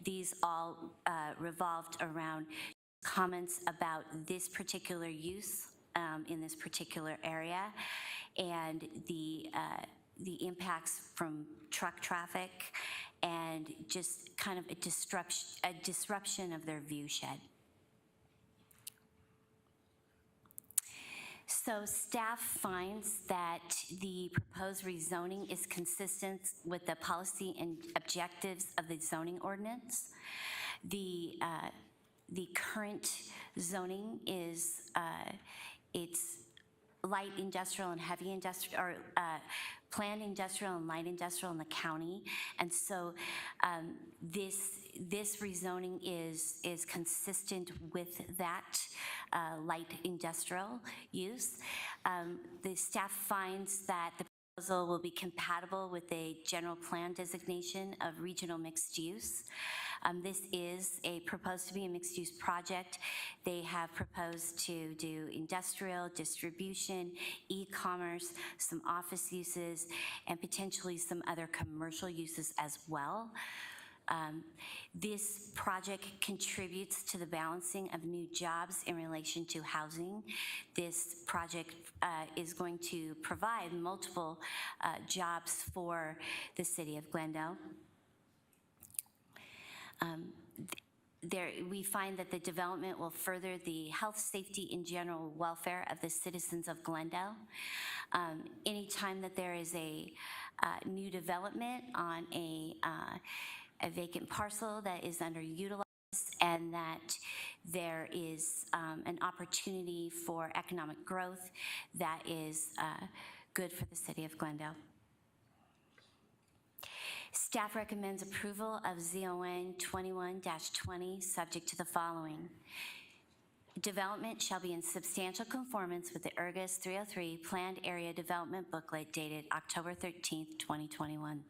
These all revolved around comments about this particular use in this particular area and the impacts from truck traffic and just kind of a disruption of their view shed. So staff finds that the proposed rezoning is consistent with the policy and objectives of the zoning ordinance. The current zoning is, it's light industrial and heavy industrial, or planned industrial and light industrial in the county. And so this rezoning is consistent with that light industrial use. The staff finds that the proposal will be compatible with a general plan designation of regional mixed use. This is proposed to be a mixed-use project. They have proposed to do industrial, distribution, e-commerce, some office uses, and potentially some other commercial uses as well. This project contributes to the balancing of new jobs in relation to housing. This project is going to provide multiple jobs for the city of Glendale. We find that the development will further the health, safety, and general welfare of the citizens of Glendale. Anytime that there is a new development on a vacant parcel that is underutilized and that there is an opportunity for economic growth, that is good for the city of Glendale. Staff recommends approval of ZON 21-20, subject to the following. Development shall be in substantial conformance with the Urgus 303 Planned Area Development Booklet dated October 13th, 2021.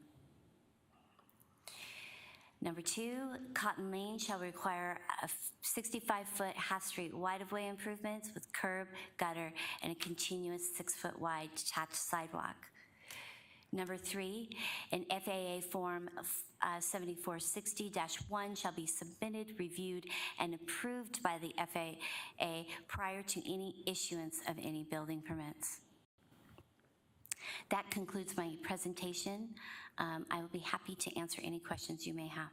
Number 2, Cotton Lane shall require a 65-foot half-street right-of-way improvements with curb, gutter, and a continuous 6-foot wide detached sidewalk. Number 3, an FAA Form 7460-1 shall be submitted, reviewed, and approved by the FAA prior to any issuance of any building permits. That concludes my presentation. I will be happy to answer any questions you may have.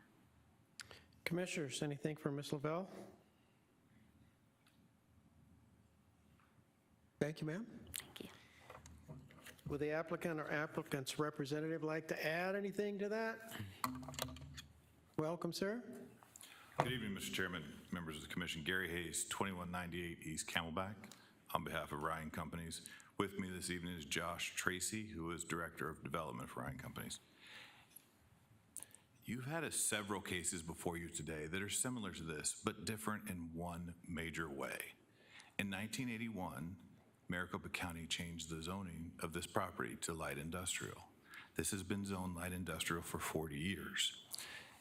Commissioners, anything for Ms. Lavelle? Thank you, ma'am. Thank you. Would the applicant or applicant's representative like to add anything to that? Welcome, sir. Good evening, Mr. Chairman, members of the commission. Gary Hayes, 2198 East Camelback, on behalf of Ryan Companies. With me this evening is Josh Tracy, who is Director of Development for Ryan Companies. You've had several cases before you today that are similar to this, but different in one major way. In 1981, Maricopa County changed the zoning of this property to light industrial. This has been zoned light industrial for 40 years.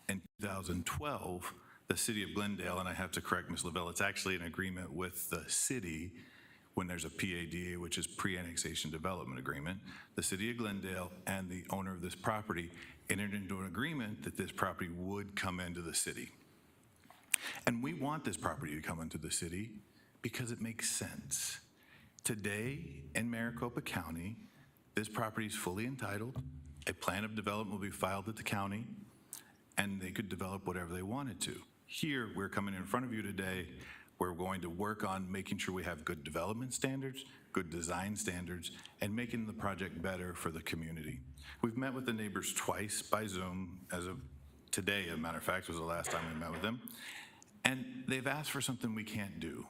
In 2012, the city of Glendale, and I have to correct Ms. Lavelle, it's actually an agreement with the city when there's a PADA, which is Pre-Annexation Development Agreement. The city of Glendale and the owner of this property entered into an agreement that this property would come into the city. And we want this property to come into the city because it makes sense. Today in Maricopa County, this property is fully entitled. A plan of development will be filed at the county, and they could develop whatever they wanted to. Here, we're coming in front of you today. We're going to work on making sure we have good development standards, good design standards, and making the project better for the community. We've met with the neighbors twice by Zoom, as of today, as a matter of fact, was the last time we met with them. And they've asked for something we can't do.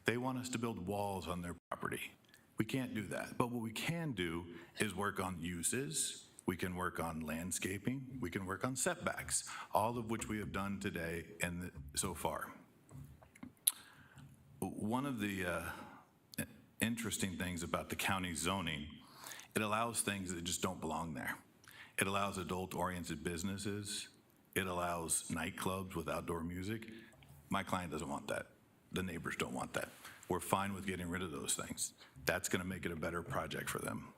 They want us to build walls on their property. We can't do that. But what we can do is work on uses. We can work on landscaping. We can work on setbacks, all of which we have done today and so far. One of the interesting things about the county zoning, it allows things that just don't belong there. It allows adult-oriented businesses. It allows nightclubs with outdoor music. My client doesn't want that. The neighbors don't want that. We're fine with getting rid of those things. That's going to make it a better project for them.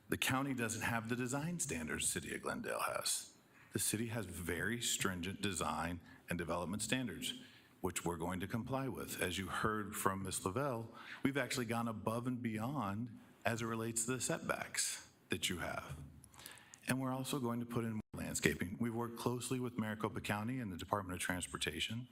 The county doesn't have the design standards the city of Glendale has. The city has very stringent design and development standards, which we're going to comply with. As you heard from Ms. Lavelle, we've actually gone above and beyond as it relates to the setbacks that you have. And we're also going to put in more landscaping. We've worked closely with Maricopa County and the Department of Transportation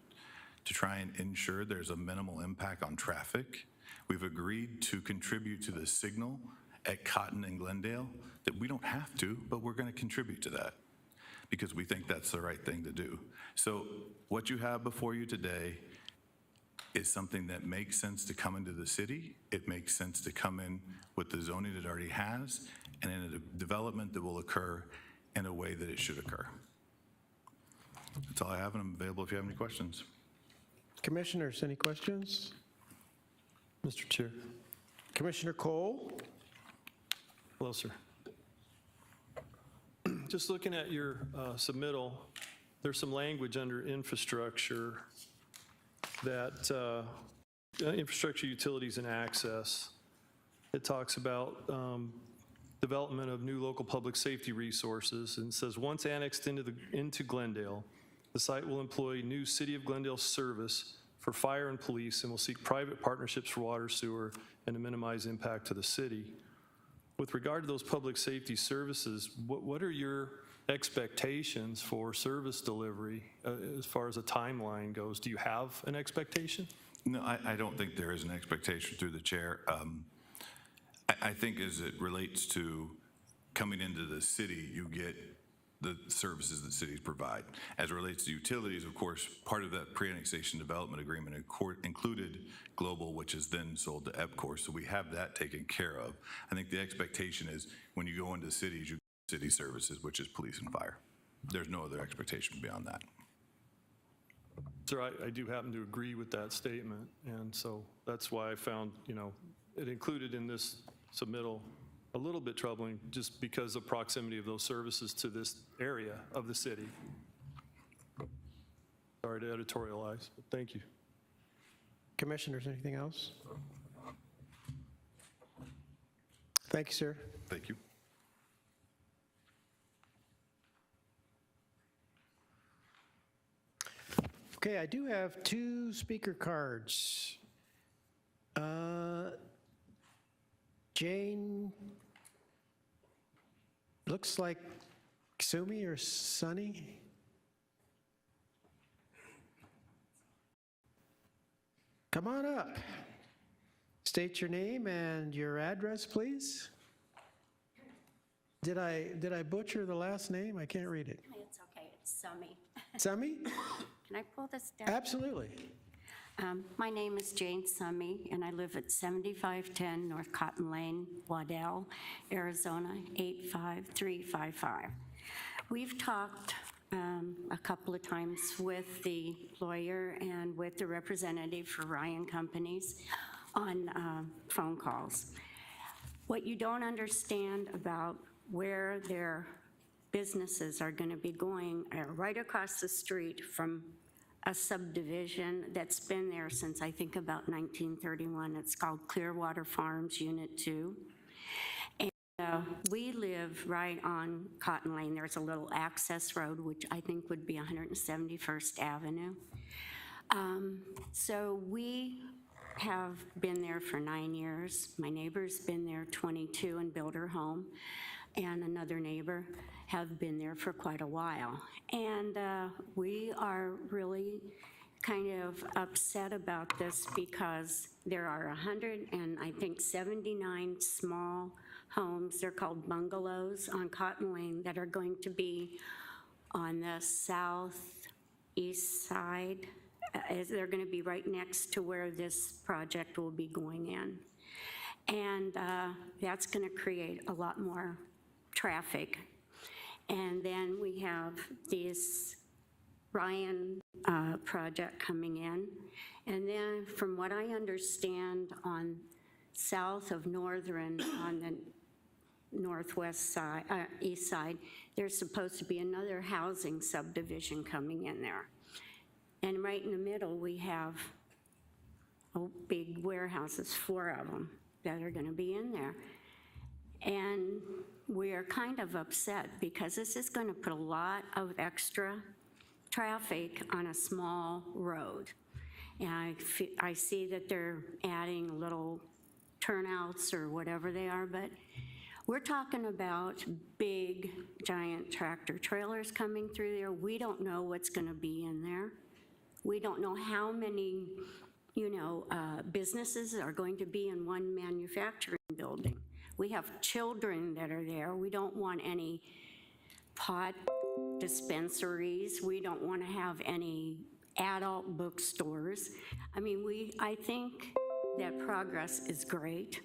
to try and ensure there's a minimal impact on traffic We've agreed to contribute to the signal at Cotton and Glendale, that we don't have to, but we're going to contribute to that because we think that's the right thing to do. So what you have before you today is something that makes sense to come into the city. It makes sense to come in with the zoning it already has and in a development that will occur in a way that it should occur. That's all I have, and I'm available if you have any questions. Commissioners, any questions? Mr. Chair. Commissioner Cole? Hello, sir. Just looking at your submittal, there's some language under infrastructure that infrastructure, utilities, and access. It talks about development of new local public safety resources, and says once annexed into Glendale, the site will employ new City of Glendale service for fire and police and will seek private partnerships for water, sewer, and to minimize impact to the city. With regard to those public safety services, what are your expectations for service delivery as far as a timeline goes? Do you have an expectation? No, I don't think there is an expectation through the chair. I think as it relates to coming into the city, you get the services that cities provide. As it relates to utilities, of course, part of that pre-annexation development agreement included Global, which is then sold to EPCOR, so we have that taken care of. I think the expectation is when you go into cities, you get city services, which is police and fire. There's no other expectation beyond that. Sir, I do happen to agree with that statement, and so that's why I found, it included in this submittal a little bit troubling just because of proximity of those services to this area of the city. Sorry to editorialize, but thank you. Commissioners, anything else? Thank you, sir. Thank you. Okay, I do have 2 speaker cards. Jane, looks like Sumi or Sunny. Come on up. State your name and your address, please. Did I butcher the last name? I can't read it. It's okay, it's Sumi. Sumi? Can I pull this down? Absolutely. My name is Jane Sumi, and I live at 7510 North Cotton Lane, Waddell, Arizona, 85355. We've talked a couple of times with the lawyer and with the representative for Ryan Companies on phone calls. What you don't understand about where their businesses are going to be going are right across the street from a subdivision that's been there since I think about 1931. It's called Clearwater Farms Unit 2. And we live right on Cotton Lane. There's a little access road, which I think would be 171st Avenue. So we have been there for 9 years. My neighbor's been there 22 and built her home, and another neighbor have been there for quite a while. And we are really kind of upset about this because there are 179 small homes, they're called bungalows on Cotton Lane, that are going to be on the southeast side. They're going to be right next to where this project will be going in. And that's going to create a lot more traffic. And then we have this Ryan project coming in. And then from what I understand, on south of Northern, on the northwest side, east side, there's supposed to be another housing subdivision coming in there. And right in the middle, we have big warehouses, 4 of them, that are going to be in there. And we're kind of upset because this is going to put a lot of extra traffic on a small road. And I see that they're adding little turnouts or whatever they are, but we're talking about big, giant tractor trailers coming through there. We don't know what's going to be in there. We don't know how many businesses are going to be in one manufacturing building. We have children that are there. We don't want any pot dispensaries. We don't want to have any adult bookstores. I mean, I think that progress is great,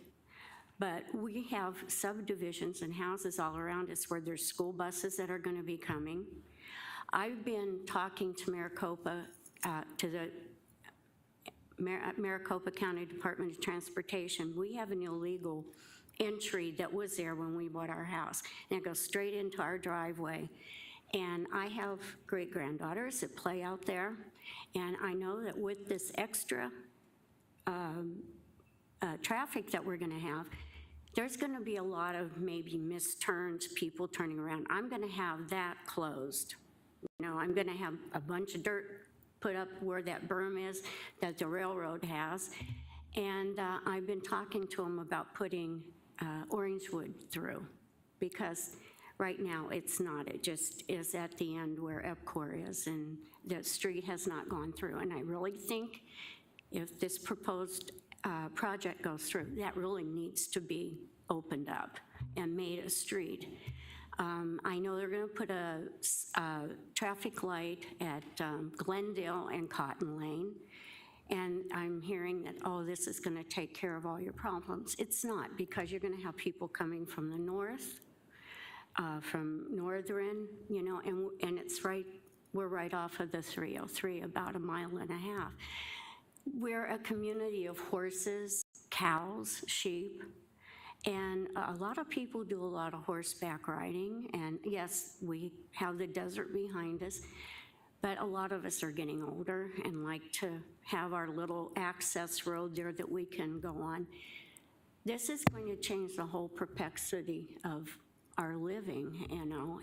but we have subdivisions and houses all around us where there's school buses that are going to be coming. I've been talking to Maricopa, to the Maricopa County Department of Transportation. We have an illegal entry that was there when we bought our house, and it goes straight into our driveway. And I have great-granddaughters that play out there, and I know that with this extra traffic that we're going to have, there's going to be a lot of maybe misturns, people turning around. I'm going to have that closed. I'm going to have a bunch of dirt put up where that berm is that the railroad has, and I've been talking to them about putting orange wood through, because right now it's not. It just is at the end where Epcor is, and the street has not gone through. And I really think if this proposed project goes through, that really needs to be opened up and made a street. I know they're going to put a traffic light at Glendale and Cotton Lane, and I'm hearing that, oh, this is going to take care of all your problems. It's not, because you're going to have people coming from the north, from Northern, and it's right, we're right off of the 303, about a mile and a half. We're a community of horses, cows, sheep, and a lot of people do a lot of horseback riding, and yes, we have the desert behind us, but a lot of us are getting older and like to have our little access road there that we can go on. This is going to change the whole perplexity of our living,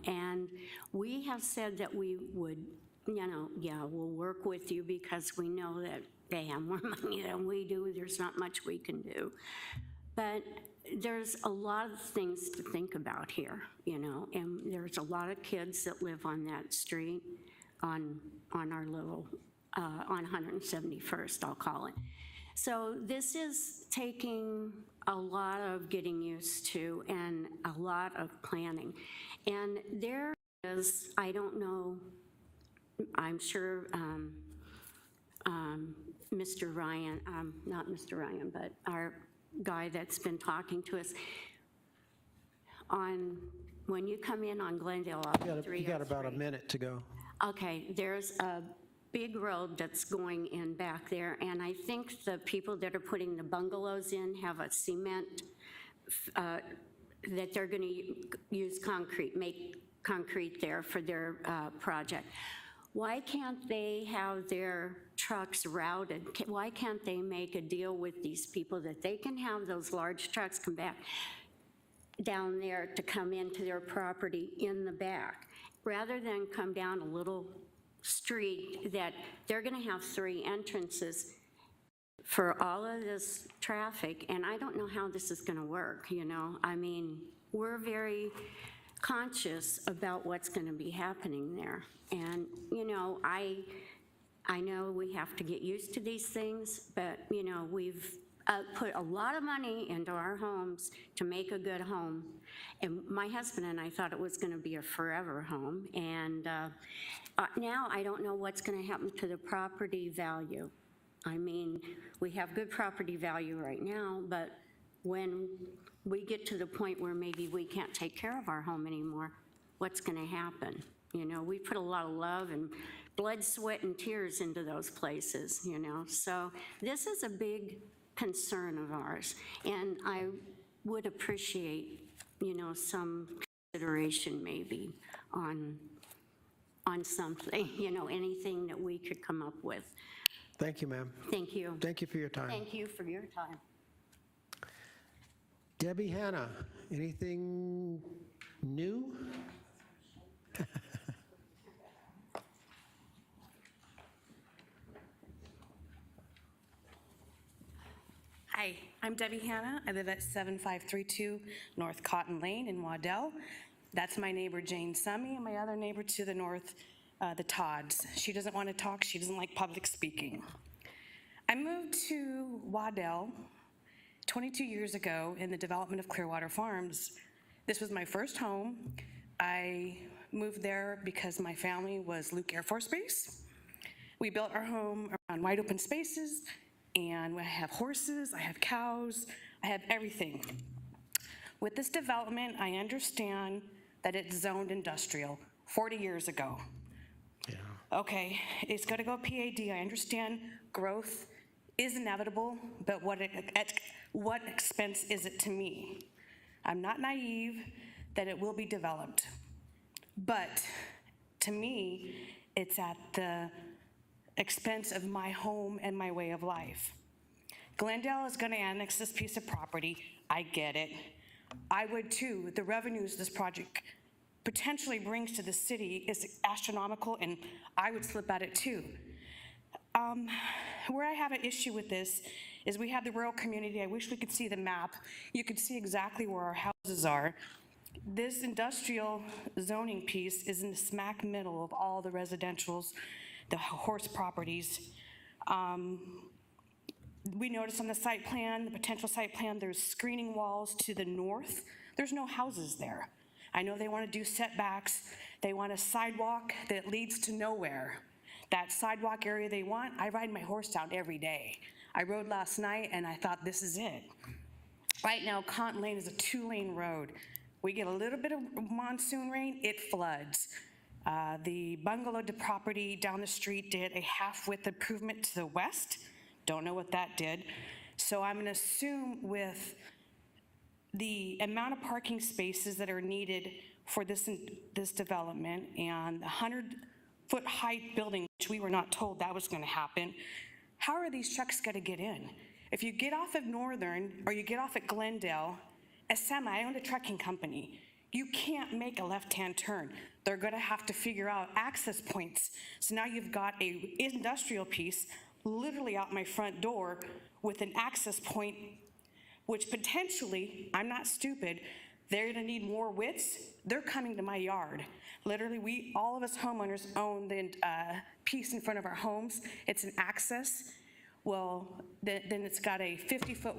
and we have said that we would, yeah, we'll work with you because we know that they have more money than we do. There's not much we can do. But there's a lot of things to think about here, and there's a lot of kids that live on that street, on our little, on 171st, I'll call it. So this is taking a lot of getting used to and a lot of planning. And there is, I don't know, I'm sure Mr. Ryan, not Mr. Ryan, but our guy that's been talking to us on, when you come in on Glendale off of 303. You got about a minute to go. Okay, there's a big road that's going in back there, and I think the people that are putting the bungalows in have a cement that they're going to use concrete, make concrete there for their project. Why can't they have their trucks routed? Why can't they make a deal with these people that they can have those large trucks come back down there to come into their property in the back, rather than come down a little street that they're going to have 3 entrances for all of this traffic, and I don't know how this is going to work, I mean, we're very conscious about what's going to be happening there. And, I know we have to get used to these things, but, we've put a lot of money into our homes to make a good home. And my husband and I thought it was going to be a forever home. And now I don't know what's going to happen to the property value. I mean, we have good property value right now, but when we get to the point where maybe we can't take care of our home anymore, what's going to happen? We put a lot of love and blood, sweat, and tears into those places, So this is a big concern of ours, and I would appreciate, some consideration maybe on something, anything that we could come up with. Thank you, ma'am. Thank you. Thank you for your time. Thank you for your time. Debbie Hanna, anything new? Hi, I'm Debbie Hanna. I live at 7532 North Cotton Lane in Waddell. That's my neighbor Jane Summy, and my other neighbor to the north, the Todds. She doesn't want to talk. She doesn't like public speaking. I moved to Waddell 22 years ago in the development of Clearwater Farms. This was my first home. I moved there because my family was Luke Air Force Base. We built our home around wide open spaces, and I have horses, I have cows, I have everything. With this development, I understand that it's zoned industrial 40 years ago. Yeah. Okay, it's got to go PAD. I understand growth is inevitable, but at what expense is it to me? I'm not naive that it will be developed, but to me, it's at the expense of my home and my way of life. Glendale is going to annex this piece of property. I get it. I would too. The revenues this project potentially brings to the city is astronomical, and I would slip at it too. Where I have an issue with this is we have the rural community. I wish we could see the map. You could see exactly where our houses are. This industrial zoning piece is in the smack middle of all the residentials, the horse properties. We noticed on the site plan, the potential site plan, there's screening walls to the north. There's no houses there. I know they want to do setbacks. They want a sidewalk that leads to nowhere. That sidewalk area they want, I ride my horse down every day. I rode last night and I thought, this is it. Right now, Conton Lane is a 2-lane road. We get a little bit of monsoon rain, it floods. The bungalow property down the street did a half-width improvement to the west. Don't know what that did. So I'm gonna assume with the amount of parking spaces that are needed for this development and the 100-foot height building, which we were not told that was gonna happen, how are these trucks gonna get in? If you get off at Northern or you get off at Glendale, as Sam, I own a trucking company. You can't make a left-hand turn. They're gonna have to figure out access points. So now you've got a industrial piece literally out my front door with an access point, which potentially, I'm not stupid, they're gonna need more widths. They're coming to my yard. Literally, all of us homeowners own the piece in front of our homes. It's an access. Well, then it's got a 50-foot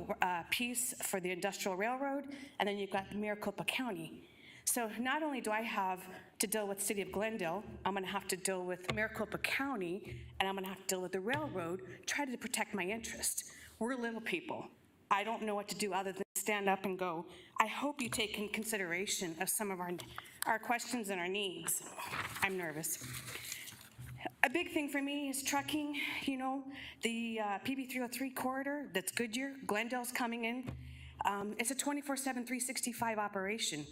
piece for the industrial railroad, and then you've got Maricopa County. So not only do I have to deal with the city of Glendale, I'm gonna have to deal with Maricopa County, and I'm gonna have to deal with the railroad, try to protect my interests. We're little people. I don't know what to do other than stand up and go, I hope you take in consideration of some of our questions and our needs. I'm nervous. A big thing for me is trucking, you know, the PB 303 corridor, that's Goodyear, Glendale's coming in. It's a 24/7, 365 operation.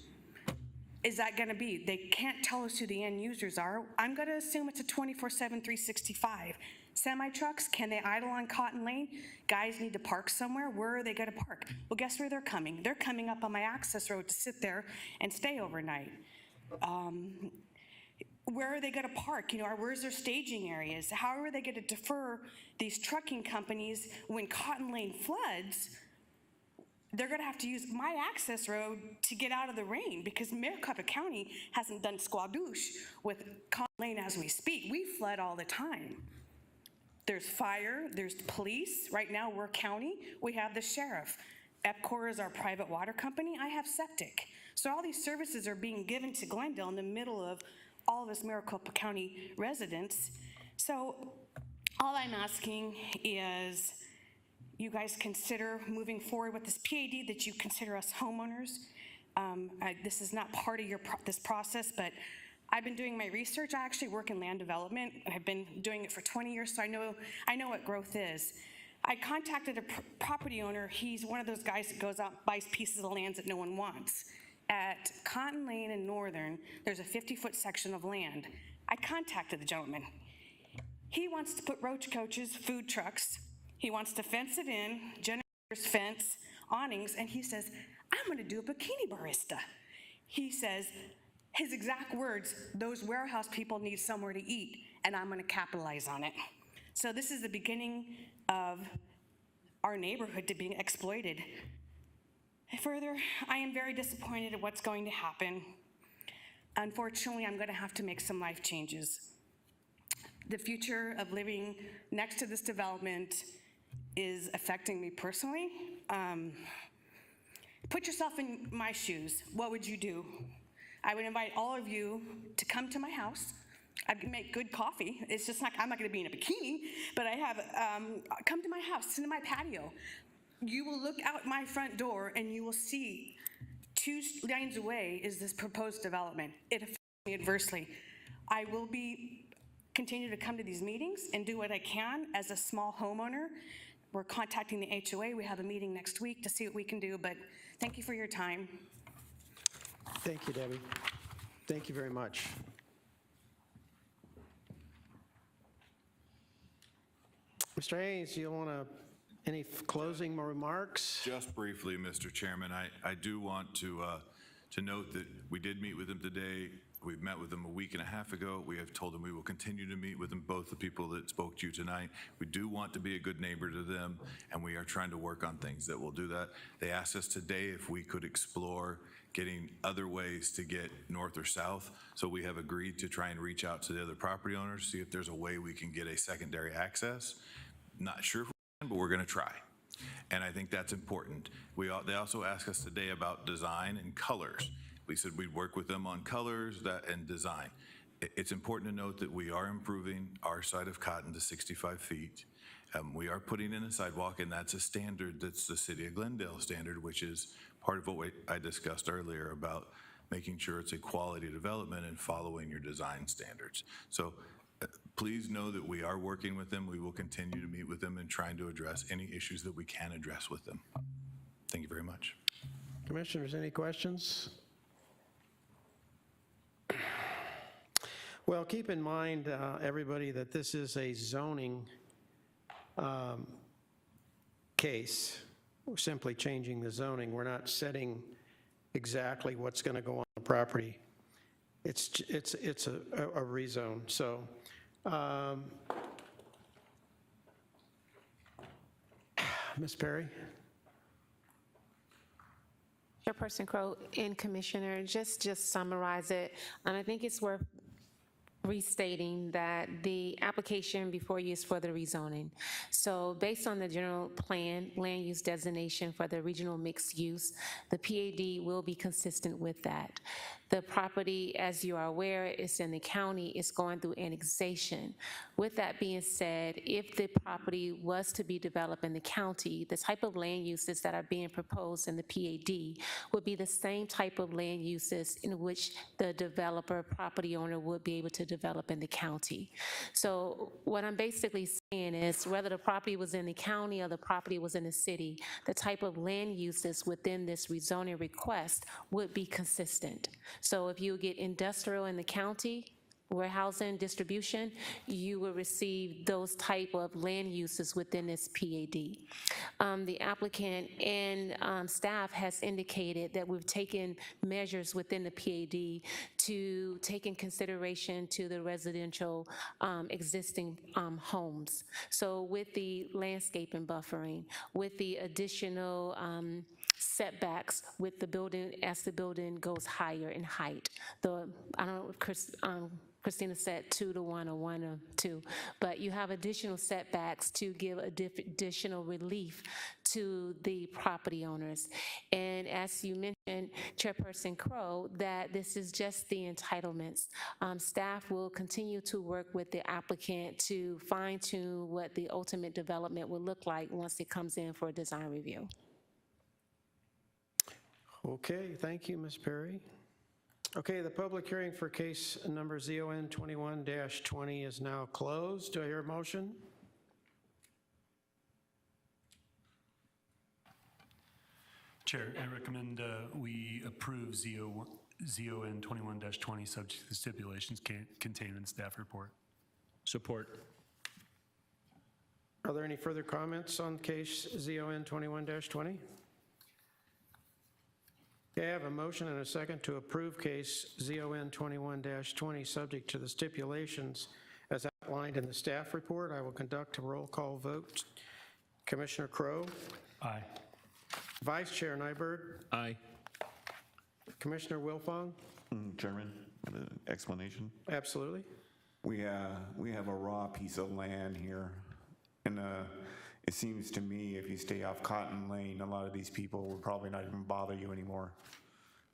Is that gonna be? They can't tell us who the end users are. I'm gonna assume it's a 24/7, 365. Semi-trucks, can they idle on Cotton Lane? Guys need to park somewhere. Where are they gonna park? Well, guess where they're coming? They're coming up on my access road to sit there and stay overnight. Where are they gonna park? You know, where's their staging areas? How are they gonna defer these trucking companies when Cotton Lane floods? They're gonna have to use my access road to get out of the rain because Maricopa County hasn't done squadouche with Cotton Lane as we speak. We flood all the time. There's fire, there's police. Right now, we're county. We have the sheriff. EPCOR is our private water company. I have septic. So all these services are being given to Glendale in the middle of all of us Maricopa County residents. So all I'm asking is you guys consider moving forward with this PAD, that you consider us homeowners. This is not part of this process, but I've been doing my research. I actually work in land development. I've been doing it for 20 years, so I know what growth is. I contacted a property owner. He's one of those guys that goes out and buys pieces of land that no one wants. At Cotton Lane and Northern, there's a 50-foot section of land. I contacted the gentleman. He wants to put roach coaches, food trucks. He wants to fence it in, generators, fence, awnings, and he says, I'm gonna do a bikini barista. He says, his exact words, those warehouse people need somewhere to eat, and I'm gonna capitalize on it. So this is the beginning of our neighborhood to being exploited. Further, I am very disappointed at what's going to happen. Unfortunately, I'm gonna have to make some life changes. The future of living next to this development is affecting me personally. Put yourself in my shoes. What would you do? I would invite all of you to come to my house. I can make good coffee. It's just like, I'm not gonna be in a bikini, but I have, come to my house, sit in my patio. You will look out my front door and you will see 2 lanes away is this proposed development. It affects me adversely. I will continue to come to these meetings and do what I can as a small homeowner. We're contacting the HOA. We have a meeting next week to see what we can do, but thank you for your time. Thank you, Debbie. Thank you very much. Mr. Haynes, you want any closing remarks? Just briefly, Mr. Chairman, I do want to note that we did meet with them today. We've met with them a week and a half ago. We have told them we will continue to meet with them, both the people that spoke to you tonight. We do want to be a good neighbor to them, and we are trying to work on things that will do that. They asked us today if we could explore getting other ways to get north or south. So we have agreed to try and reach out to the other property owners, see if there's a way we can get a secondary access. Not sure if we can, but we're going to try. And I think that's important. They also asked us today about design and colors. We said we'd work with them on colors and design. It's important to note that we are improving our side of Cotton to 65 feet. We are putting in a sidewalk, and that's a standard that's the City of Glendale standard, which is part of what I discussed earlier about making sure it's a quality development and following your design standards. So please know that we are working with them. We will continue to meet with them and trying to address any issues that we can address with them. Thank you very much. Commissioners, any questions? Well, keep in mind, everybody, that this is a zoning case. We're simply changing the zoning. We're not setting exactly what's going to go on the property. It's a rezone. So Ms. Perry? Chairperson Crow and Commissioner, just summarize it. And I think it's worth restating that the application before you is for the rezoning. So based on the general plan, land use designation for the regional mixed use, the PAD will be consistent with that. The property, as you are aware, is in the county. It's going through annexation. With that being said, if the property was to be developed in the county, the type of land uses that are being proposed in the PAD would be the same type of land uses in which the developer, property owner would be able to develop in the county. So what I'm basically saying is whether the property was in the county or the property was in the city, the type of land uses within this rezoning request would be consistent. So if you get industrial in the county, warehousing, distribution, you will receive those type of land uses within this PAD. The applicant and staff has indicated that we've taken measures within the PAD to take in consideration to the residential existing homes. So with the landscaping buffering, with the additional setbacks with the building as the building goes higher in height. I don't know if Christina said 2 to 1 or 1 to 2, but you have additional setbacks to give additional relief to the property owners. And as you mentioned, Chairperson Crow, that this is just the entitlements. Staff will continue to work with the applicant to fine tune what the ultimate development will look like once it comes in for a design review. Okay, thank you, Ms. Perry. Okay, the public hearing for case number ZON 21-20 is now closed. Do I hear a motion? Chair, I recommend we approve ZON 21-20 subject to the stipulations contained in the staff report. Support. Are there any further comments on case ZON 21-20? Okay, I have a motion and a second to approve case ZON 21-20 subject to the stipulations as outlined in the staff report. I will conduct a roll call vote. Commissioner Crow? Aye. Vice Chair Nyberg? Aye. Commissioner Wilfong? Chairman, an explanation? Absolutely. We have a raw piece of land here it seems to me if you stay off Cotton Lane, a lot of these people will probably not even bother you anymore.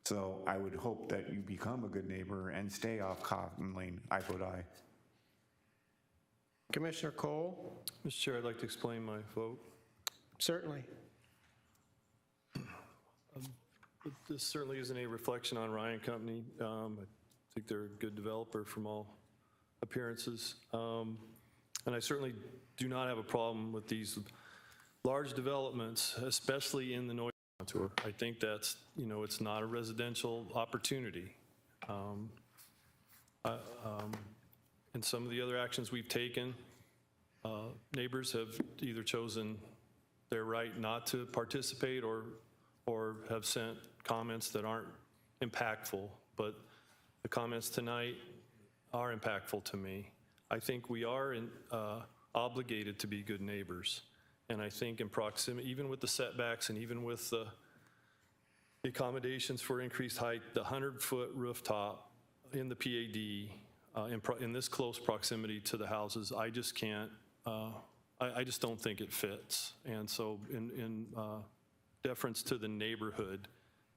So I would hope that you become a good neighbor and stay off Cotton Lane. I vote aye. Commissioner Cole? Mr. Chair, I'd like to explain my vote. Certainly. This certainly isn't a reflection on Ryan Company. I think they're a good developer from all appearances. And I certainly do not have a problem with these large developments, especially in the noise contour. I think that's, it's not a residential opportunity. And some of the other actions we've taken, neighbors have either chosen their right not to participate or have sent comments that aren't impactful, but the comments tonight are impactful to me. I think we are obligated to be good neighbors. And I think in proximity, even with the setbacks and even with the accommodations for increased height, the 100-foot rooftop in the PAD, in this close proximity to the houses, I just can't, I just don't think it fits. And so in deference to the neighborhood,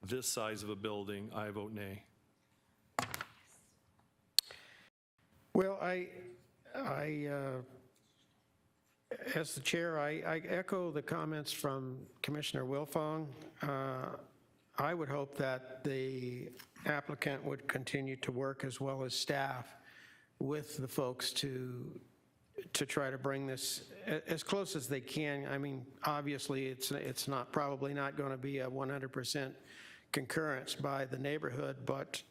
this size of a building, I vote nay. Well, as the chair, I echo the comments from Commissioner Wilfong. I would hope that the applicant would continue to work as well as staff with the folks to try to bring this as close as they can. I mean, obviously, it's not probably not going to be a 100% concurrence by the neighborhood, but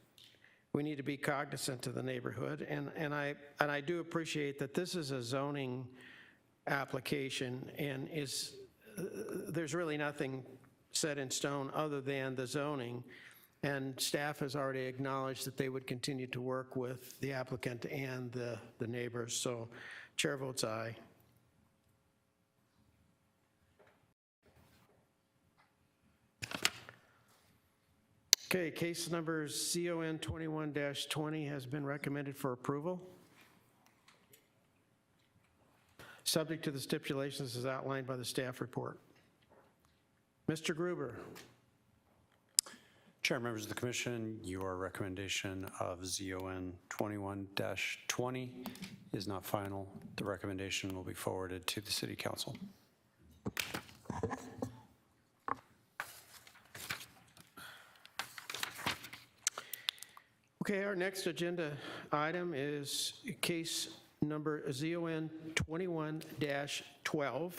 we need to be cognizant of the neighborhood. And I do appreciate that this is a zoning application and there's really nothing set in stone other than the zoning. And staff has already acknowledged that they would continue to work with the applicant and the neighbors. So chair votes aye. Okay, case number CON 21-20 has been recommended for approval. Subject to the stipulations as outlined by the staff report. Mr. Gruber. Chair, members of the commission, your recommendation of ZON 21-20 is not final. The recommendation will be forwarded to the City Council. Okay, our next agenda item is case number ZON 21-12.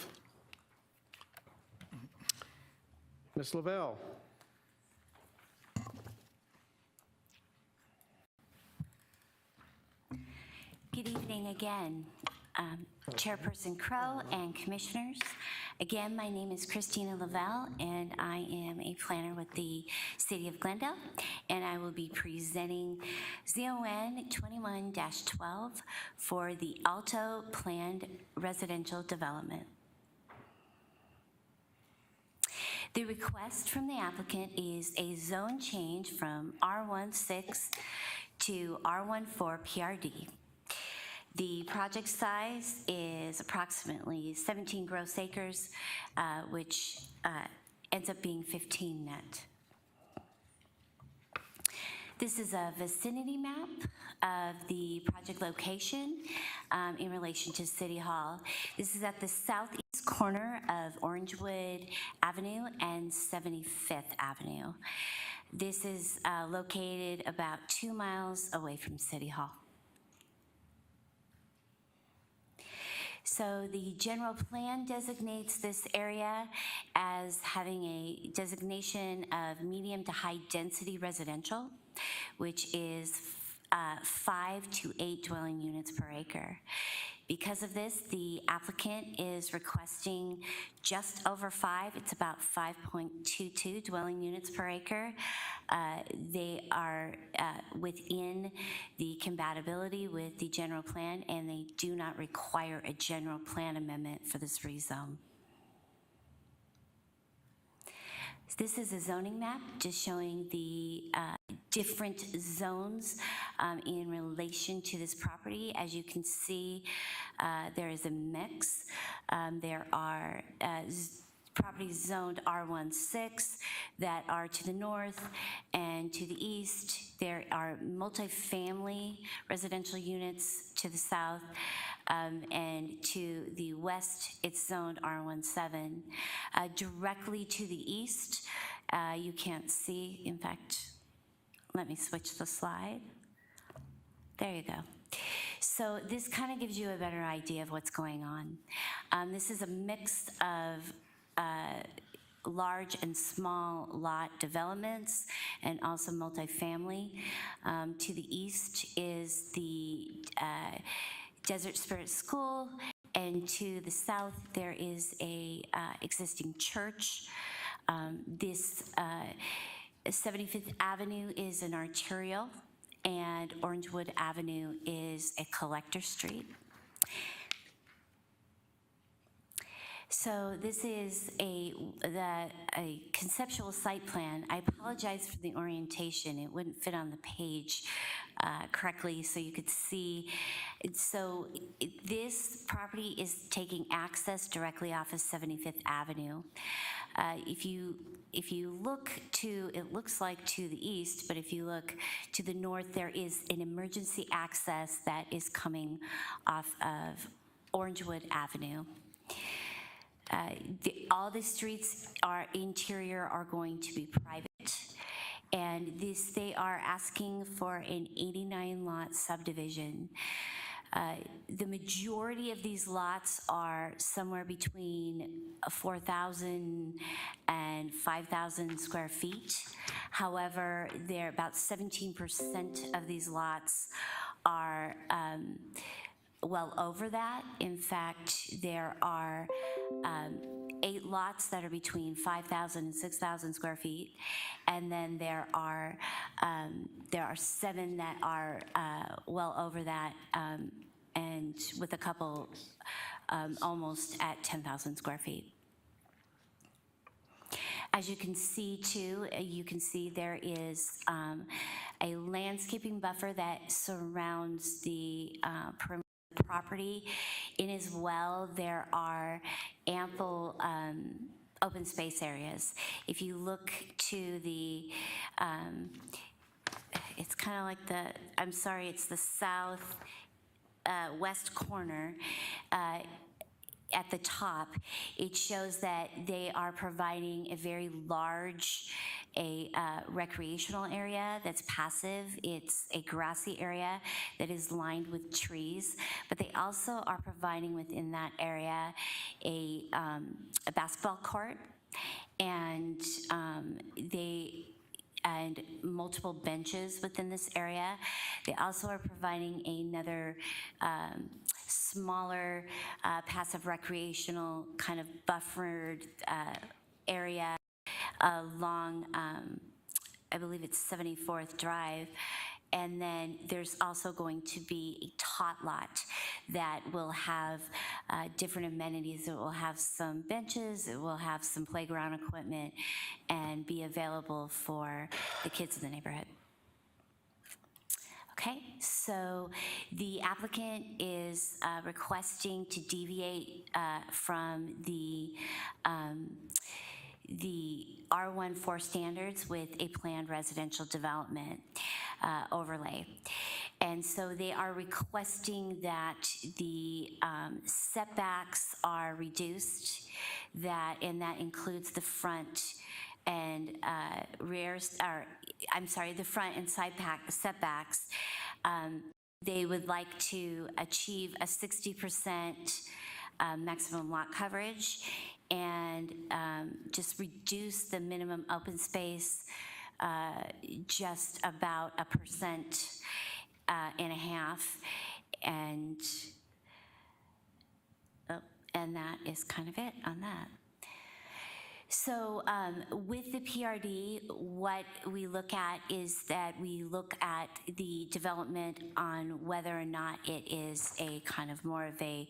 Ms. Lavelle. Good evening again, Chairperson Crow and Commissioners. Again, my name is Christina Lavelle, and I am a planner with the City of Glendale, and I will be presenting ZON 21-12 for the Alto Planned Residential Development. The request from the applicant is a zone change from R16 to R14 PRD. The project size is approximately 17 gross acres, which ends up being 15 net. This is a vicinity map of the project location in relation to City Hall. This is at the southeast corner of Orangewood Avenue and 75th Avenue. This is located about 2 miles away from City Hall. So the general plan designates this area as having a designation of medium to high density residential, which is 5 to 8 dwelling units per acre. Because of this, the applicant is requesting just over 5. It's about 5.22 dwelling units per acre. They are within the compatibility with the general plan, and they do not require a general plan amendment for this rezone. This is a zoning map just showing the different zones in relation to this property. As you can see, there is a mix. There are properties zoned R16 that are to the north, and to the east there are multifamily residential units to the south, and to the west it's zoned R17. Directly to the east, you can't see, in fact, let me switch the slide. There you go. So this kind of gives you a better idea of what's going on. This is a mix of large and small lot developments and also multifamily. To the east is the Desert Spirit School, and to the south there is a existing church. This 75th Avenue is an arterial, and Orangewood Avenue is a collector street. So this is a conceptual site plan. I apologize for the orientation. It wouldn't fit on the page correctly so you could see. So this property is taking access directly off of 75th Avenue. If you look to, it looks like to the east, but if you look to the north, there is an emergency access that is coming off of Orangewood Avenue. All the streets interior are going to be private, and they are asking for an 89-lot subdivision. The majority of these lots are somewhere between 4,000 and 5,000 square feet. However, about 17% of these lots are well over that. In fact, there are 8 lots that are between 5,000 and 6,000 square feet, and then there are 7 that are well over that, and with a couple almost at 10,000 square feet. As you can see too, there is a landscaping buffer that surrounds the perimeter property. In as well, there are ample open space areas. If you look to the, it's kind of like the, I'm sorry, it's the south west corner. At the top, it shows that they are providing a very large recreational area that's passive. It's a grassy area that is lined with trees, but they also are providing within that area a basketball court, and and multiple benches within this area. They also are providing another smaller passive recreational kind of buffered area along, I believe it's 74th Drive. And then there's also going to be a tot lot that will have different amenities. It will have some benches, it will have some playground equipment, and be available for the kids in the neighborhood. Okay, so the applicant is requesting to deviate from the R14 standards with a planned residential development overlay. And so they are requesting that the setbacks are reduced, and that includes the front and the front and side setbacks. They would like to achieve a 60% maximum lot coverage, and just reduce the minimum open space just about 1.5%, and that is kind of it on that. So with the PRD, what we look at is that we look at the development on whether or not it is a kind of more of a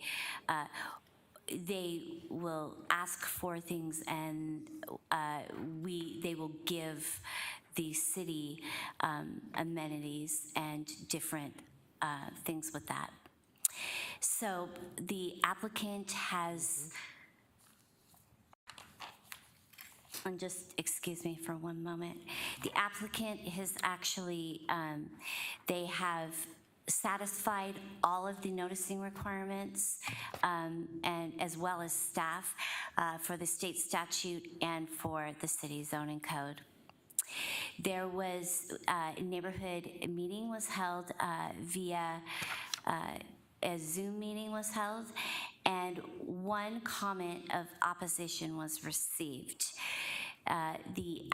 they will ask for things, and they will give the city amenities and different things with that. So the applicant has, and just excuse me for one moment. The applicant has actually, they have satisfied all of the noticing requirements, and as well as staff for the state statute and for the city zoning code. There was a neighborhood meeting was held via a Zoom meeting was held, and one comment of opposition was received. The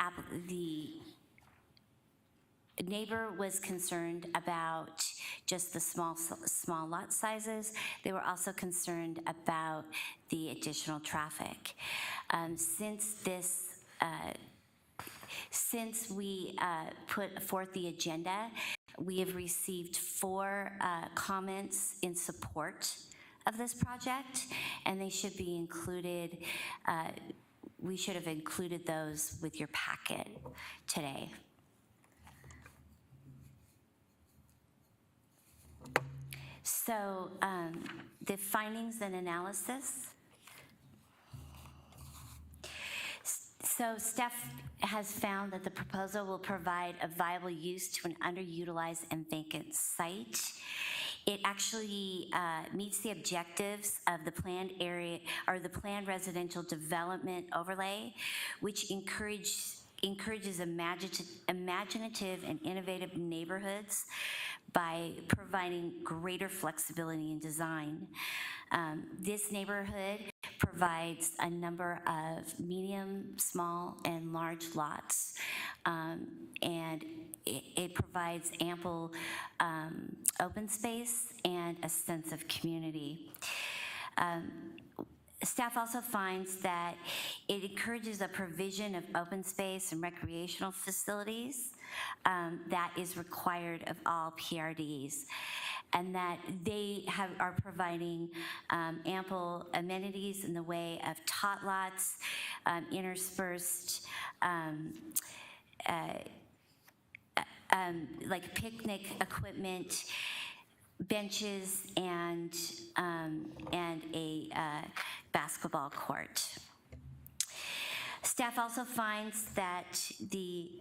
neighbor was concerned about just the small lot sizes. They were also concerned about the additional traffic. Since we put forth the agenda, we have received 4 comments in support of this project, and they should be included. We should have included those with your packet today. So the findings and analysis. So staff has found that the proposal will provide a viable use to an underutilized and vacant site. It actually meets the objectives of the planned area, or the planned residential development overlay, which encourages imaginative and innovative neighborhoods by providing greater flexibility in design. This neighborhood provides a number of medium, small, and large lots, and it provides ample open space and a sense of community. Staff also finds that it encourages a provision of open space and recreational facilities that is required of all PRDs, and that they are providing ample amenities in the way of tot lots, interspersed like picnic equipment, benches, and a basketball court. Staff also finds that the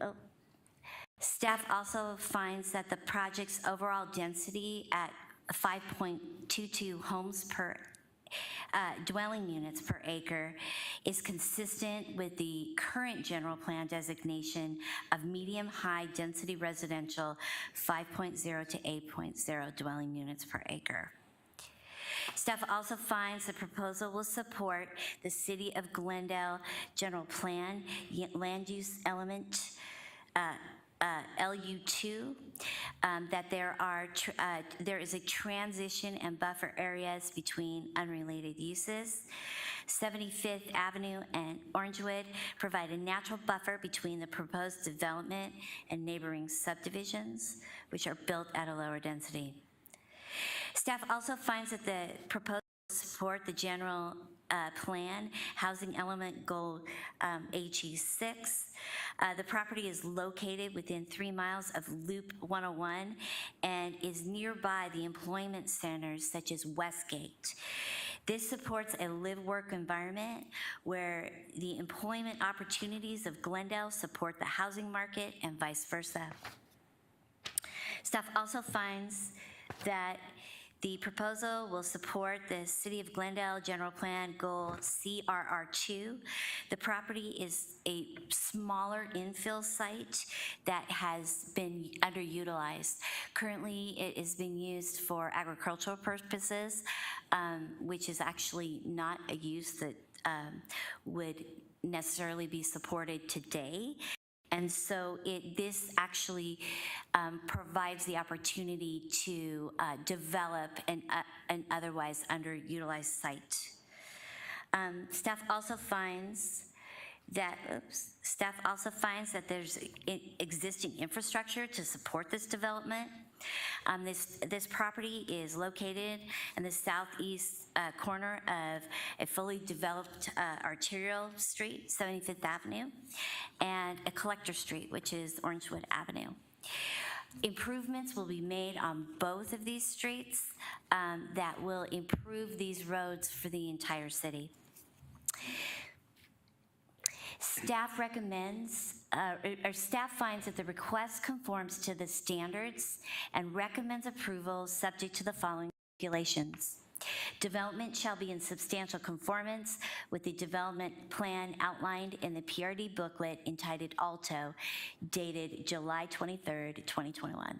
project's overall density at 5.22 homes per dwelling units per acre is consistent with the current general plan designation of medium-high density residential 5.0 to 8.0 dwelling units per acre. Staff also finds the proposal will support the City of Glendale general plan land use element LU2, that there is a transition and buffer areas between unrelated uses. 75th Avenue and Orangewood provide a natural buffer between the proposed development and neighboring subdivisions, which are built at a lower density. Staff also finds that the proposal support the general plan housing element goal HE6. The property is located within 3 miles of Loop 101 and is nearby the employment centers such as Westgate. This supports a live-work environment where the employment opportunities of Glendale support the housing market and vice versa. Staff also finds that the proposal will support the City of Glendale General Plan Goal CRR2. The property is a smaller infill site that has been underutilized. Currently, it is being used for agricultural purposes, which is actually not a use that would necessarily be supported today. And so this actually provides the opportunity to develop an otherwise underutilized site. Staff also finds that there's existing infrastructure to support this development. This property is located in the southeast corner of a fully developed arterial street, 75th Avenue, and a collector street, which is Orangewood Avenue. Improvements will be made on both of these streets that will improve these roads for the entire city. Staff recommends, or staff finds that the request conforms to the standards and recommends approval subject to the following stipulations. Development shall be in substantial conformance with the development plan outlined in the PRD booklet entitled Alto, dated July 23rd, 2021.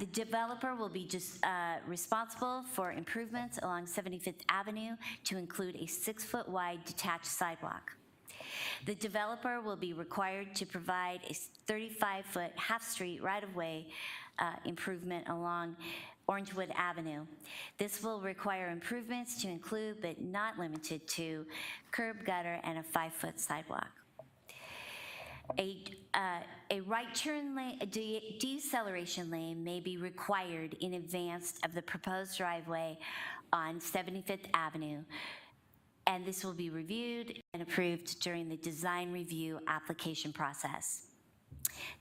The developer will be responsible for improvements along 75th Avenue to include a 6-foot wide detached sidewalk. The developer will be required to provide a 35-foot half-street right-of-way improvement along Orangewood Avenue. This will require improvements to include, but not limited to, curb gutter and a 5-foot sidewalk. A right turn lane, a deceleration lane may be required in advance of the proposed driveway on 75th Avenue, and this will be reviewed and approved during the design review application process.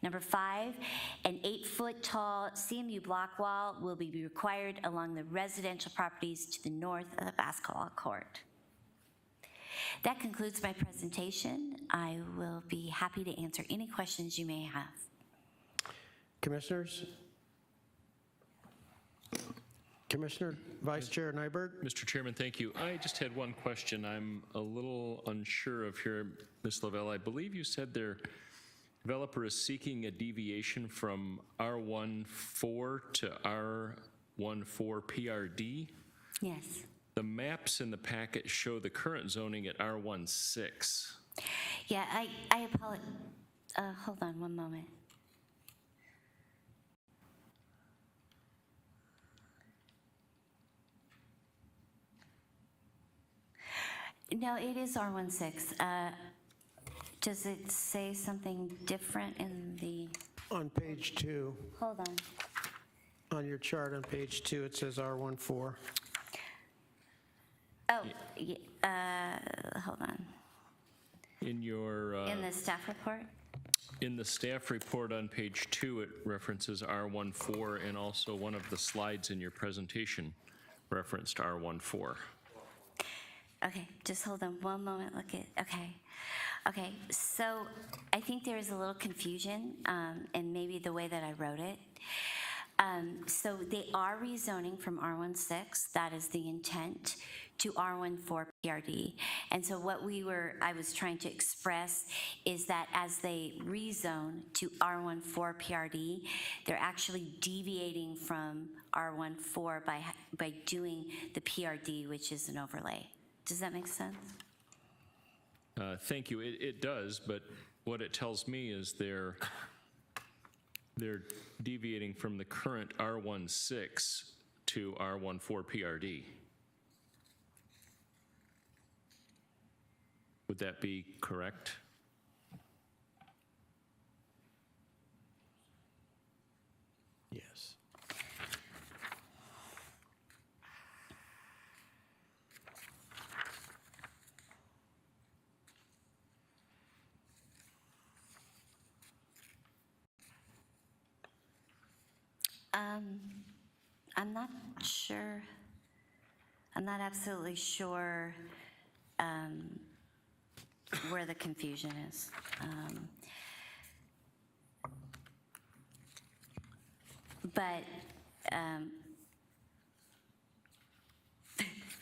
Number 5, an 8-foot tall CMU block wall will be required along the residential properties to the north of the basketball court. That concludes my presentation. I will be happy to answer any questions you may have. Commissioners? Commissioner Vice Chair Nyberg? Mr. Chairman, thank you. I just had one question I'm a little unsure of here, Ms. Lavelle. I believe you said their developer is seeking a deviation from R14 to R14 PRD? Yes. The maps in the packet show the current zoning at R16. Yeah, I apologize. Hold on one moment. No, it is R16. Does it say something different in the? On page 2. Hold on. On your chart on page 2, it says R14. Oh, hold on. In your... In the staff report? In the staff report on page 2, it references R14, and also one of the slides in your presentation referenced R14. Okay, just hold on one moment. Okay, so I think there is a little confusion in maybe the way that I wrote it. So they are rezoning from R16, that is the intent, to R14 PRD. And so what I was trying to express is that as they rezone to R14 PRD, they're actually deviating from R14 by doing the PRD, which is an overlay. Does that make sense? Thank you. It does, but what it tells me is they're deviating from the current R16 to R14 PRD. Would that be correct? Yes. I'm not sure. I'm not absolutely sure where the confusion is. But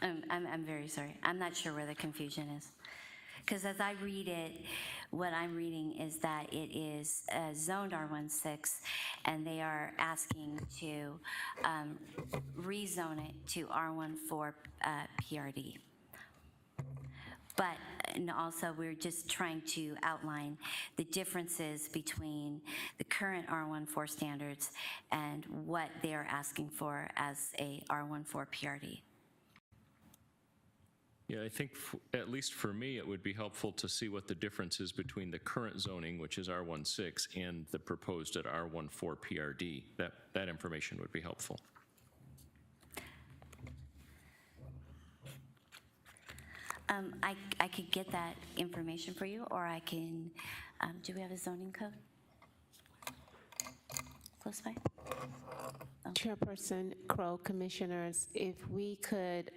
I'm very sorry. I'm not sure where the confusion is. Because as I read it, what I'm reading is that it is zoned R16, and they are asking to rezone it to R14 PRD. But and also, we're just trying to outline the differences between the current R14 standards and what they are asking for as a R14 PRD. Yeah, I think, at least for me, it would be helpful to see what the difference is between the current zoning, which is R16, and the proposed at R14 PRD. That information would be helpful. I could get that information for you, or I can, do we have a zoning code close by? Chairperson Crow, Commissioners, if we could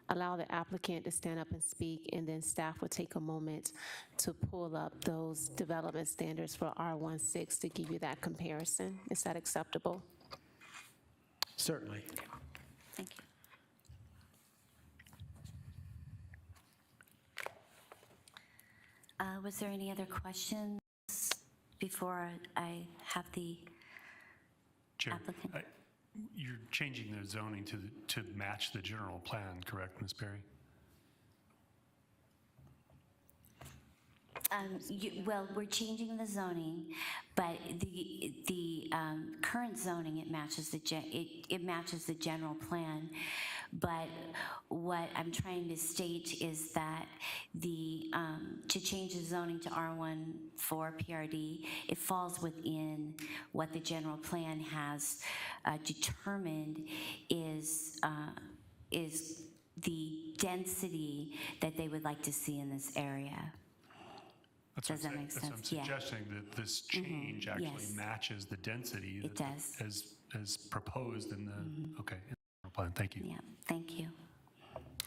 allow the applicant to stand up and speak, and then staff would take a moment to pull up those development standards for R16 to give you that comparison. Is that acceptable? Certainly. Thank you. Was there any other questions before I have the Chair, applicant? you're changing the zoning to match the general plan, correct, Ms. Perry? Well, we're changing the zoning, but the current zoning, it matches the general plan. But what I'm trying to state is that to change the zoning to R14 PRD, it falls within what the general plan has determined is the density that they would like to see in this area. Does that make sense? That's what I'm suggesting, that this change actually matches the density It does. as proposed in the, okay, in the general plan. Thank you. Yeah, thank you.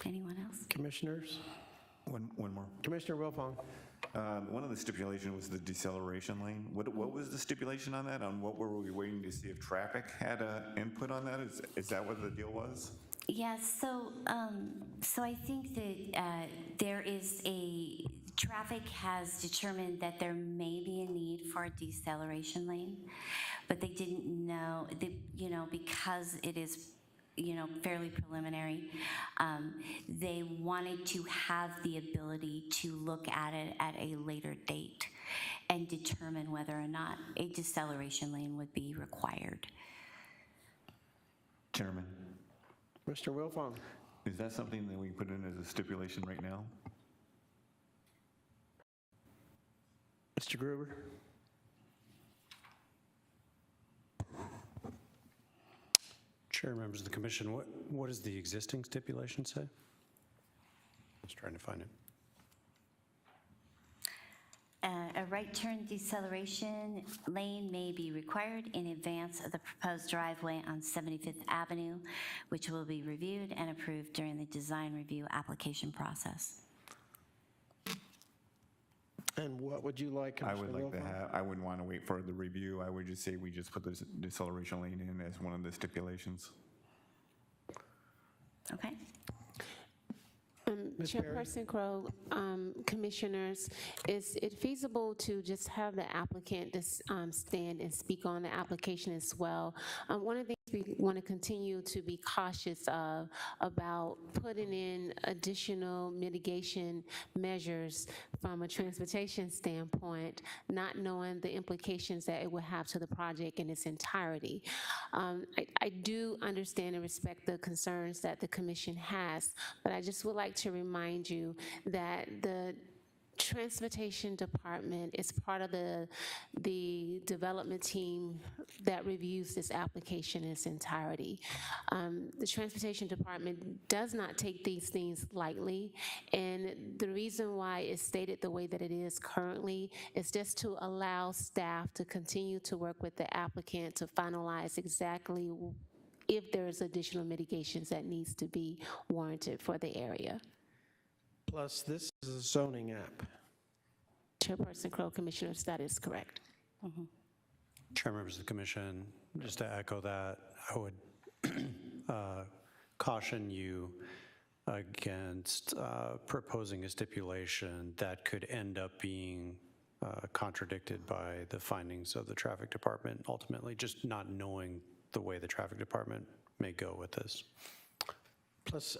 Anyone else? Commissioners? One more. Commissioner Wilfong. One of the stipulation was the deceleration lane. What was the stipulation on that? On what were we waiting to see if traffic had input on that? Is that what the deal was? Yeah, so I think that there is traffic has determined that there may be a need for a deceleration lane, but they didn't know, because it is, fairly preliminary, they wanted to have the ability to look at it at a later date and determine whether or not a deceleration lane would be required. Chairman. Mr. Wilfong. Is that something that we put in as a stipulation right now? Mr. Gruber. Chair, members of the commission, what does the existing stipulation say? Just trying to find it. A right turn deceleration lane may be required in advance of the proposed driveway on 75th Avenue, which will be reviewed and approved during the design review application process. And what would you like, Commissioner Wilfong? I wouldn't want to wait for the review. I would just say we just put the deceleration lane in as one of the stipulations. Okay. Chairperson Crow, Commissioners, is it feasible to just have the applicant stand and speak on the application as well? One of the things we want to continue to be cautious of about putting in additional mitigation measures from a transportation standpoint, not knowing the implications that it will have to the project in its entirety. I do understand and respect the concerns that the commission has, but I just would like to remind you that the Transportation Department is part of the development team that reviews this application in its entirety. The Transportation Department does not take these things lightly, and the reason why it's stated the way that it is currently is just to allow staff to continue to work with the applicant to finalize exactly if there's additional mitigations that needs to be warranted for the area. Plus, this is a zoning app. Chairperson Crow, Commissioners, that is correct. Chair, members of the commission, just to echo that, I would caution you against proposing a stipulation that could end up being contradicted by the findings of the traffic department, ultimately just not knowing the way the traffic department may go with this. Plus,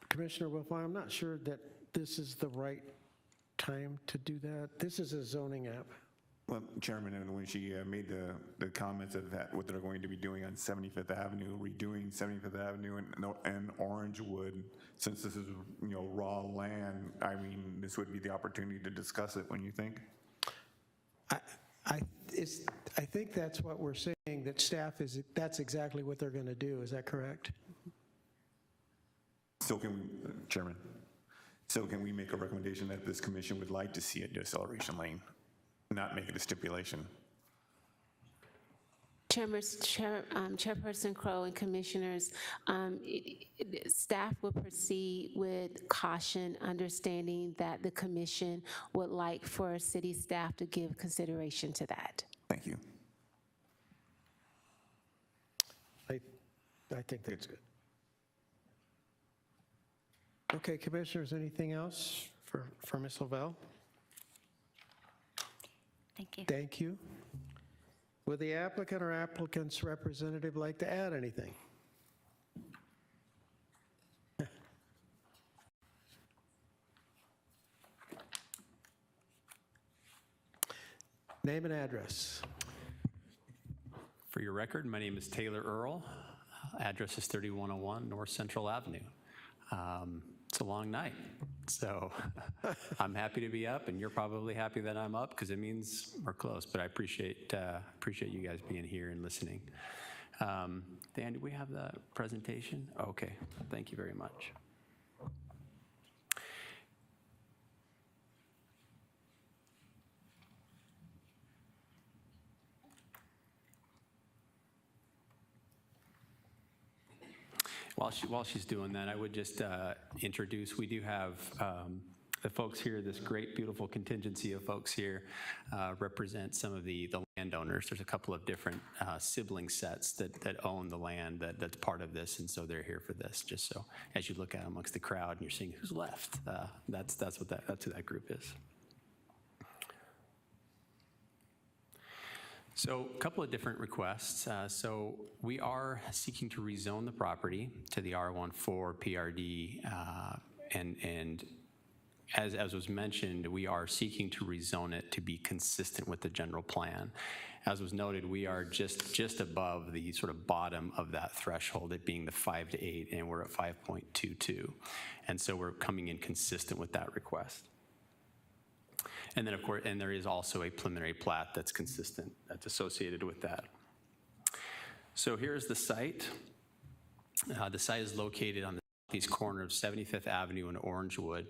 Commissioner Wilfong, I'm not sure that this is the right time to do that. This is a zoning app. Well, Chairman, and when she made the comments of that, what they're going to be doing on 75th Avenue, redoing 75th Avenue and Orangewood, since this is, raw land, I mean, this would be the opportunity to discuss it, when you think? I think that's what we're saying, that staff that's exactly what they're going to do. Is that correct? So can we, Chairman, so can we make a recommendation that this commission would like to see a deceleration lane, not make it a stipulation? Chairperson Crow and Commissioners, staff will proceed with caution, understanding that the commission would like for city staff to give consideration to that. Thank you. I think that's good. Okay, Commissioners, anything else for Ms. Lavelle? Thank you. Thank you. Would the applicant or applicant's representative like to add anything? Name and address. For your record, my name is Taylor Earl. Address is 3101 North Central Avenue. It's a long night, so I'm happy to be up, and you're probably happy that I'm up because it means we're close. But I appreciate you guys being here and listening. Dan, do we have the presentation? Okay, thank you very much. While she's doing that, I would just introduce, we do have the folks here, this great, beautiful contingency of folks here represent some of the landowners. There's a couple of different sibling sets that own the land that's part of this, and so they're here for this, just so as you look out amongst the crowd and you're seeing who's left, that's who that group is. So a couple of different requests. So we are seeking to rezone the property to the R14 PRD, and as was mentioned, we are seeking to rezone it to be consistent with the general plan. As was noted, we are just above the sort of bottom of that threshold, it being the 5 to 8, and we're at 5.22. And so we're coming in consistent with that request. And then, of course, and there is also a preliminary plat that's consistent, that's associated with that. So here's the site. The site is located on the southeast corner of 75th Avenue and Orangewood.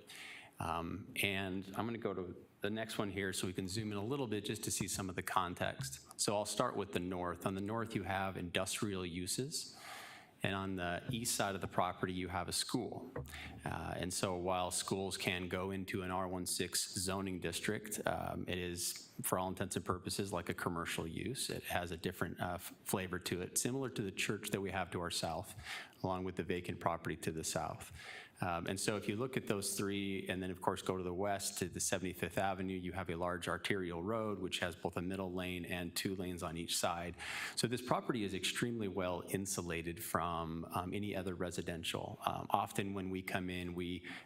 And I'm going to go to the next one here so we can zoom in a little bit just to see some of the context. So I'll start with the north. On the north, you have industrial uses. And on the east side of the property, you have a school. And so while schools can go into an R16 zoning district, it is, for all intents and purposes, like a commercial use. It has a different flavor to it, similar to the church that we have to our south, along with the vacant property to the south. And so if you look at those three, and then of course go to the west to the 75th Avenue, you have a large arterial road, which has both a middle lane and 2 lanes on each side. So this property is extremely well insulated from any other residential. Often when we come in,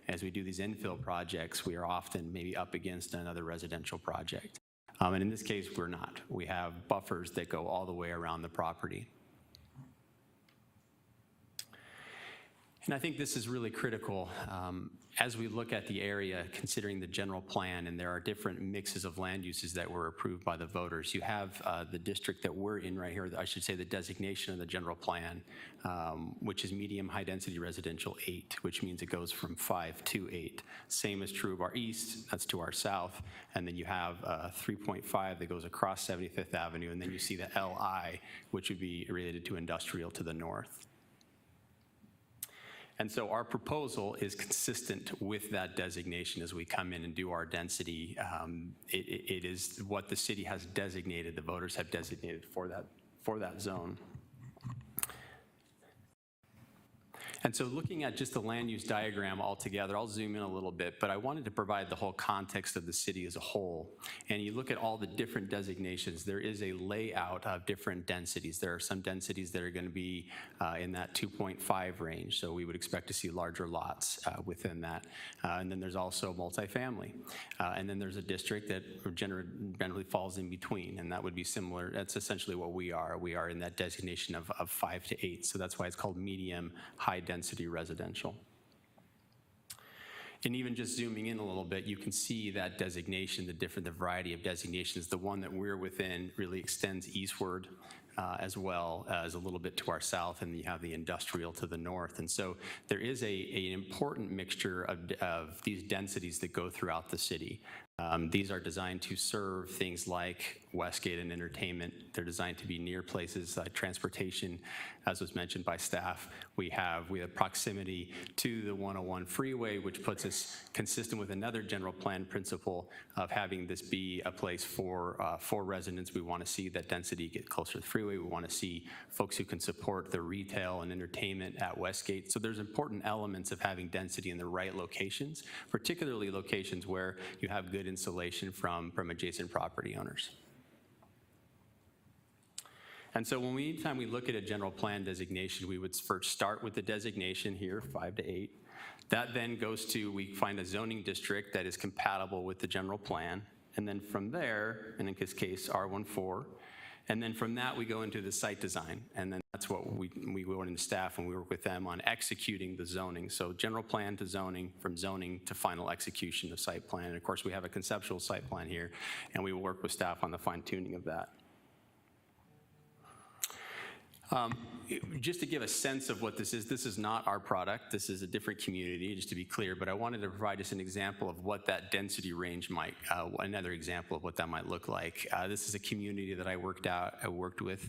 as we do these infill projects, we are often maybe up against another residential project. And in this case, we're not. We have buffers that go all the way around the property. And I think this is really critical as we look at the area, considering the general plan, and there are different mixes of land uses that were approved by the voters. You have the district that we're in right here, I should say the designation of the general plan, which is medium high density residential 8, which means it goes from 5 to 8. Same is true of our east, that's to our south, and then you have 3.5 that goes across 75th Avenue, and then you see the LI, which would be related to industrial to the north. And so our proposal is consistent with that designation as we come in and do our density. It is what the city has designated, the voters have designated for that zone. And so looking at just the land use diagram altogether, I'll zoom in a little bit, but I wanted to provide the whole context of the city as a whole. And you look at all the different designations, there is a layout of different densities. There are some densities that are going to be in that 2.5 range, so we would expect to see larger lots within that. And then there's also multifamily. And then there's a district that generally falls in between, and that would be similar. That's essentially what we are. We are in that designation of 5 to 8, so that's why it's called medium high density residential. And even just zooming in a little bit, you can see that designation, the variety of designations. The one that we're within really extends eastward as well as a little bit to our south, and you have the industrial to the north. And so there is an important mixture of these densities that go throughout the city. These are designed to serve things like Westgate and entertainment. They're designed to be near places like transportation, as was mentioned by staff. We have proximity to the 101 freeway, which puts us consistent with another general plan principle of having this be a place for residents. We want to see that density get closer to the freeway. We want to see folks who can support the retail and entertainment at Westgate. So there's important elements of having density in the right locations, particularly locations where you have good insulation from adjacent property owners. And so anytime we look at a general plan designation, we would first start with the designation here, 5 to 8. That then goes to, we find a zoning district that is compatible with the general plan. And then from there, and in this case, R14, and then from that, we go into the site design. And then that's what we go into staff and we work with them on executing the zoning. So general plan to zoning, from zoning to final execution of site plan. And of course, we have a conceptual site plan here, and we will work with staff on the fine tuning of that. Just to give a sense of what this is not our product. This is a different community, just to be clear, but I wanted to provide just an example of what that density range might, another example of what that might look like. This is a community that I worked with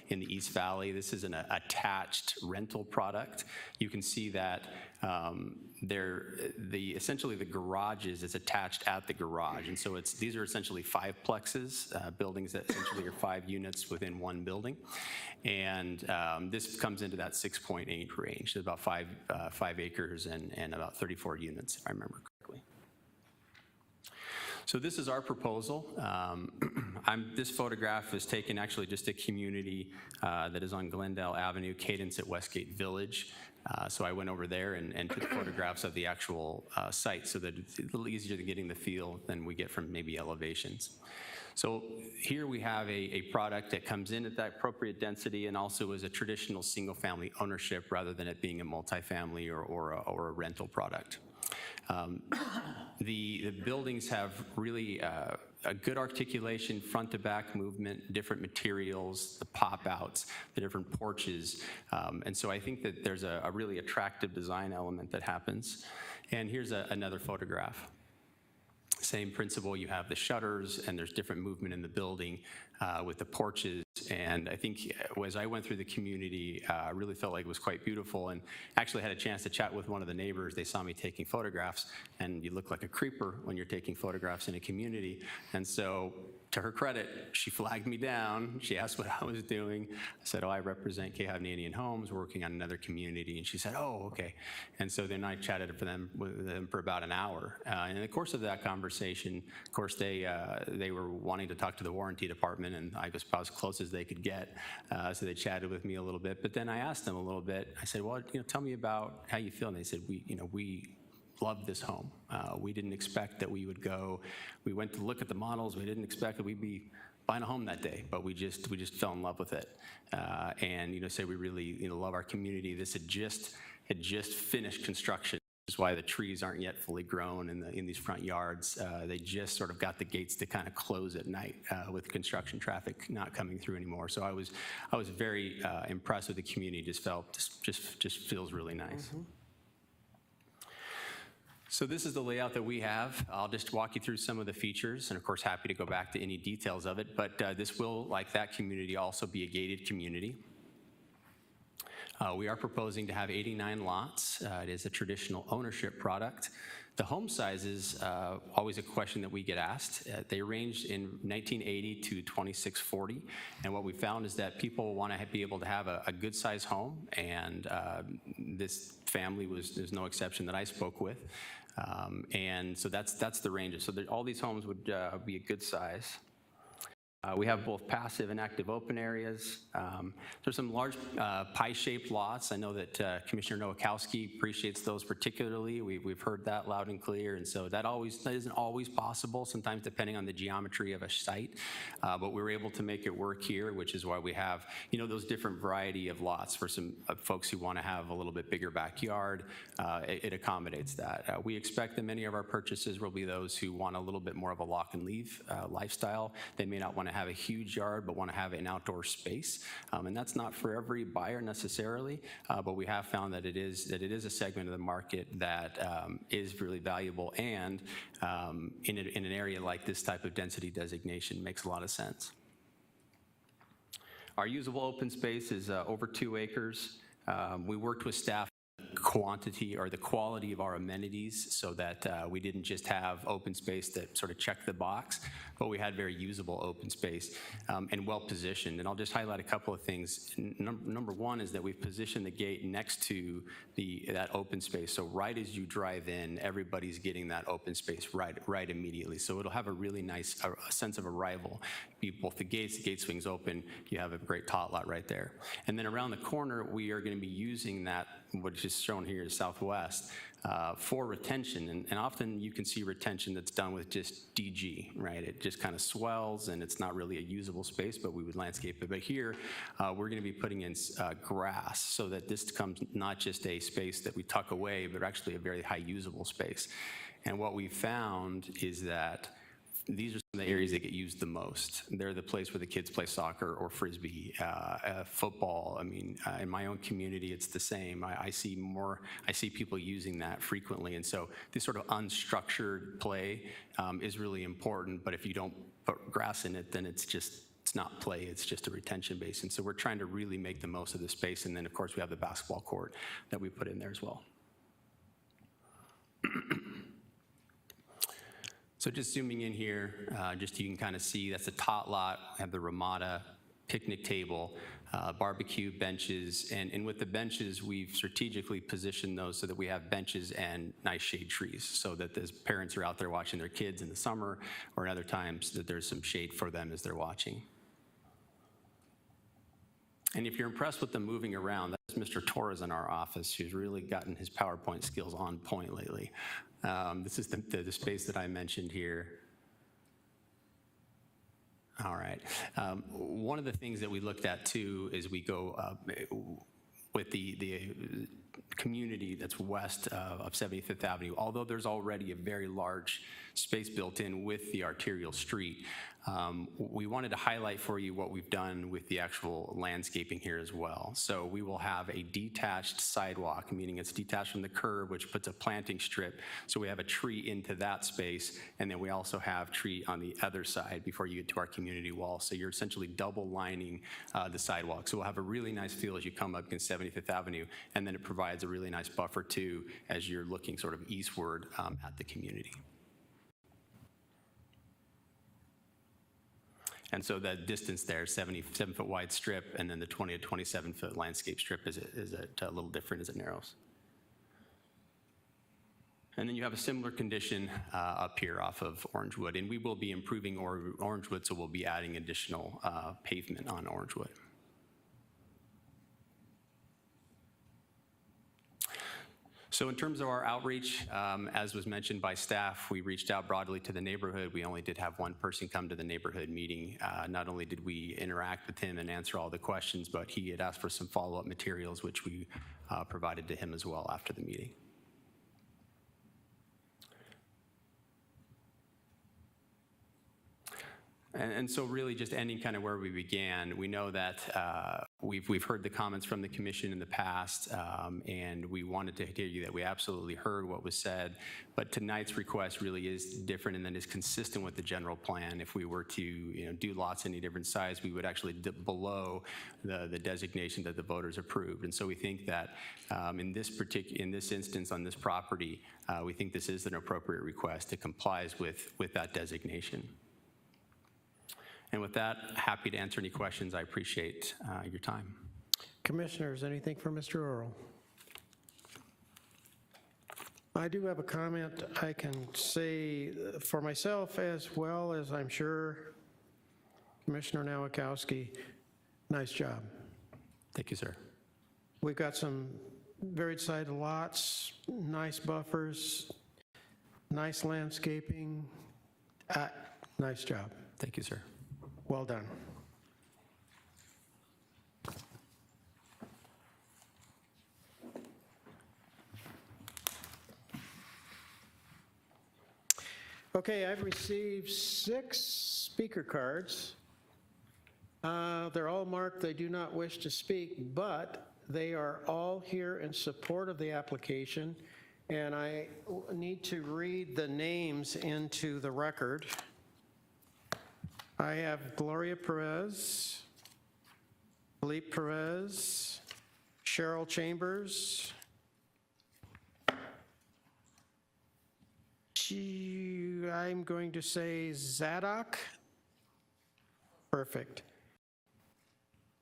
in the East Valley. This is an attached rental product. You can see that essentially the garages is attached at the garage, and so these are essentially 5-plexes, buildings that essentially are 5 units within one building, and this comes into that 6.8 range, so about 5 acres and about 34 units, if I remember correctly. So this is our proposal. This photograph is taken actually just a community that is on Glendale Avenue, Cadence at Westgate Village. So I went over there and took photographs of the actual site so that it's a little easier to getting the feel than we get from maybe elevations. So here we have a product that comes in at that appropriate density and also is a traditional single-family ownership rather than it being a multifamily or a rental product. The buildings have really a good articulation, front to back movement, different materials, the pop-outs, the different porches. And so I think that there's a really attractive design element that happens. And here's another photograph. Same principle, you have the shutters and there's different movement in the building with the porches. And I think as I went through the community, I really felt like it was quite beautiful, and actually had a chance to chat with one of the neighbors. They saw me taking photographs, and you look like a creeper when you're taking photographs in a community. And so to her credit, she flagged me down. She asked what I was doing. I said, I represent Kehavnanian Homes, working on another community. And she said, okay. And so then I chatted with them for about an hour. And in the course of that conversation, of course, they were wanting to talk to the warranty department, and I was about as close as they could get. So they chatted with me a little bit. But then I asked them a little bit. I said, well, tell me about how you feel. And they said, we love this home. We didn't expect that we would go. We went to look at the models. We didn't expect that we'd be buying a home that day, but we just fell in love with it. And say we really love our community. This had just finished construction, which is why the trees aren't yet fully grown in these front yards. They just sort of got the gates to kind of close at night with construction traffic not coming through anymore. So I was very impressed with the community. Just feels really nice. Mm-hmm. So this is the layout that we have. I'll just walk you through some of the features, and of course happy to go back to any details of it, but this will, like that community, also be a gated community. We are proposing to have 89 lots. It is a traditional ownership product. The home sizes, always a question that we get asked. They ranged in 1980 to 2640, and what we found is that people want to be able to have a good size home, and this family is no exception that I spoke with. And so that's the range. So all these homes would be a good size. We have both passive and active open areas. There's some large pie-shaped lots. I know that Commissioner Nowakowski appreciates those particularly. We've heard that loud and clear, and so that isn't always possible, sometimes depending on the geometry of a site. But we were able to make it work here, which is why we have, those different variety of lots for some folks who want to have a little bit bigger backyard. It accommodates that. We expect that many of our purchases will be those who want a little bit more of a lock and leave lifestyle. They may not want to have a huge yard, but want to have an outdoor space. And that's not for every buyer necessarily, but we have found that it is a segment of the market that is really valuable, and in an area like this type of density designation makes a lot of sense. Our usable open space is over 2 acres. We worked with staff quantity or the quality of our amenities so that we didn't just have open space that sort of checked the box, but we had very usable open space and well positioned. And I'll just highlight a couple of things. Number one is that we've positioned the gate next to that open space. So right as you drive in, everybody's getting that open space right immediately. So it'll have a really nice sense of arrival. Both the gate swings open, you have a great tot lot right there. And then around the corner, we are going to be using that, which is shown here is southwest, for retention. And often you can see retention that's done with just DG, right? It just kind of swells and it's not really a usable space, but we would landscape it. But here, we're going to be putting in grass so that this becomes not just a space that we tuck away, but actually a very high usable space. And what we found is that these are some of the areas that get used the most. They're the place where the kids play soccer or frisbee, football. I mean, in my own community, it's the same. I see people using that frequently. And so this sort of unstructured play is really important, but if you don't put grass in it, then it's not play, it's just a retention basin. So we're trying to really make the most of the space. And then of course we have the basketball court that we put in there as well. So just zooming in here, just you can kind of see that's a tot lot. We have the Ramada picnic table, barbecue benches, and with the benches, we've strategically positioned those so that we have benches and nice shade trees so that as parents are out there watching their kids in the summer or in other times that there's some shade for them as they're watching. And if you're impressed with them moving around, that's Mr. Torres in our office, who's really gotten his PowerPoint skills on point lately. This is the space that I mentioned here. All right. One of the things that we looked at too is we go with the community that's west of 75th Avenue, although there's already a very large space built in with the arterial street. We wanted to highlight for you what we've done with the actual landscaping here as well. So we will have a detached sidewalk, meaning it's detached from the curb, which puts a planting strip. So we have a tree into that space, and then we also have tree on the other side before you get to our community wall. So you're essentially double lining the sidewalk. So we'll have a really nice feel as you come up against 75th Avenue, and then it provides a really nice buffer too as you're looking sort of eastward at the community. And so that distance there, 77-foot wide strip, and then the 20 to 27-foot landscape strip is a little different as it narrows. And then you have a similar condition up here off of Orangewood, and we will be improving Orangewood, so we'll be adding additional pavement on Orangewood. So in terms of our outreach, as was mentioned by staff, we reached out broadly to the neighborhood. We only did have one person come to the neighborhood meeting. Not only did we interact with him and answer all the questions, but he had asked for some follow-up materials, which we provided to him as well after the meeting. And so really just ending kind of where we began, we know that we've heard the comments from the commission in the past, and we wanted to tell you that we absolutely heard what was said, but tonight's request really is different and then is consistent with the general plan. If we were to do lots any different size, we would actually dip below the designation that the voters approved. And so we think that in this instance on this property, we think this is an appropriate request. It complies with that designation. And with that, happy to answer any questions. I appreciate your time. Commissioners, anything for Mr. Earl? I do have a comment I can say for myself as well as I'm sure Commissioner Nowakowski. Nice job. Thank you, sir. We've got some varied sided lots, nice buffers, nice landscaping. Nice job. Thank you, sir. Well done. Okay, I've received 6 speaker cards. They're all marked they do not wish to speak, but they are all here in support of the application, and I need to read the names into the record. I have Gloria Perez, Philippe Perez, Cheryl Chambers, I'm going to say Zadok. Perfect.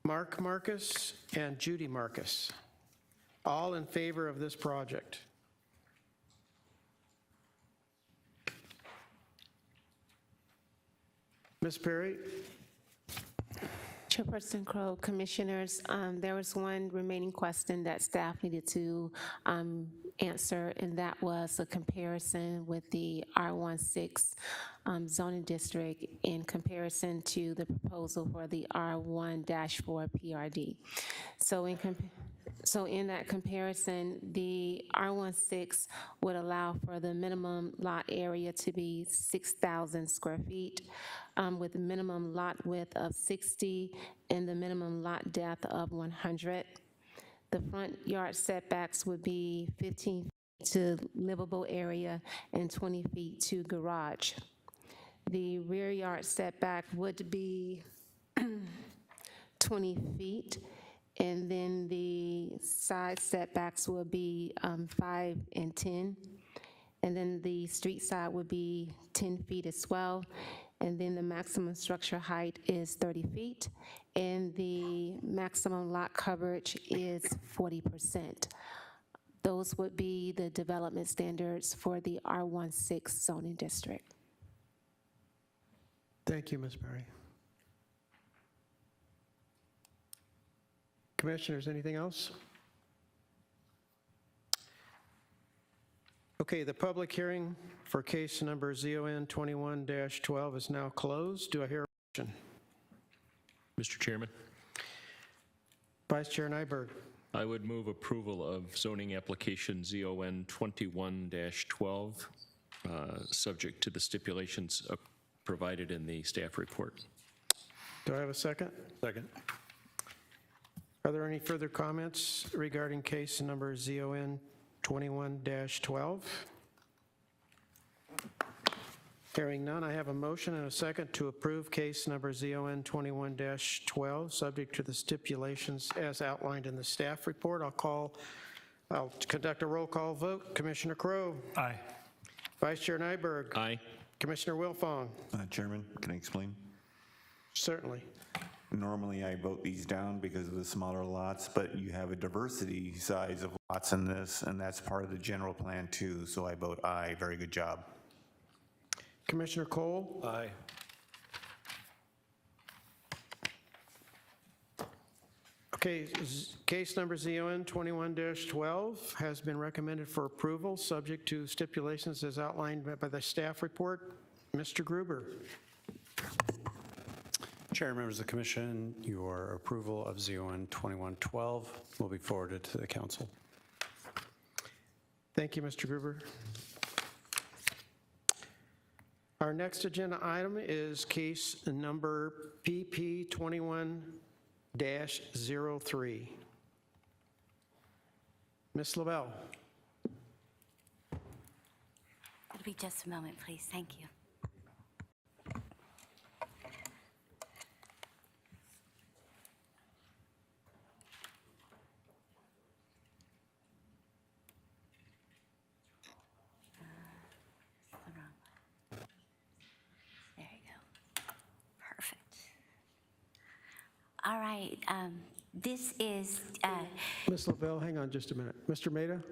Mark Marcus and Judy Marcus, all in favor of this project. Ms. Perry? Chairperson Crow, Commissioners, there was one remaining question that staff needed to answer, and that was a comparison with the R16 zoning district in comparison to the proposal for the R1-4 PRD. So in that comparison, the R16 would allow for the minimum lot area to be 6,000 square feet with a minimum lot width of 60 and the minimum lot depth of 100. The front yard setbacks would be 15 feet to livable area and 20 feet to garage. The rear yard setback would be 20 feet. And then the side setbacks will be 5 and 10. And then the street side would be 10 feet as well. And then the maximum structure height is 30 feet. And the maximum lot coverage is 40%. Those would be the development standards for the R16 zoning district. Thank you, Ms. Perry. Commissioners, anything else? Okay, the public hearing for case number ZON 21-12 is now closed. Do I hear a motion? Mr. Chairman, Vice Chair Nyberg. I would move approval of zoning application ZON 21-12, subject to the stipulations provided in the staff report. Do I have a second? Second. Are there any further comments regarding case number ZON 21-12? Hearing none, I have a motion and a second to approve case number ZON 21-12, subject to the stipulations as outlined in the staff report. I'll conduct a roll call vote. Commissioner Crow. Aye. Vice Chair Nyberg. Aye. Commissioner Wilfong. Chairman, can I explain? Certainly. Normally, I vote these down because of the smaller lots, but you have a diversity size of lots in this, and that's part of the general plan too, so I vote aye. Very good job. Commissioner Cole. Aye. Okay, case number ZON 21-12 has been recommended for approval, subject to stipulations as outlined by the staff report. Mr. Gruber. Chair, members of the commission, your approval of ZON 21-12 will be forwarded to the council. Thank you, Mr. Gruber. Our next agenda item is case number PP 21-03. Ms. Lavelle. It'll be just a moment, please. Thank you. There you go. Perfect. All right. This is. Ms. Lavelle, hang on just a minute. Mr. Maida?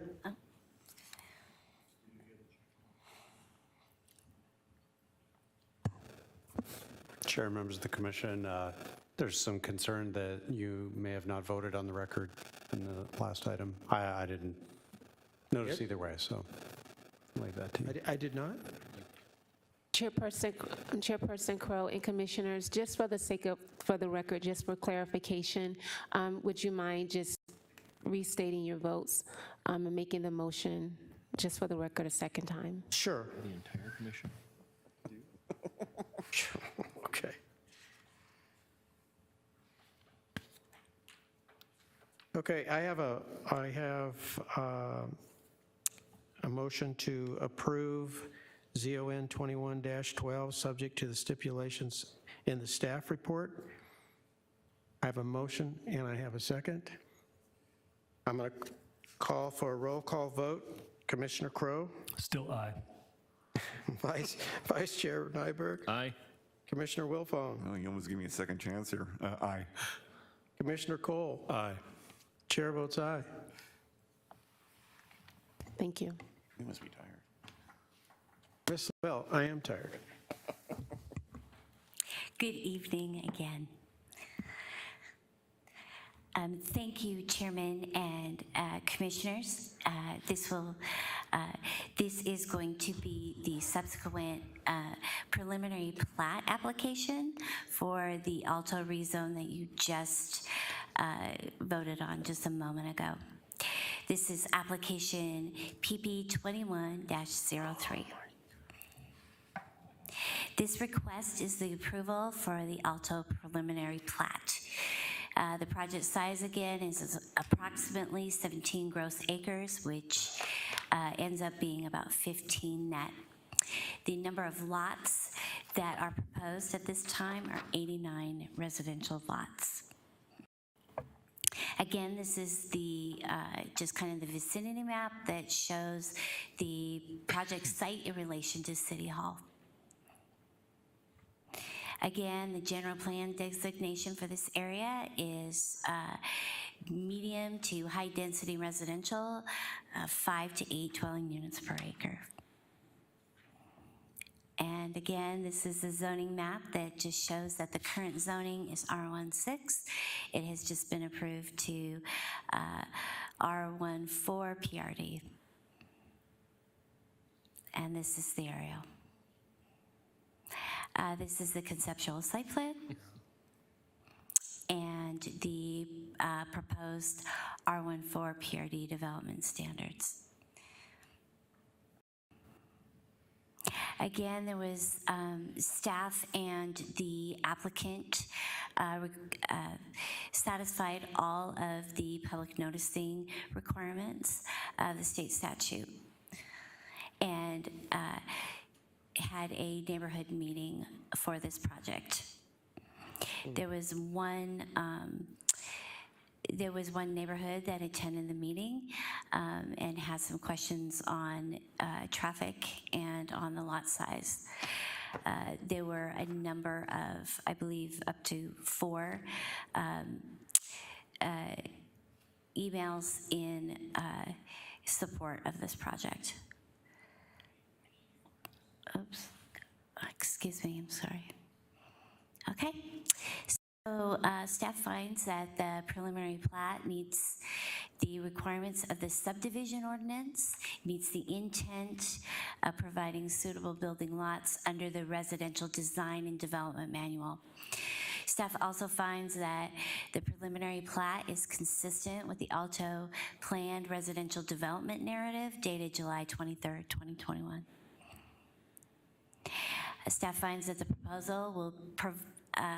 Chair, members of the commission, there's some concern that you may have not voted on the record in the last item. I didn't notice either way, so I'll leave that to you. I did not? Chairperson Crow and Commissioners, just for the sake of, for the record, just for clarification, would you mind just restating your votes and making the motion, just for the record, a second time? Sure. The entire commission? Okay. Okay, I have a motion to approve ZON 21-12, subject to the stipulations in the staff report. I have a motion and I have a second. I'm going to call for a roll call vote. Commissioner Crow? Still aye. Vice Chair Nyberg? Aye. Commissioner Wilfong? Oh, you almost give me a second chance here. Aye. Commissioner Cole? Aye. Chair votes aye. Thank you. You must be tired. Ms. Lavelle, I am tired. Good evening again. Thank you, Chairman and Commissioners. This is going to be the subsequent preliminary plat application for the Alto rezone that you just voted on just a moment ago. This is application PP 21-03. This request is the approval for the Alto preliminary plat. The project size again is approximately 17 gross acres, which ends up being about 15 net. The number of lots that are proposed at this time are 89 residential lots. Again, this is the just kind of the vicinity map that shows the project site in relation to City Hall. Again, the general plan designation for this area is medium to high density residential, 5 to 8 dwelling units per acre. And again, this is a zoning map that just shows that the current zoning is R16. It has just been approved to R14 PRD. And this is the aerial. This is the conceptual site plan and the proposed R14 PRD development standards. Again, there was staff and the applicant satisfied all of the public noticing requirements of the state statute and had a neighborhood meeting for this project. There was one neighborhood that attended the meeting and had some questions on traffic and on the lot size. There were a number of, I believe, up to 4 emails in support of this project. Oops, excuse me, I'm sorry. Okay, so staff finds that the preliminary plat meets the requirements of the subdivision ordinance, meets the intent of providing suitable building lots under the residential design and development manual. Staff also finds that the preliminary plat is consistent with the Alto planned residential development narrative dated July 23rd, 2021. Staff finds that the proposal will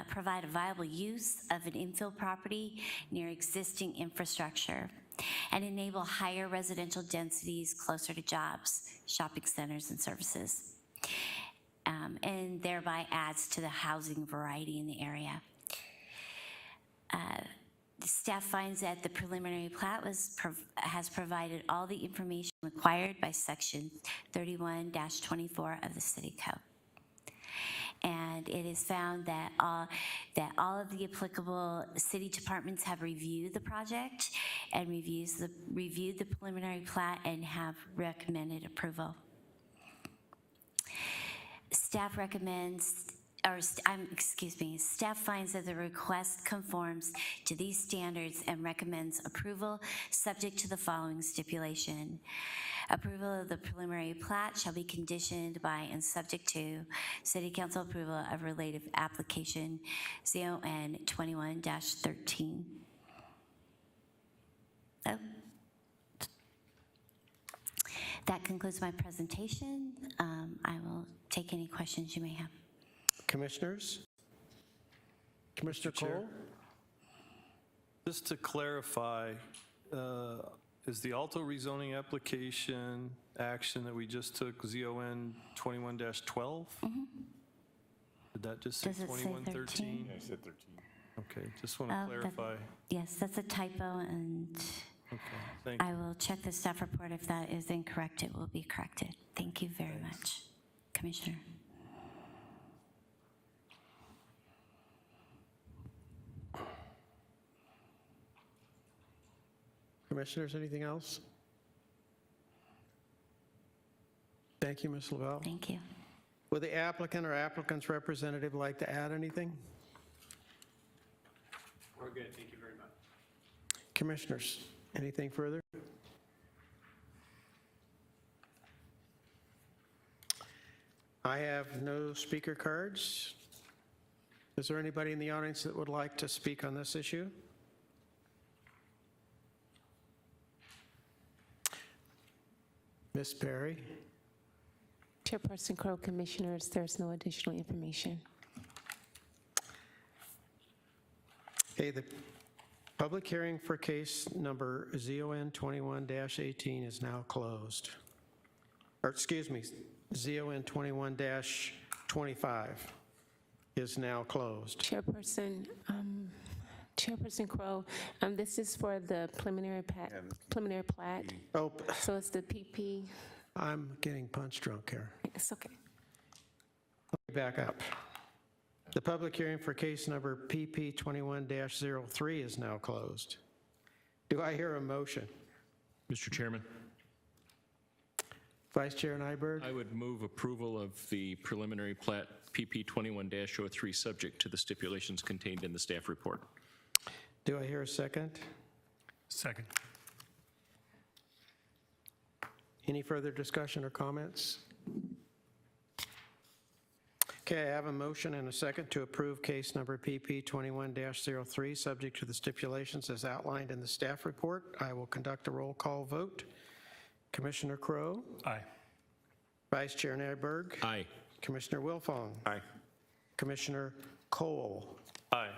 provide a viable use of an infill property near existing infrastructure and enable higher residential densities closer to jobs, shopping centers, and services, and thereby adds to the housing variety in the area. The staff finds that the preliminary plat has provided all the information required by Section 31-24 of the City Code. And it is found that all of the applicable city departments have reviewed the project and reviewed the preliminary plat and have recommended approval. Staff recommends, staff finds that the request conforms to these standards and recommends approval subject to the following stipulation. Approval of the preliminary plat shall be conditioned by and subject to City Council approval of related application ZON 21-13. Oh. That concludes my presentation. I will take any questions you may have. Commissioners? Commissioner Mr. Chair. Cole? Just to clarify, is the Alto rezoning application action that we just took ZON 21-12? Did that just say Does it say 2113? I said 13. Okay, just want to clarify. Yes, that's a typo, and Okay, thank you. I will check the staff report. If that is incorrect, it will be corrected. Thank you very much, Commissioner. Commissioners, anything else? Thank you, Ms. Lavelle. Thank you. Would the applicant or applicant's representative like to add anything? We're good. Thank you very much. Commissioners, anything further? I have no speaker cards. Is there anybody in the audience that would like to speak on this issue? Ms. Perry? Chairperson Crow, Commissioners, there's no additional information. Okay, the public hearing for case number ZON 21-18 is now closed. Or excuse me, ZON 21-25 is now closed. Chairperson Crow, this is for the preliminary plat. Oh, So it's the PP. I'm getting punch drunk here. It's okay. Let me back up. The public hearing for case number PP 21-03 is now closed. Do I hear a motion? Mr. Chairman, Vice Chair Nyberg? I would move approval of the preliminary plat PP 21-03 subject to the stipulations contained in the staff report. Do I hear a second? Second. Any further discussion or comments? Okay, I have a motion and a second to approve case number PP 21-03, subject to the stipulations as outlined in the staff report. I will conduct a roll call vote. Commissioner Crow? Aye. Vice Chair Nyberg? Aye. Commissioner Wilfong? Aye. Commissioner Cole? Aye.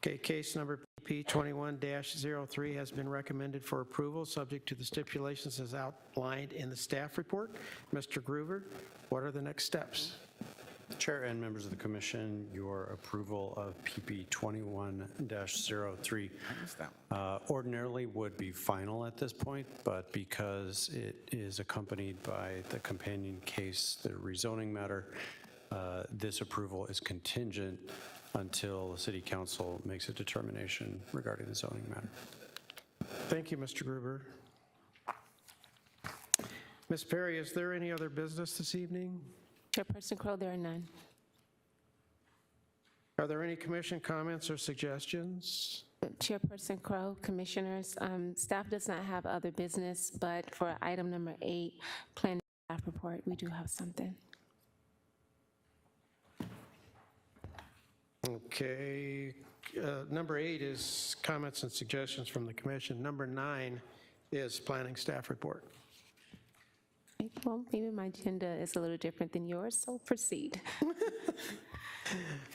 Okay, case number PP 21-03 has been recommended for approval, subject to the stipulations as outlined in the staff report. Mr. Groover, what are the next steps? Chair and members of the commission, your approval of PP 21-03 ordinarily would be final at this point, but because it is accompanied by the companion case, the rezoning matter, this approval is contingent until the City Council makes a determination regarding the zoning matter. Thank you, Mr. Gruber. Ms. Perry, is there any other business this evening? Chairperson Crow, there are none. Are there any commission comments or suggestions? Chairperson Crow, Commissioners, staff does not have other business, but for item number 8, planning staff report, we do have something. Okay, number 8 is comments and suggestions from the commission. Number 9 is planning staff report. Well, maybe my agenda is a little different than yours, so proceed.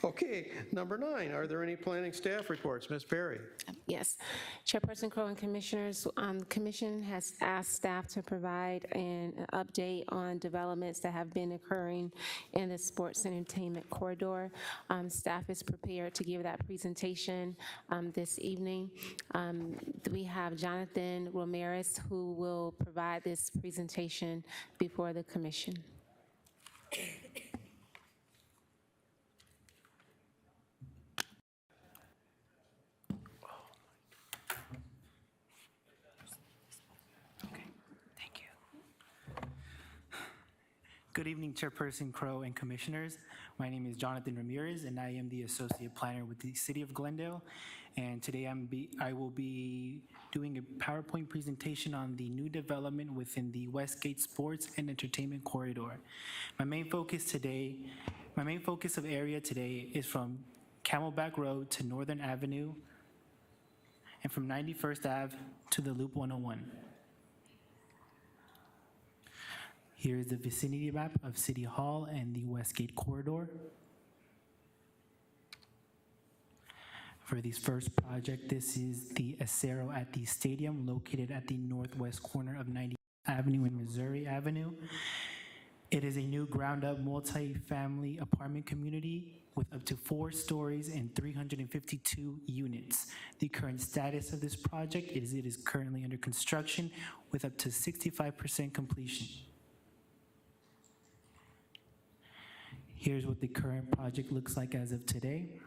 Okay, number 9, are there any planning staff reports? Ms. Perry? Yes. Chairperson Crow and Commissioners, the Commission has asked staff to provide an update on developments that have been occurring in the sports and entertainment corridor. Staff is prepared to give that presentation this evening. We have Jonathan Ramirez who will provide this presentation before the Commission. Good evening, Chairperson Crow and Commissioners. My name is Jonathan Ramirez, and I am the Associate Planner with the City of Glendale. And today I will be doing a PowerPoint presentation on the new development within the Westgate Sports and Entertainment Corridor. My main focus of area today is from Camelback Road to Northern Avenue, and from 91st Ave to the Loop 101. Here is the vicinity map of City Hall and the Westgate Corridor. For this first project, this is the Acero at the Stadium, located at the northwest corner of 90th Avenue and Missouri Avenue. It is a new ground-up multi-family apartment community with up to 4 stories and 352 units. The current status of this project is it is currently under construction with up to 65% completion. Here's what the current project looks like as of today,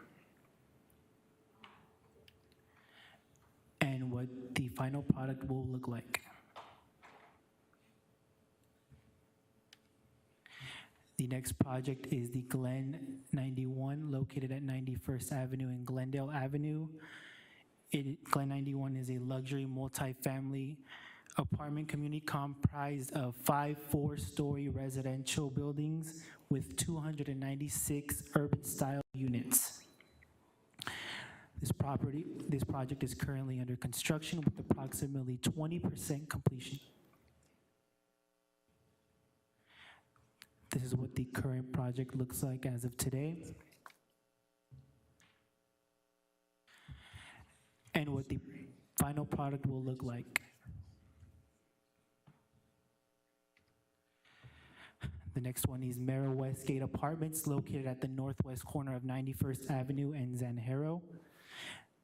and what the final product will look like. The next project is the Glen 91, located at 91st Avenue and Glendale Avenue. Glen 91 is a luxury multifamily apartment community comprised of 5 4-story residential buildings with 296 urban-style units. This project is currently under construction with approximately 20% completion. This is what the current project looks like as of today, and what the final product will look like. The next one is Marrow Westgate Apartments, located at the northwest corner of 91st Avenue and Zanjero.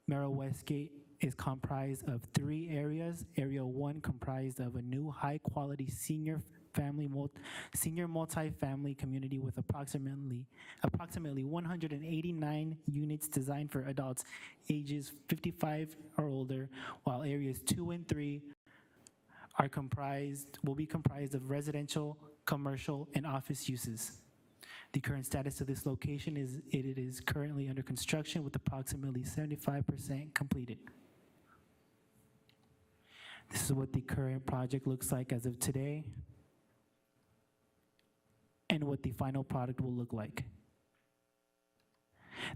Marrow Westgate is comprised of 3 areas. Area 1 comprised of a new high-quality senior multifamily community with approximately 189 units designed for adults ages 55 or older, while areas 2 and 3 will be comprised of residential, commercial, and office uses. The current status of this location is it is currently under construction with approximately 75% completed. This is what the current project looks like as of today, and what the final product will look like.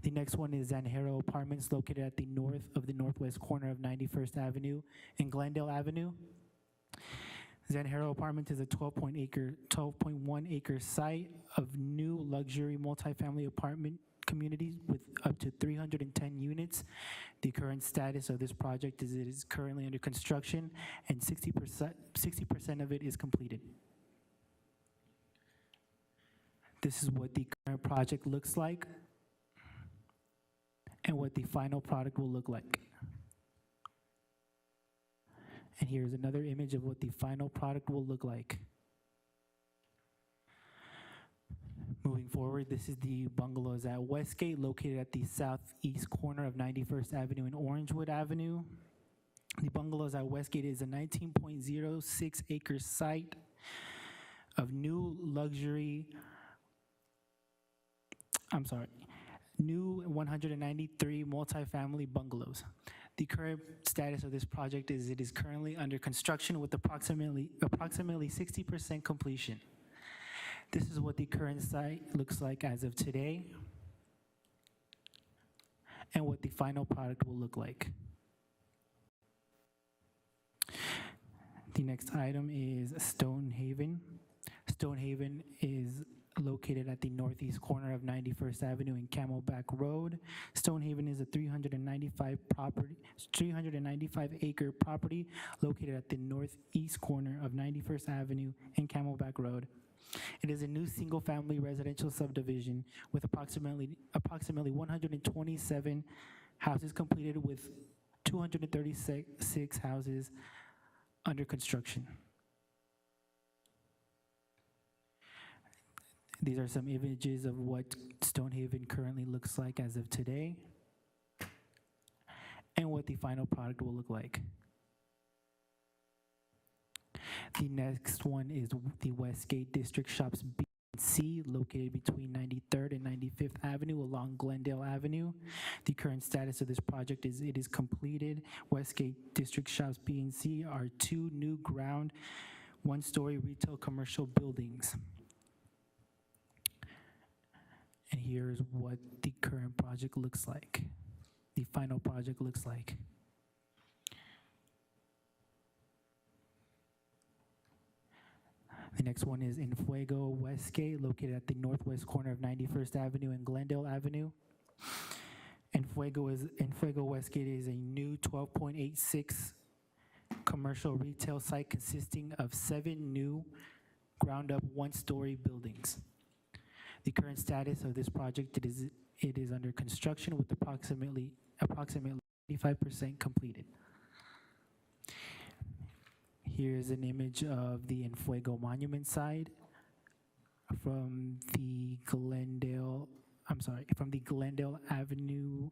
The next one is Zanjero Apartments, located at the northwest corner of 91st Avenue and Glendale Avenue. Zanjero Apartments is a 12.1 acre site of new luxury multifamily apartment communities with up to 310 units. The current status of this project is it is currently under construction, and 60% of it is completed. This is what the current project looks like, and what the final product will look like. And here's another image of what the final product will look like. Moving forward, this is the bungalows at Westgate, located at the southeast corner of 91st Avenue and Orangewood Avenue. The bungalows at Westgate is a 19.06 acre site of new 193 multifamily bungalows. The current status of this project is it is currently under construction with approximately 60% completion. This is what the current site looks like as of today, and what the final product will look like. The next item is Stonehaven. Stonehaven is located at the northeast corner of 91st Avenue and Camelback Road. Stonehaven is a 395-acre property located at the northeast corner of 91st Avenue and Camelback Road. It is a new single-family residential subdivision with approximately 127 houses completed, with 236 houses under construction. These are some images of what Stonehaven currently looks like as of today, and what the final product will look like. The next one is the Westgate District Shops B and C, located between 93rd and 95th Avenue along Glendale Avenue. The current status of this project is it is completed. Westgate District Shops B and C are two new ground, one-story retail commercial buildings. And here's what the current project looks like. The final project looks like. The next one is in Fuego Westgate, located at the northwest corner of 91st Avenue and Glendale Avenue. And Fuego Westgate is a new 12.86 commercial retail site consisting of 7 new ground-up one-story buildings. The current status of this project, it is under construction with approximately 85% completed. Here's an image of the Enfuego Monument side from the Glendale Avenue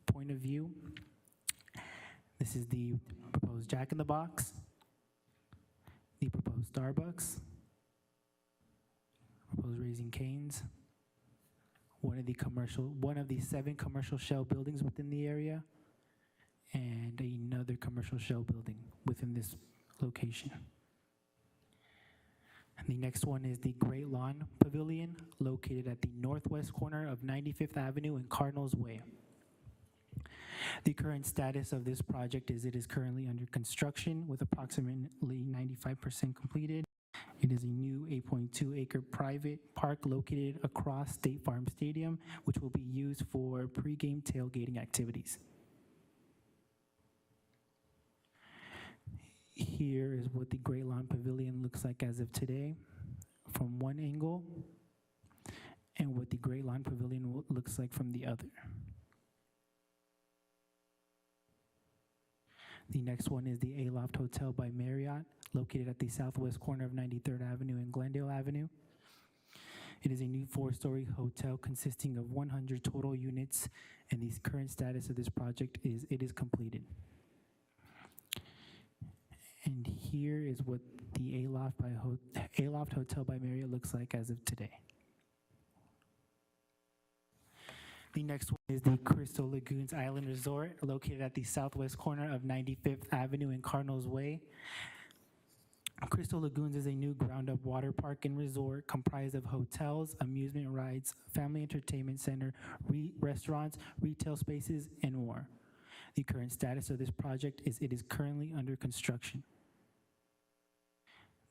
point of view. This is the proposed Jack in the Box, the proposed Starbucks, proposed Raising Cane's, one of the 7 commercial shell buildings within the area, and another commercial shell building within this location. And the next one is the Great Lawn Pavilion, located at the northwest corner of 95th Avenue and Cardinals Way. The current status of this project is it is currently under construction with approximately 95% completed. It is a new 8.2-acre private park located across State Farm Stadium, which will be used for pregame tailgating activities. Here is what the Great Lawn Pavilion looks like as of today from one angle, and what the Great Lawn Pavilion looks like from the other. The next one is the Aloft Hotel by Marriott, located at the southwest corner of 93rd Avenue and Glendale Avenue. It is a new 4-story hotel consisting of 100 total units, and the current status of this project is it is completed. And here is what the Aloft Hotel by Marriott looks like as of today. The next one is the Crystal Lagoons Island Resort, located at the southwest corner of 95th Avenue and Cardinals Way. Crystal Lagoons is a new ground-up water park and resort comprised of hotels, amusement rides, family entertainment center, restaurants, retail spaces, and more. The current status of this project is it is currently under construction.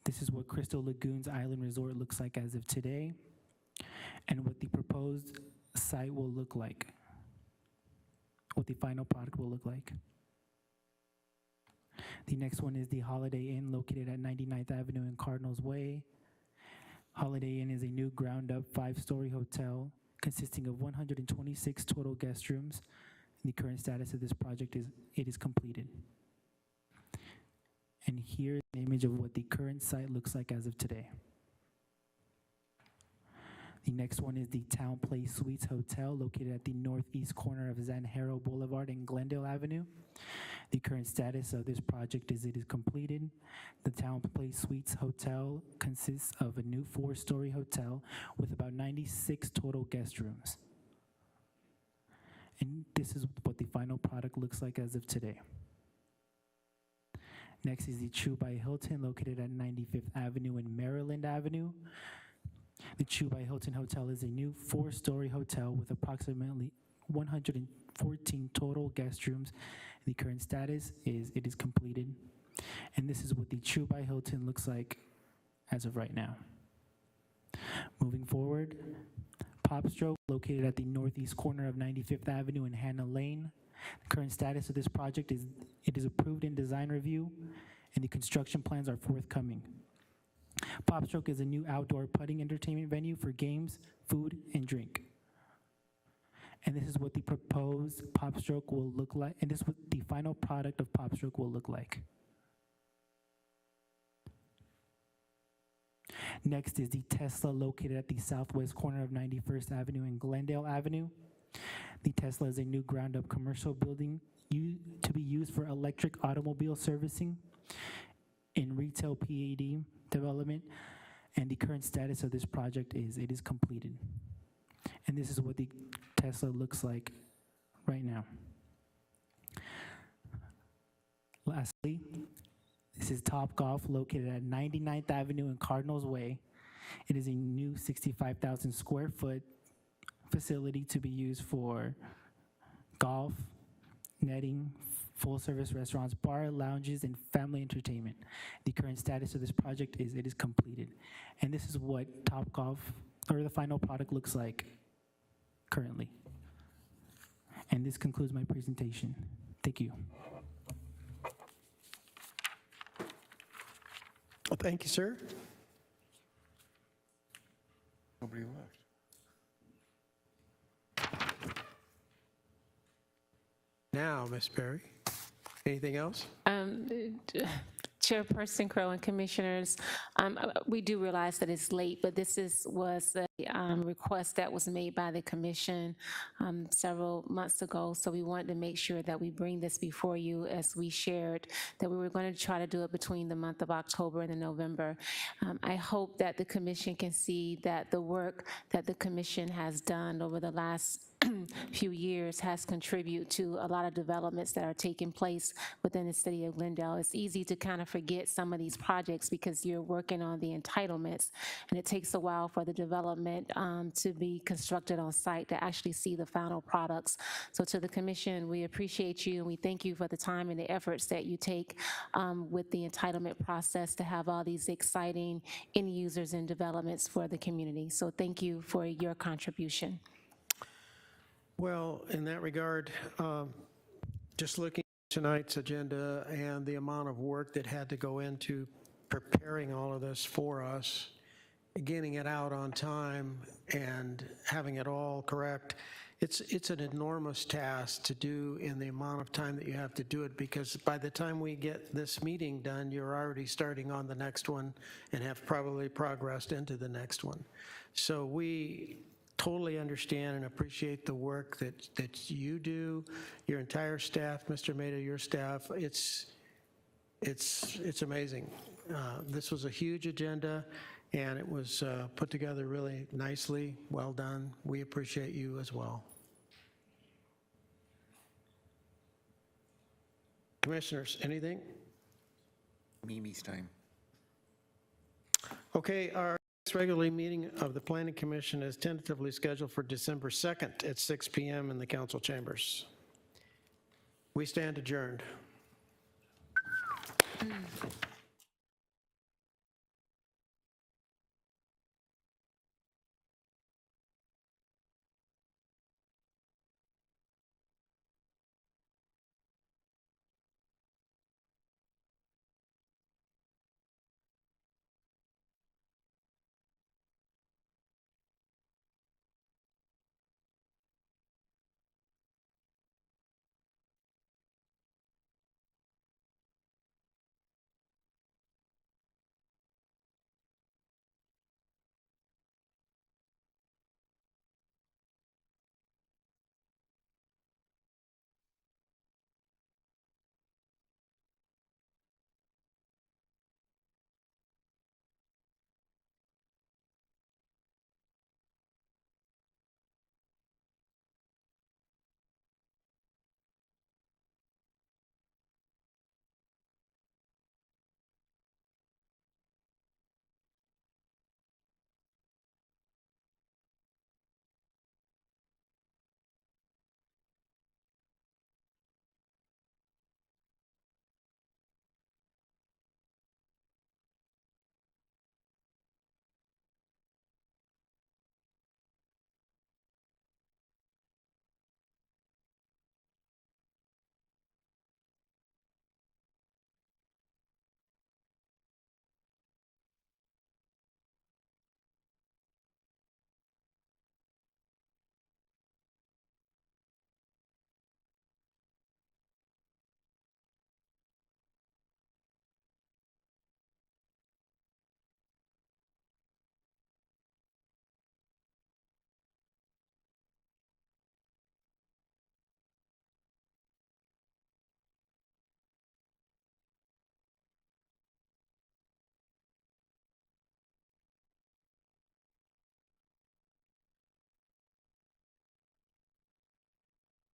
This is what Crystal Lagoons Island Resort looks like as of today, and what the proposed site will look like, what the final product will look like. The next one is the Holiday Inn, located at 99th Avenue and Cardinals Way. Holiday Inn is a new ground-up 5-story hotel consisting of 126 total guest rooms. The current status of this project is it is completed. And here's an image of what the current site looks like as of today. The next one is the Town Place Suites Hotel, located at the northeast corner of Zanjero Boulevard and Glendale Avenue. The current status of this project is it is completed. The Town Place Suites Hotel consists of a new 4-story hotel with about 96 total guest rooms. And this is what the final product looks like as of today. Next is the True by Hilton, located at 95th Avenue and Maryland Avenue. The True by Hilton Hotel is a new 4-story hotel with approximately 114 total guest rooms. The current status is it is completed. And this is what the True by Hilton looks like as of right now. Moving forward, Popstroke, located at the northeast corner of 95th Avenue and Hannah Lane. The current status of this project is it is approved in design review, and the construction plans are forthcoming. Popstroke is a new outdoor putting entertainment venue for games, food, and drink. And this is what the proposed Popstroke will look like, and this is what the final product of Popstroke will look like. Next is the Tesla, located at the southwest corner of 91st Avenue and Glendale Avenue. The Tesla is a new ground-up commercial building to be used for electric automobile servicing in retail PAD development, and the current status of this project is it is completed. And this is what the Tesla looks like right now. Lastly, this is Top Golf, located at 99th Avenue and Cardinals Way. It is a new 65,000 square foot facility to be used for golf, netting, full-service restaurants, bar, lounges, and family entertainment. The current status of this project is it is completed. And this is what Top Golf, or the final product, looks like currently. And this concludes my presentation. Thank you. Well, thank you, sir. Nobody left. Now, Ms. Perry, anything else? Chairperson Crow and Commissioners, we do realize that it's late, but this was a request that was made by the Commission several months ago, so we wanted to make sure that we bring this before you, as we shared that we were going to try to do it between the month of October and November. I hope that the Commission can see that the work that the Commission has done over the last few years has contributed to a lot of developments that are taking place within the city of Glendale. It's easy to kind of forget some of these projects because you're working on the entitlements, and it takes a while for the development to be constructed on site to actually see the final products. So to the Commission, we appreciate you, and we thank you for the time and the efforts that you take with the entitlement process to have all these exciting end users and developments for the community. So thank you for your contribution. Well, in that regard, just looking at tonight's agenda and the amount of work that had to go into preparing all of this for us, getting it out on time and having it all correct, it's an enormous task to do in the amount of time that you have to do it, because by the time we get this meeting done, you're already starting on the next one and have probably progressed into the next one. So we totally understand and appreciate the work that you do, your entire staff, Mr. Maida, your staff. It's amazing. This was a huge agenda, and it was put together really nicely. Well done. We appreciate you as well. Commissioners, anything? Mimi's time. Okay, our next regular meeting of the Planning Commission is tentatively scheduled for December 2nd at 6 p.m. in the council chambers. We stand adjourned.